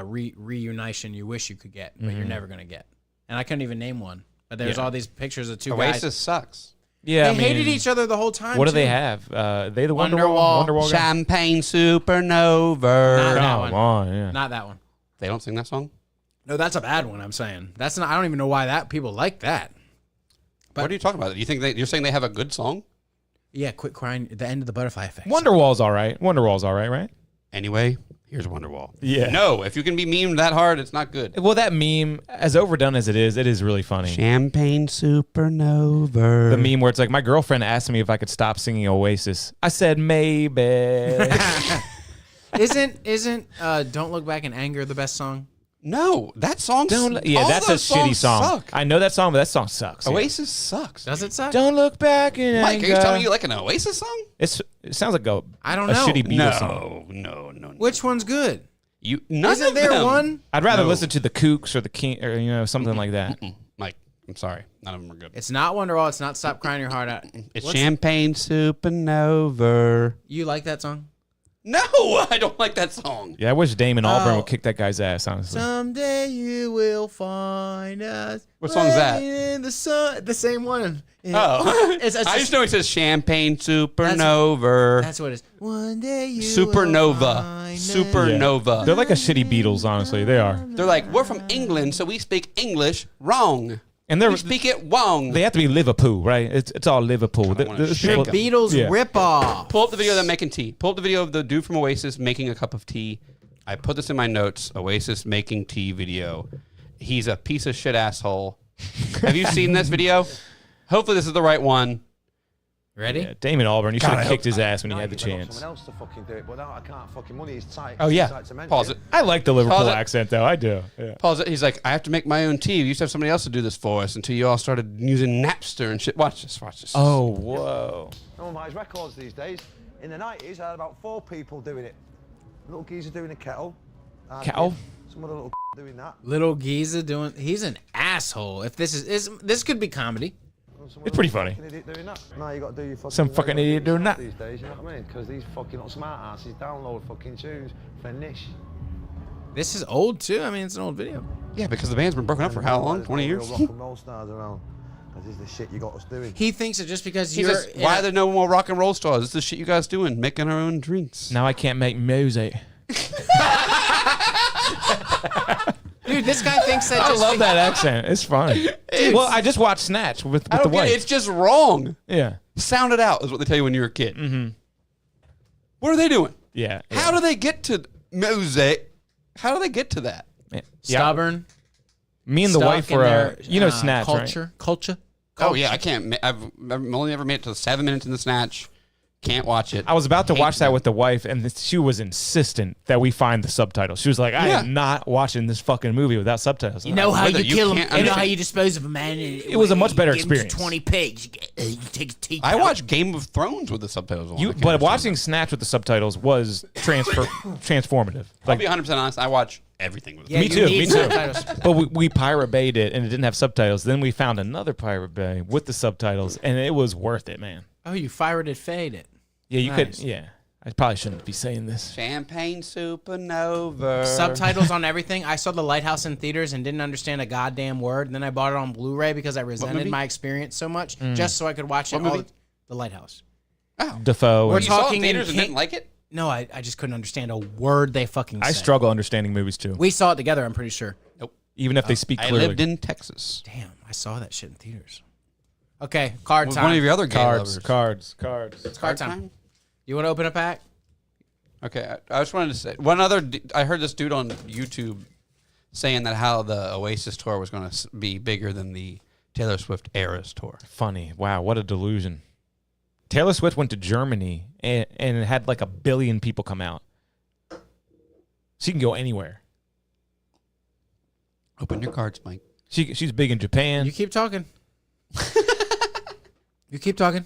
reunition you wish you could get, but you're never gonna get. And I couldn't even name one. But there's all these pictures of two Oasis guys. sucks. Yeah, They I mean, hated each other the whole time. What do they too. have? They the Wonderwall. Wonderwall guy? Champagne Supernova. Not that Come one. on, yeah. Not that one. They don't sing that song? No, that's a bad one. I'm saying that's not. I don't even know why that people like that. What are you talking about? You think you're saying they have a good song? Yeah, quit crying. The end of the butterfly effect. Wonderwall's all right. Wonderwall's all right, right? Anyway, here's Wonderwall. Yeah. No, if you can be memed that hard, it's not good. Well, that meme, as overdone as it is really funny. Champagne Supernova. The meme where it's like, my girlfriend asked me if I could stop singing Oasis. I said, maybe. Isn't Don't Look Back in Anger the best song? No, that song. Yeah, that's a shitty song. Suck. I know that song, but that song sucks. yeah. Oasis sucks. Does it suck? Don't look back in Mike, are you anger. telling me you like an Oasis song? It sounds like I don't a know. shitty Beatles song. No. Which one's good? None Isn't of there them. one? I'd rather No. listen to the Kooks or the King or something like that. Mike, I'm sorry. None of them are good. It's not Wonderwall. It's not Stop Crying Your Heart Out. It's What's- Champagne Supernova. You like that song? No, I don't like that song. Yeah, I wish Damon Albarn Oh. would kick that guy's ass, honestly. Someday you will find us. What song's that? playing in the sun. The same one. Oh, It's I just know it says Champagne Supernova. That's what it is. One day you Supernova. will find us. Supernova. They're like a shitty Beatles, honestly. They are. They're like, we're from England, so we speak English wrong. And We speak it wrong. they have to be Liverpool, right? It's all Liverpool. I wanna Those shake people- them. Beatles Yeah. ripoff. Pull up the video of them making tea. Pull up the video of the dude from Oasis making a cup of tea. I put this in my notes. Oasis making tea video. He's a piece of shit asshole. Have you seen this video? Hopefully this is the right one. Ready? Yeah, Damon Albarn, you should God, have I kicked hope- his ass when he Now had the you've got chance. someone else to fucking do it, but now I can't fucking money is tight. Oh, It's yeah. tight to mention Pause it. I like the Liverpool Pause it. accent, though. I do. Yeah. Pause it. He's like, I have to make my own tea. We used to have somebody else to do this for us until you all started using Napster and shit. Watch this. Watch this. Oh, whoa. No one buys records these days. In the 90s, I had about 4 people doing it. Little geezer doing a kettle. Kettle? Some other little doing that. Little Giza doing. He's an asshole. If this could be comedy. And some It's other pretty fucking funny. idiot doing that. Now you got to do your fucking. Some fucking idiot doing that. These days, you know what I mean? Because these fucking little smart asses download fucking tunes for niche. This is old too. I mean, it's an old video. Yeah, because the band's been broken up for how long? 20 years? Rock and roll stars around. This is the shit you got us doing. He thinks that just because He you're says, why are there no more rock and roll stars? This is the shit you guys doing, making our own drinks. Now I can't make music. dude, this guy thinks that. I just love that accent. It's funny. Well, I just watched Snatch with I the don't get wife. it. It's just wrong. Yeah. Sound it out is what they tell you when you're a kid. Mm-hmm. What are they doing? Yeah. How do they get to music? How do they get to that? Yeah. Stubborn. Me and the stuck wife in were, their, Snatch, culture. Culture. Oh yeah, I can't. I've only ever made it to 7 minutes in the Snatch. Can't watch it. I was about to Hate watch that them. with the wife, and she was insistent that we find the subtitles. She was like, I Yeah. am not watching this fucking movie without subtitles. You know how Whether you you kill him. can't You know how understand- you dispose of a man. It was a much better Give him to experience. 20 pigs. You take a teeth I out. watched Game of Thrones with the subtitles on. I can't But understand watching that. Snatch with the subtitles was transformative. I'll be 100% honest. I watch everything with. Yeah, Me you too, need me too. subtitles. But we Pirate Bayed it, and it didn't have subtitles. Then we found another Pirate Bay with the subtitles, and it was worth it, man. Oh, you fired it, fade it. Yeah, you Nice. could. Yeah, I probably shouldn't be saying this. Champagne supernova. Subtitles on everything. I saw The Lighthouse in theaters and didn't understand a goddamn word. And then I bought it on Blu-ray because I resented movie? my experience so much, just so I could watch it. What movie? The Lighthouse. Defoe. We're And You saw it in talking in theaters and King- didn't like it? No, I just couldn't understand a word they fucking said. I struggle understanding movies too, We saw it together, I'm pretty sure. even if they speak I clearly. lived in Texas. Damn, I saw that shit in theaters. Okay, card With time. one of your other gay cards. lovers. It's card time. You want to open a pack? Okay, I just wanted to say one other. I heard this dude on YouTube saying that how the Oasis tour was going to be bigger than the Taylor Swift Eras tour. Funny. Wow, what a delusion. Taylor Swift went to Germany and it had like 1 billion people come out. She can go anywhere. Open your cards, Mike. She's big in Japan. You keep talking. You keep talking.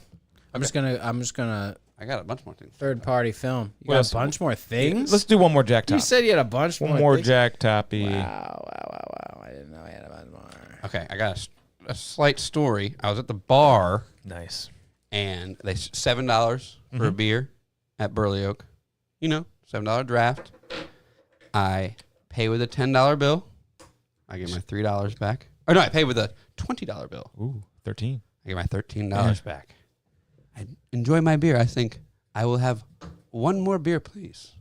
I'm just gonna I got a bunch more things. third party film. You What got else? a bunch more things? Let's do one more Jack Top. You said you had a bunch One more things. Jack Toppy. Wow. I didn't know I had a bunch more. Okay, I got a slight story. I was at the bar Nice. and they $7 for a beer at Burley Oak. You know, $7 draft. I pay with a $10 bill. I get my $3 back. Or no, I pay with a $20 bill. Ooh, 13. I get my $13 back. I enjoy my beer. I think I will have one more beer, please,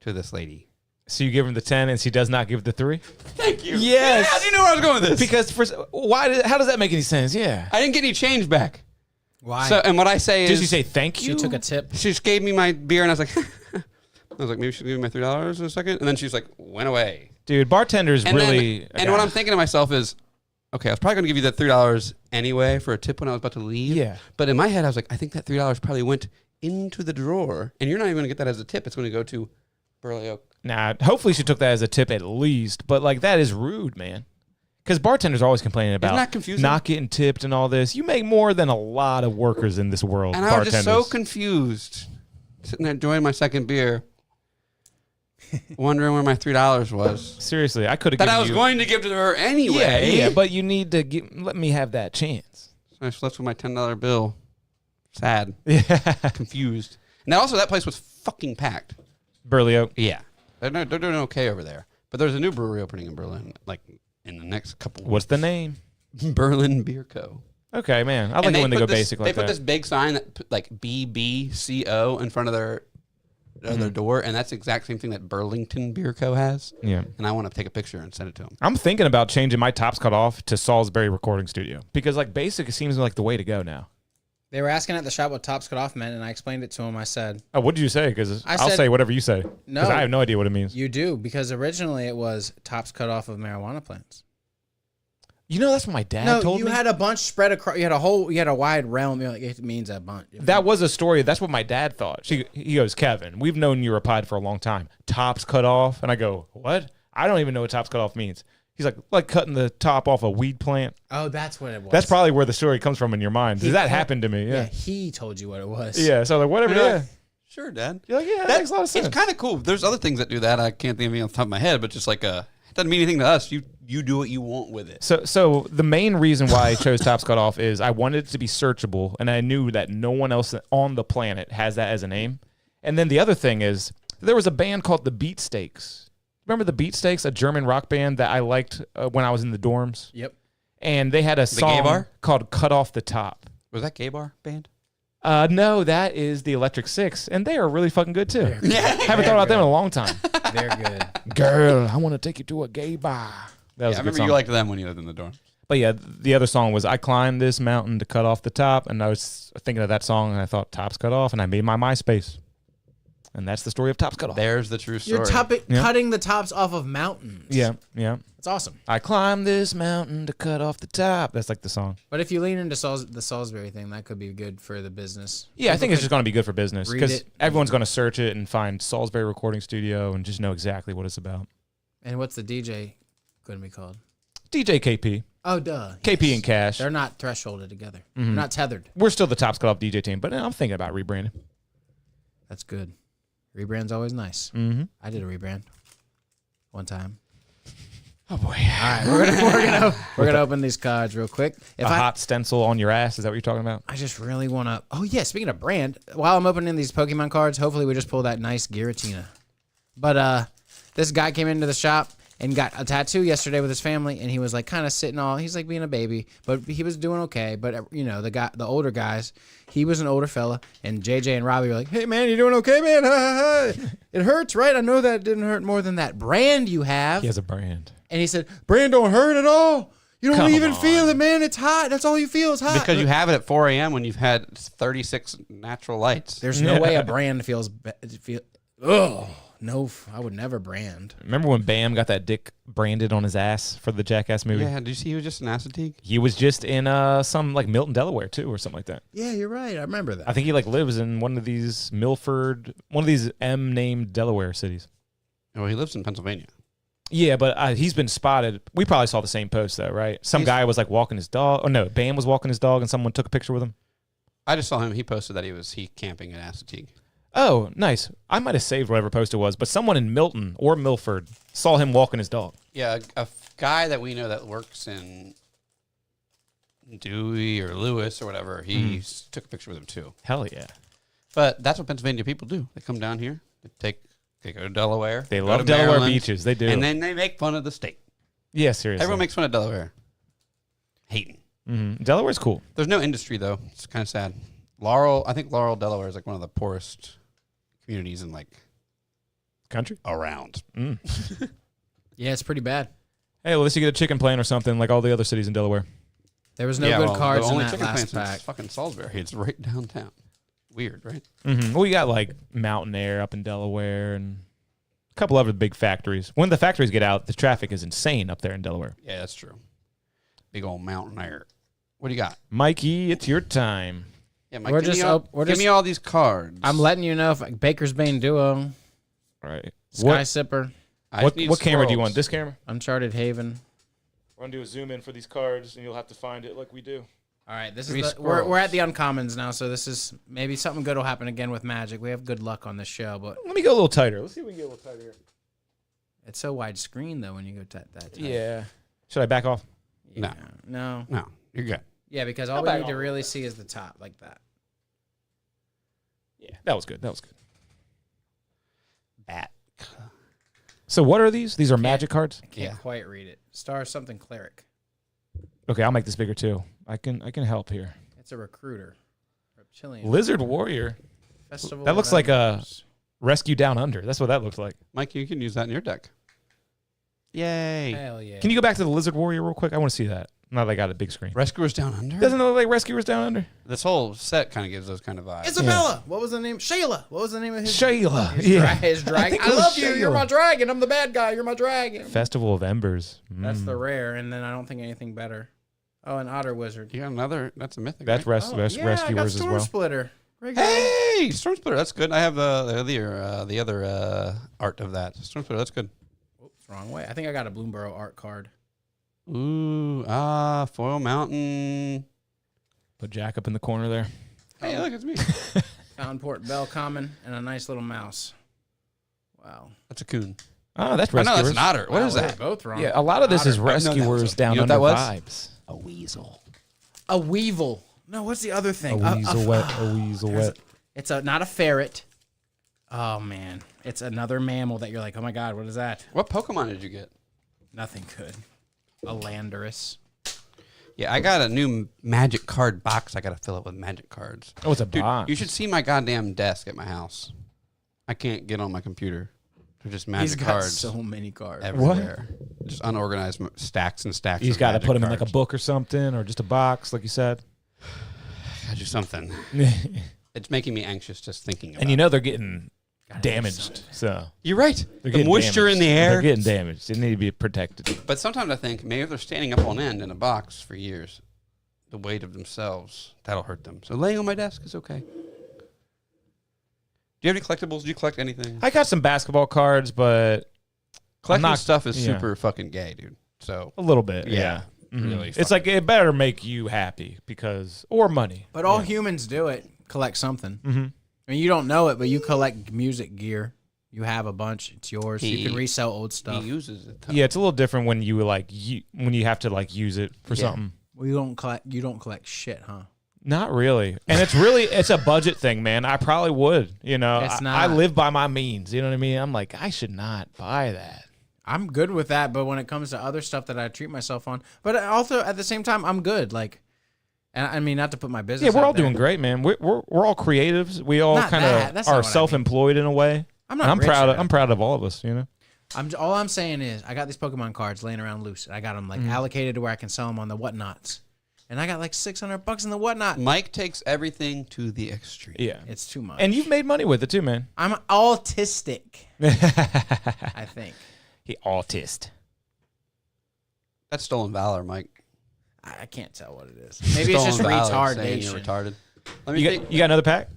to this lady. So you give him the 10 and she does not give the 3? Thank you. Yes. How do you know where I was going with this? Because how does that make any sense? Yeah. I didn't get any change back. Why? So, and what I say Did is, she say thank you? she took a tip. she just gave me my beer, and I was like, maybe she'll give me my $3 in a second, and then she's like, went away. Dude, bartenders And really. and what I'm thinking to myself is, okay, I was probably going to give you that $3 anyway for a tip when I was about to leave. Yeah. But in my head, I was like, I think that $3 probably went into the drawer, and you're not even going to get that as a tip. It's going to go to Burley Oak. Nah, hopefully she took that as a tip at least. But like that is rude, man. Because bartenders are always complaining about that confusing? not getting tipped and all this. You make more than a lot of workers in this world. And I was bartenders. just so confused, sitting there enjoying my second beer, wondering where my $3 was. Seriously, I could have That given I was you. going to give to her anyway. Yeah, but you need to let me have that chance. So I just left with my $10 bill. Sad. Yeah. Confused. And also, that place was fucking packed. Burley Oak. Yeah. They're doing okay over there. But there's a new brewery opening in Berlin, like, in the next couple What's the name? Berlin Beer Co. Okay, man. I like it when they go basic like They put that. this big sign that put, like, BBCO in front of their door, and that's the exact same thing that Burlington Beer Co. has. Yeah. And I want to take a picture and send it to them. I'm thinking about changing my Tops Cut Off to Salisbury Recording Studio because like basic seems like the way to go now. They were asking at the shop what Tops Cut Off meant, and I explained it to them. I said, Oh, what did you say? Because I I'll said- say whatever you say. No. Because I have no idea what it means. you do, because originally it was tops cut off of marijuana plants. You know, that's what my dad told you me. had a bunch spread across. You had a wide realm. You're like, it means a bunch. That was a story. That's what my dad thought. He goes, Kevin, we've known you're a pod for a long time. Tops cut off. And I go, what? I don't even know what tops cut off means. He's like cutting the top off a weed plant. Oh, that's what it was. That's probably where the story comes from in your mind. Does that happen to me? Yeah, Yeah. he told you what it was. Yeah. So like, whatever. You're Yeah. like, sure, Dad. You're like, yeah, that makes a lot of sense. It's kind of cool. There's other things that do that. I can't think of any off the top of my head, but just like it doesn't mean anything to us. You do what you want with it. So the main reason why I chose Tops Cut Off is I wanted it to be searchable, and I knew that no one else on the planet has that as a name. And then the other thing is there was a band called the Beatsteaks. Remember the Beatsteaks, a German rock band that I liked when I was in the dorms? Yep. And they had a gay song bar? called Cut Off the Top. Was that Gay Bar band? No, that is the Electric Six, and they are really fucking good too. Haven't thought about them in a long time. They're good. Girl, I want to take you to a gay bar. That was I a good remember song. you liked them when you lived in the dorm. But yeah, the other song was I Climbed This Mountain to Cut Off the Top, and I was thinking of that song, and I thought Tops Cut Off, and I made my MySpace. And that's the story of Tops Cut Off. There's the true story. You're cutting the tops off of mountains. Yeah, yeah. It's awesome. I climbed this mountain to cut off the top. That's like the song. But if you lean into the Salisbury thing, that could be good for the business. Yeah, I think it's just going to be good for business read because it. everyone's going to search it and find Salisbury Recording Studio and just know exactly what it's about. And what's the DJ going to be called? DJ KP. Oh, duh. KP Yes. and Cash. They're not thresholded together. They're not tethered. We're still the Tops Cut Off DJ team, but I'm thinking about rebranding. That's good. Rebrand's always nice. Mm-hmm. I did a rebrand one time. Oh boy. All right, we're gonna open these cards real quick. A hot stencil on your ass. Is that what you're talking about? I just really want to. Oh yeah, speaking of brand, while I'm opening these Pokemon cards, hopefully we just pull that nice Giratina. But this guy came into the shop and got a tattoo yesterday with his family, and he was like kind of sitting he's like being a baby, but he was doing okay. But you know, the older guys, he was an older fella, and JJ and Robbie were like, "Hey man, you doing okay, man? It hurts, right? I know that it didn't hurt more than that brand you have." He has a brand. And he said, "Brand don't hurt at all. You don't Come even on. feel it, man. It's hot. That's all you feel is hot." Because you have it at 4 a.m. when you've had 36 natural lights. There's no way a brand Oh, no, I would never brand. Remember when Bam got that dick branded on his ass for the Jackass movie? Yeah, did you see he was just an acetique? He was just in some like Milton, Delaware too, or something like that. Yeah, you're right. I remember that. I think he like lives in one of these Milford, one of these M-named Delaware cities. Well, he lives in Pennsylvania. Yeah, but he's been spotted. We probably saw the same post though, right? Some guy was like walking his dog. Oh no, Bam was walking his dog, and someone took a picture with him. I just saw him. He posted that he was camping in Assateague. Oh, nice. I might have saved whatever post it was, but someone in Milton or Milford saw him walking his dog. Yeah, a guy that we know that works in Dewey or Lewis or whatever, he took a picture with him too. Hell yeah. But that's what Pennsylvania people do. They come down here, they go to Delaware. They go love to Delaware Maryland, beaches. They do. And then they make fun of the state. Yeah, seriously. Everyone makes fun of Delaware. Hating. Delaware's cool. There's no industry, though. It's kind of sad. I think Laurel, Delaware is like one of the poorest communities in like Country? around. Yeah, it's pretty bad. Hey, well, at least you get a chicken plant or something like all the other cities in Delaware. There was no good cards the in only that chicken last plant's in pack. fucking Salisbury. It's right downtown. Weird, right? Well, you got like Mountain Air up in Delaware and a couple other big factories. When the factories get out, the traffic is insane up there in Delaware. Yeah, that's true. Big old mountain air. What do you got? Mikey, it's your time. Yeah, Mike, We're give, just give me all these cards. I'm letting you know if Baker's Bane Duo, All right. Sky Sipper, What camera do you want? This camera? Uncharted Haven. We're going to do a zoom in for these cards, and you'll have to find it like we do. All right, this Three is squirrels. we're at the uncommons now, so this is maybe something good will happen again with Magic. We have good luck on this show, but Let me go a little tighter. Let's see if we can get a little tighter here. it's so widescreen though when you go that tight. Yeah. Should I back off? Yeah. No. No, you're good. Yeah, because all I'll we back need to off. really see is the top like that. Yeah. That was good. That was good. Bat. So what are these? These are magic cards? Can't quite read it. Star something cleric. Okay, I'll make this bigger too. I can help here. It's a recruiter. Reptilian. Lizard Warrior. Festival That of looks like a Embers. Rescue Down Under. That's what that looks like. Mike, you can use that in your deck. Yay. Hell yeah. Can you go back to the Lizard Warrior real quick? I want to see that. Now they got a big screen. Rescuers Down Under? Doesn't it look like Rescuers Down Under? This whole set kind of gives those kind of vibes. Isabella. What was the name? Shayla. What was the name of his? Shayla. His dragon. think I it was love you. You're Shayla. my dragon. I'm the bad guy. You're my dragon. Festival of Embers. That's the rare, and then I don't think anything better. Oh, an otter wizard. You got another. That's a mythic. That's right? Yeah, I got Rescuers as Storm well. Splitter. Regular. Hey, Storm Splitter. That's good. I have the other art of that. Storm Splitter. That's good. Oops, wrong way. I think I got a Bloomborough art card. Ooh, Foil Mountain. Put Jack up in the corner there. Hey, look, it's me. Found Port Bell Common and a nice little mouse. Wow. That's a coon. Oh, that's I know Rescuers. that's an otter. What Wow, is we're that? both wrong. Yeah, a lot of this is Otter. I know that was Rescuers a- Down you know Under what that was? vibes. A weasel. A weevil. No, what's the other A thing? weasel wet, a weasel wet. It's not a ferret. Oh man, it's another mammal that you're like, oh my god, what is that? What Pokemon did you get? Nothing good. A Landorus. Yeah, I got a new magic card box. I got to fill it with magic cards. Oh, it's a Dude, box. you should see my goddamn desk at my house. I can't get on my computer. They're just magic He's got cards so many cards. everywhere. Just unorganized stacks and stacks. He's got got to put them in like a book or something, or just a box, like you said. Gotta do something. It's making me anxious just thinking about And you it. know they're getting damaged. So You're right. they're The getting moisture damaged. in the air. They're getting damaged. They need to be protected. But sometimes I think maybe if they're standing up on end in a box for years, the weight of themselves, that'll hurt them. So laying on my desk is okay. Do you have any collectibles? Do you collect anything? I got some basketball cards, but Collecting not- stuff is yeah. super fucking gay, dude. So a little bit. Yeah. Yeah. Mhm. Really It's like it better make you happy or money. But all humans do it. Collect something. Mm-hmm. I mean, you don't know it, but you collect music gear. You have a bunch. It's yours. You can resell old stuff. He uses it. Yeah, it's a little different when you when you have to like use it for something. Well, you don't collect shit, huh? Not really. And it's a budget thing, man. I probably would, I live by my means, you know what I mean? I'm like, I should not buy that. I'm good with that, but when it comes to other stuff that I treat myself on, but also at the same time, I'm good. Like, and I mean, not to put my business. Yeah, we're out all there. doing great, man. We're all creatives. We all kind of are self-employed in a way. I'm not. I'm rich proud. enough. I'm proud of all of us. All I'm saying is, I got these Pokemon cards laying around loose. And I got them like allocated to where I can sell them on the whatnots. And I got like $600 in the whatnot. Mike takes everything to the extreme. Yeah, It's too much. and you've made money with it too, man. I'm autistic. I think. He autist. That's stolen valor, Mike. I can't tell what it is. Maybe it's just Stolen valor, saying you're retardation. retarded. Let me You got another pack?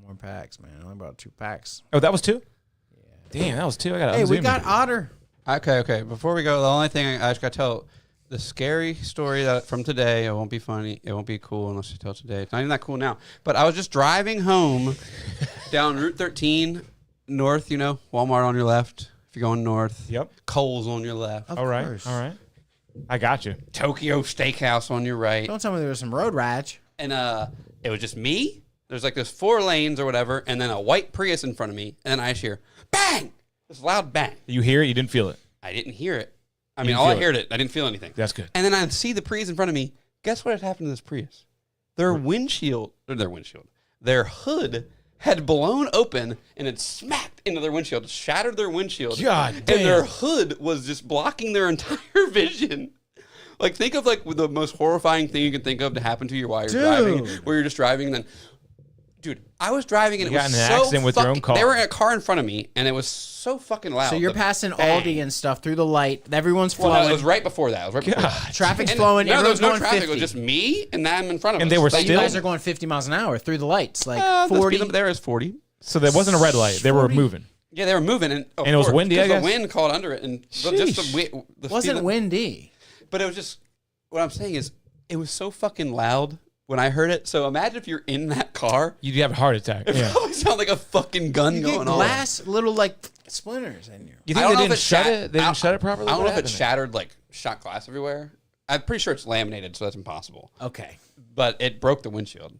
More packs, man. I only brought 2 packs. Oh, that was 2. Yeah. Damn, that was 2. I got. Hey, we got Otter. Okay. Before we go, the only thing I just got to tell the scary story that from today. It won't be funny. It won't be cool unless you tell it today. It's not even that cool now. But I was just driving home down Route 13 north. Walmart on your left. If you're going north. Yep. Kohl's on your left. Of All right. course. All right. I got you. Tokyo Steakhouse on your right. Don't tell me there was some road rage. And it was just me. There's like this 4 lanes or whatever, and then a white Prius in front of me, and then I just hear bang, this loud bang. You hear it? You didn't feel it. I didn't hear it. I You mean, didn't all I feel heard it. I didn't feel anything. That's good. And then I see the Prius in front of me. Guess what had happened to this Prius? Their hood had blown open and had smacked into their windshield, shattered their windshield. God and damn. their hood was just blocking their entire vision. Like, think of like the most horrifying thing you can think of to happen to you while you're driving, where you're just driving and then, dude, I was driving and You it got was in an so accident with your own car. They were in a car in front of me and it was so fucking loud. So you're The passing bang. Aldi and stuff through the light. Everyone's Well, flowing. no, it was right before that. It was right before that. Traffic's And flowing. no, there was Everyone's no going traffic. 50. It was just me and them in front of us. And they were But you still- guys are going 50 miles an hour through the lights, like the 40. speed limit there is 40. So there wasn't a red light. They were 40? moving. Yeah, they were moving, and it was windy, I because guess? the wind caught under it, and just the Wasn't speed windy. But it was just what I'm saying is it was so fucking loud when I heard it. So imagine if you're in that car, You'd have a heart attack. it Yeah. probably sounded like a fucking gun You going get on. glass, little like splinters in you. You I think don't they know if didn't it shut shat- it? They didn't shut it properly? I don't What know if it happened there? shattered like shot glass everywhere. I'm pretty sure it's laminated, so that's impossible. Okay. But it broke the windshield.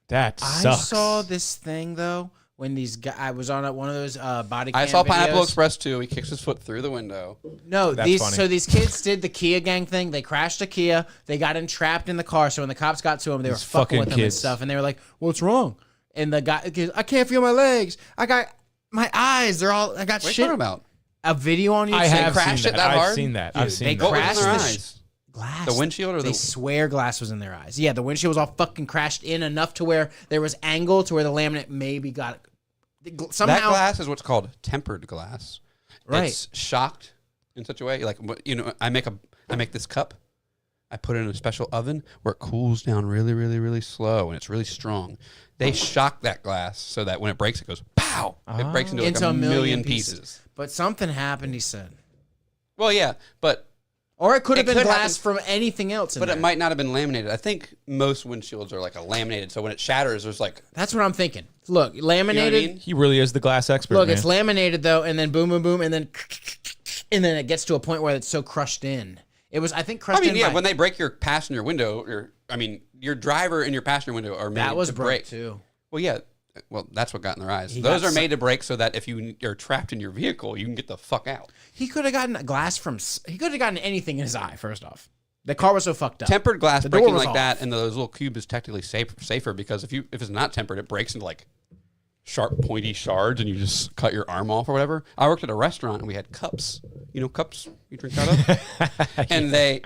That I sucks. saw this thing though when these guys. I was on one of those body cam I saw Pineapple videos. Express too. He kicks his foot through the window. No, That's these funny. so these kids did the Kia gang thing. They crashed a Kia. They got entrapped in the car. So when the cops got to them, they were These fucking fucking with them and kids. stuff. And they were like, "What's wrong?" And the guy goes, "I can't feel my legs. I got my eyes. They're all. I got What are you shit." talking about? A video on YouTube. I have seen crashed it that. that I've hard? seen that. Dude, I've seen they that. What was crashed in their the eyes? glass. The windshield or They the? swear glass was in their eyes. Yeah, the windshield was all fucking crashed in enough to where there was angle to where the laminate maybe got somehow. That glass is what's called tempered glass. Right. It's shocked in such a way, like I make this cup. I put it in a special oven where it cools down really, really, really slow, and it's really strong. They shock that glass so that when it breaks, it goes pow. It breaks into, like into a million pieces. But something happened. He said, Well, yeah, but or it could have It been could glass happen. from anything else. In it there. might not have been laminated. I think most windshields are like a laminated, so when it shatters, there's like That's what I'm thinking. Look, laminated. you know what I mean? He really is the glass expert, Look, man. it's laminated though, and then boom, boom, boom, and then it gets to a point where it's so crushed in. It was, I think, crushed I mean, in. yeah, by, when they break your passenger window, your driver and your passenger window are made that was to broke break. too. Well, yeah. Well, that's what got in their eyes. He Those got are made to break so that if you're trapped in your vehicle, you can get the fuck out. He could have gotten glass from. He could have gotten anything in his eye. First off, the car was so fucked up. Tempered glass The door breaking was like off. that, and those little cubes is technically safer because if it's not tempered, it breaks into like sharp, pointy shards, and you just cut your arm off or whatever. I worked at a restaurant, and we had cups. You know, cups you drink out of, and they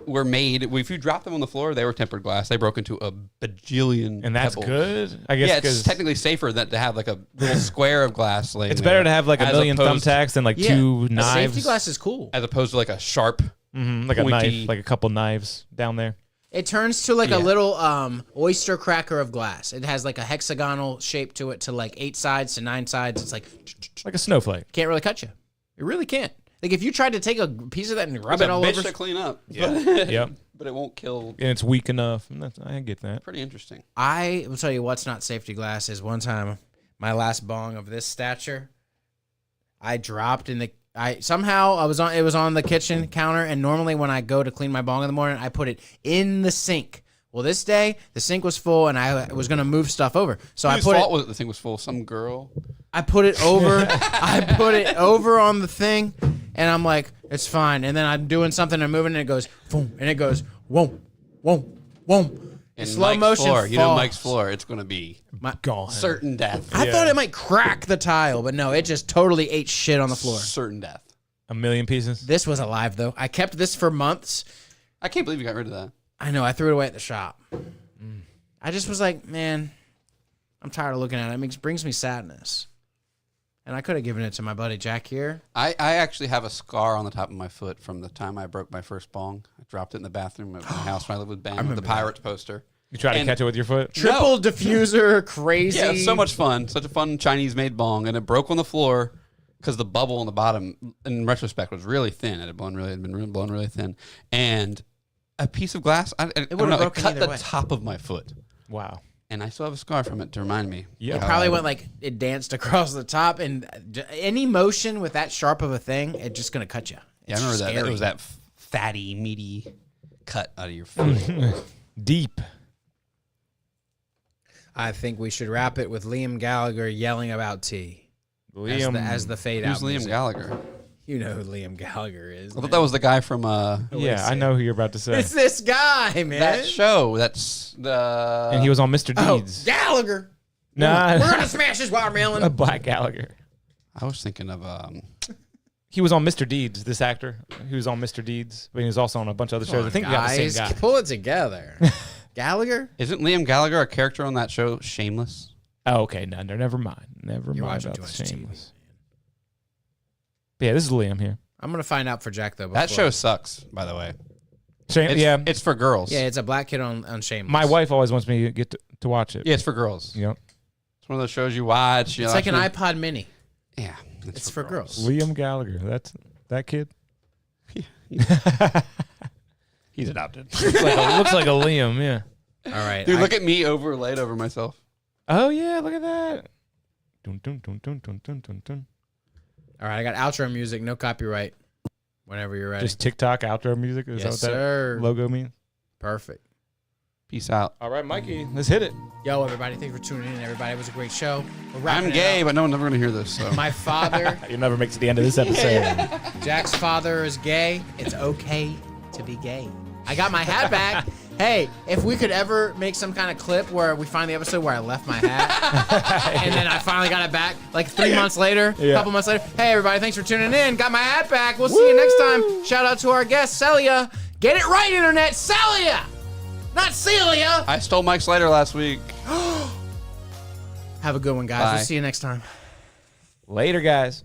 were made. If you drop them on the floor, they were tempered glass. They broke into a bajillion. and that's pebbles. good, I guess. Yeah, it's 'cause technically safer than to have like a little square of glass laying it's there, better to have like a as million opposed- thumbtacks than like Yeah, two a knives. safety glass is cool. as opposed to like a sharp. Like a pointy- knife, like a couple knives down there. It turns to like Yeah. a little oyster cracker of glass. It has like a hexagonal shape to it, to like 8 sides to 9 sides. It's like Like a snowflake. can't really cut you. It really can't. Like if you tried to take a piece of that and rub It's it a all bitch over. to clean up. Yep. But it won't kill. And it's weak enough. And I get that. Pretty interesting. I will tell you what's not safety glass is one time my last bong of this stature, I dropped in the. It was on the kitchen counter, and normally when I go to clean my bong in the morning, I put it in the sink. Well, this day the sink was full, and I was gonna move stuff over, so Whose I put fault it. was it? The thing was full. Some girl. I put it over. I put it over on the thing, and I'm like, it's fine. And then I'm doing something, I'm moving, and it goes boom, and it goes whoom, whoom, whoom. In Slow Mike's motion. floor. You know falls. Mike's floor. It's gonna be Gone. certain death. I thought it might crack the tile, but no, it just totally ate shit on the floor. Certain death. A million pieces. This was alive though. I kept this for months. I can't believe you got rid of that. I know. I threw it away at the shop. I just was like, man, I'm tired of looking at it. It brings me sadness. And I could have given it to my buddy Jack here. I actually have a scar on the top of my foot from the time I broke my first bong. I dropped it in the bathroom of my house when I lived with Ben with the Pirates poster. You try to catch it with your foot? Triple diffuser, crazy. Yeah, it was so much fun. Such a fun Chinese-made bong. And it broke on the floor because the bubble on the bottom, in retrospect, was really thin. It had been blown really thin. And a piece of glass, it cut the top of my foot. Wow. And I still have a scar from it to remind me. Yeah. It probably went like it danced across the top, and any motion with that sharp of a thing, it's just gonna cut you. Yeah, I remember that. It was that fatty, meaty cut out of your foot. Deep. I think we should wrap it with Liam Gallagher yelling about tea. Liam. As the fade out. Who's Liam music. Gallagher? You know who Liam Gallagher is. I thought that was the guy from Yeah, I know who you're about to say. It's this guy, man. that show. That's the. And he was on Mr. Deeds. Gallagher. Nah. We're gonna smash this watermelon. A black Gallagher. I was thinking of He was on Mr. Deeds, this actor. He was on Mr. Deeds, but he was also on a bunch of other shows. I think you got the same guy. Pull it together. Gallagher? Isn't Liam Gallagher a character on that show, Shameless? Oh, okay. No, never mind. Never You're mind watching about too the much Shameless. Yeah, this is Liam here. I'm gonna find out for Jack though. That before. show sucks, by the way. Yeah, It's for girls. Yeah, it's a black kid on Shameless. my wife always wants me to get to watch it. Yeah, it's for girls. Yep. It's one of those shows you watch. It's like an iPod Mini. Yeah. It's for girls. Liam Gallagher. That's that kid. He's adopted. looks like a Liam. Yeah. All right. Dude, look at me overlaid over myself. Oh yeah, look at that. Dun, dun, dun, dun, dun, dun, dun, dun. All right, I got outro music, no copyright. Whenever you're ready. Just TikTok outro music. Is Yes, that what sir. that logo means? Perfect. Peace out. All right, Mikey, let's hit it. Yo, everybody, thanks for tuning in. Everybody, it was a great show. We're wrapping I'm it gay, up. but no one's ever going to hear this. So. My father, You'll never make it to the end of this episode. Jack's father, is gay. It's okay to be gay. I got my hat back. Hey, if we could ever make some kind of clip where we find the episode where I left my hat and then I finally got it back like 3 months later, a couple months later. Hey, everybody, thanks for tuning in. Got my hat back. We'll see you next time. Shout out to our guest, Celia. Get it right, Internet. Celia, not Celia. I stole Mike Slater last week. Have a good one, guys. Bye. We'll see you next time. Later, guys.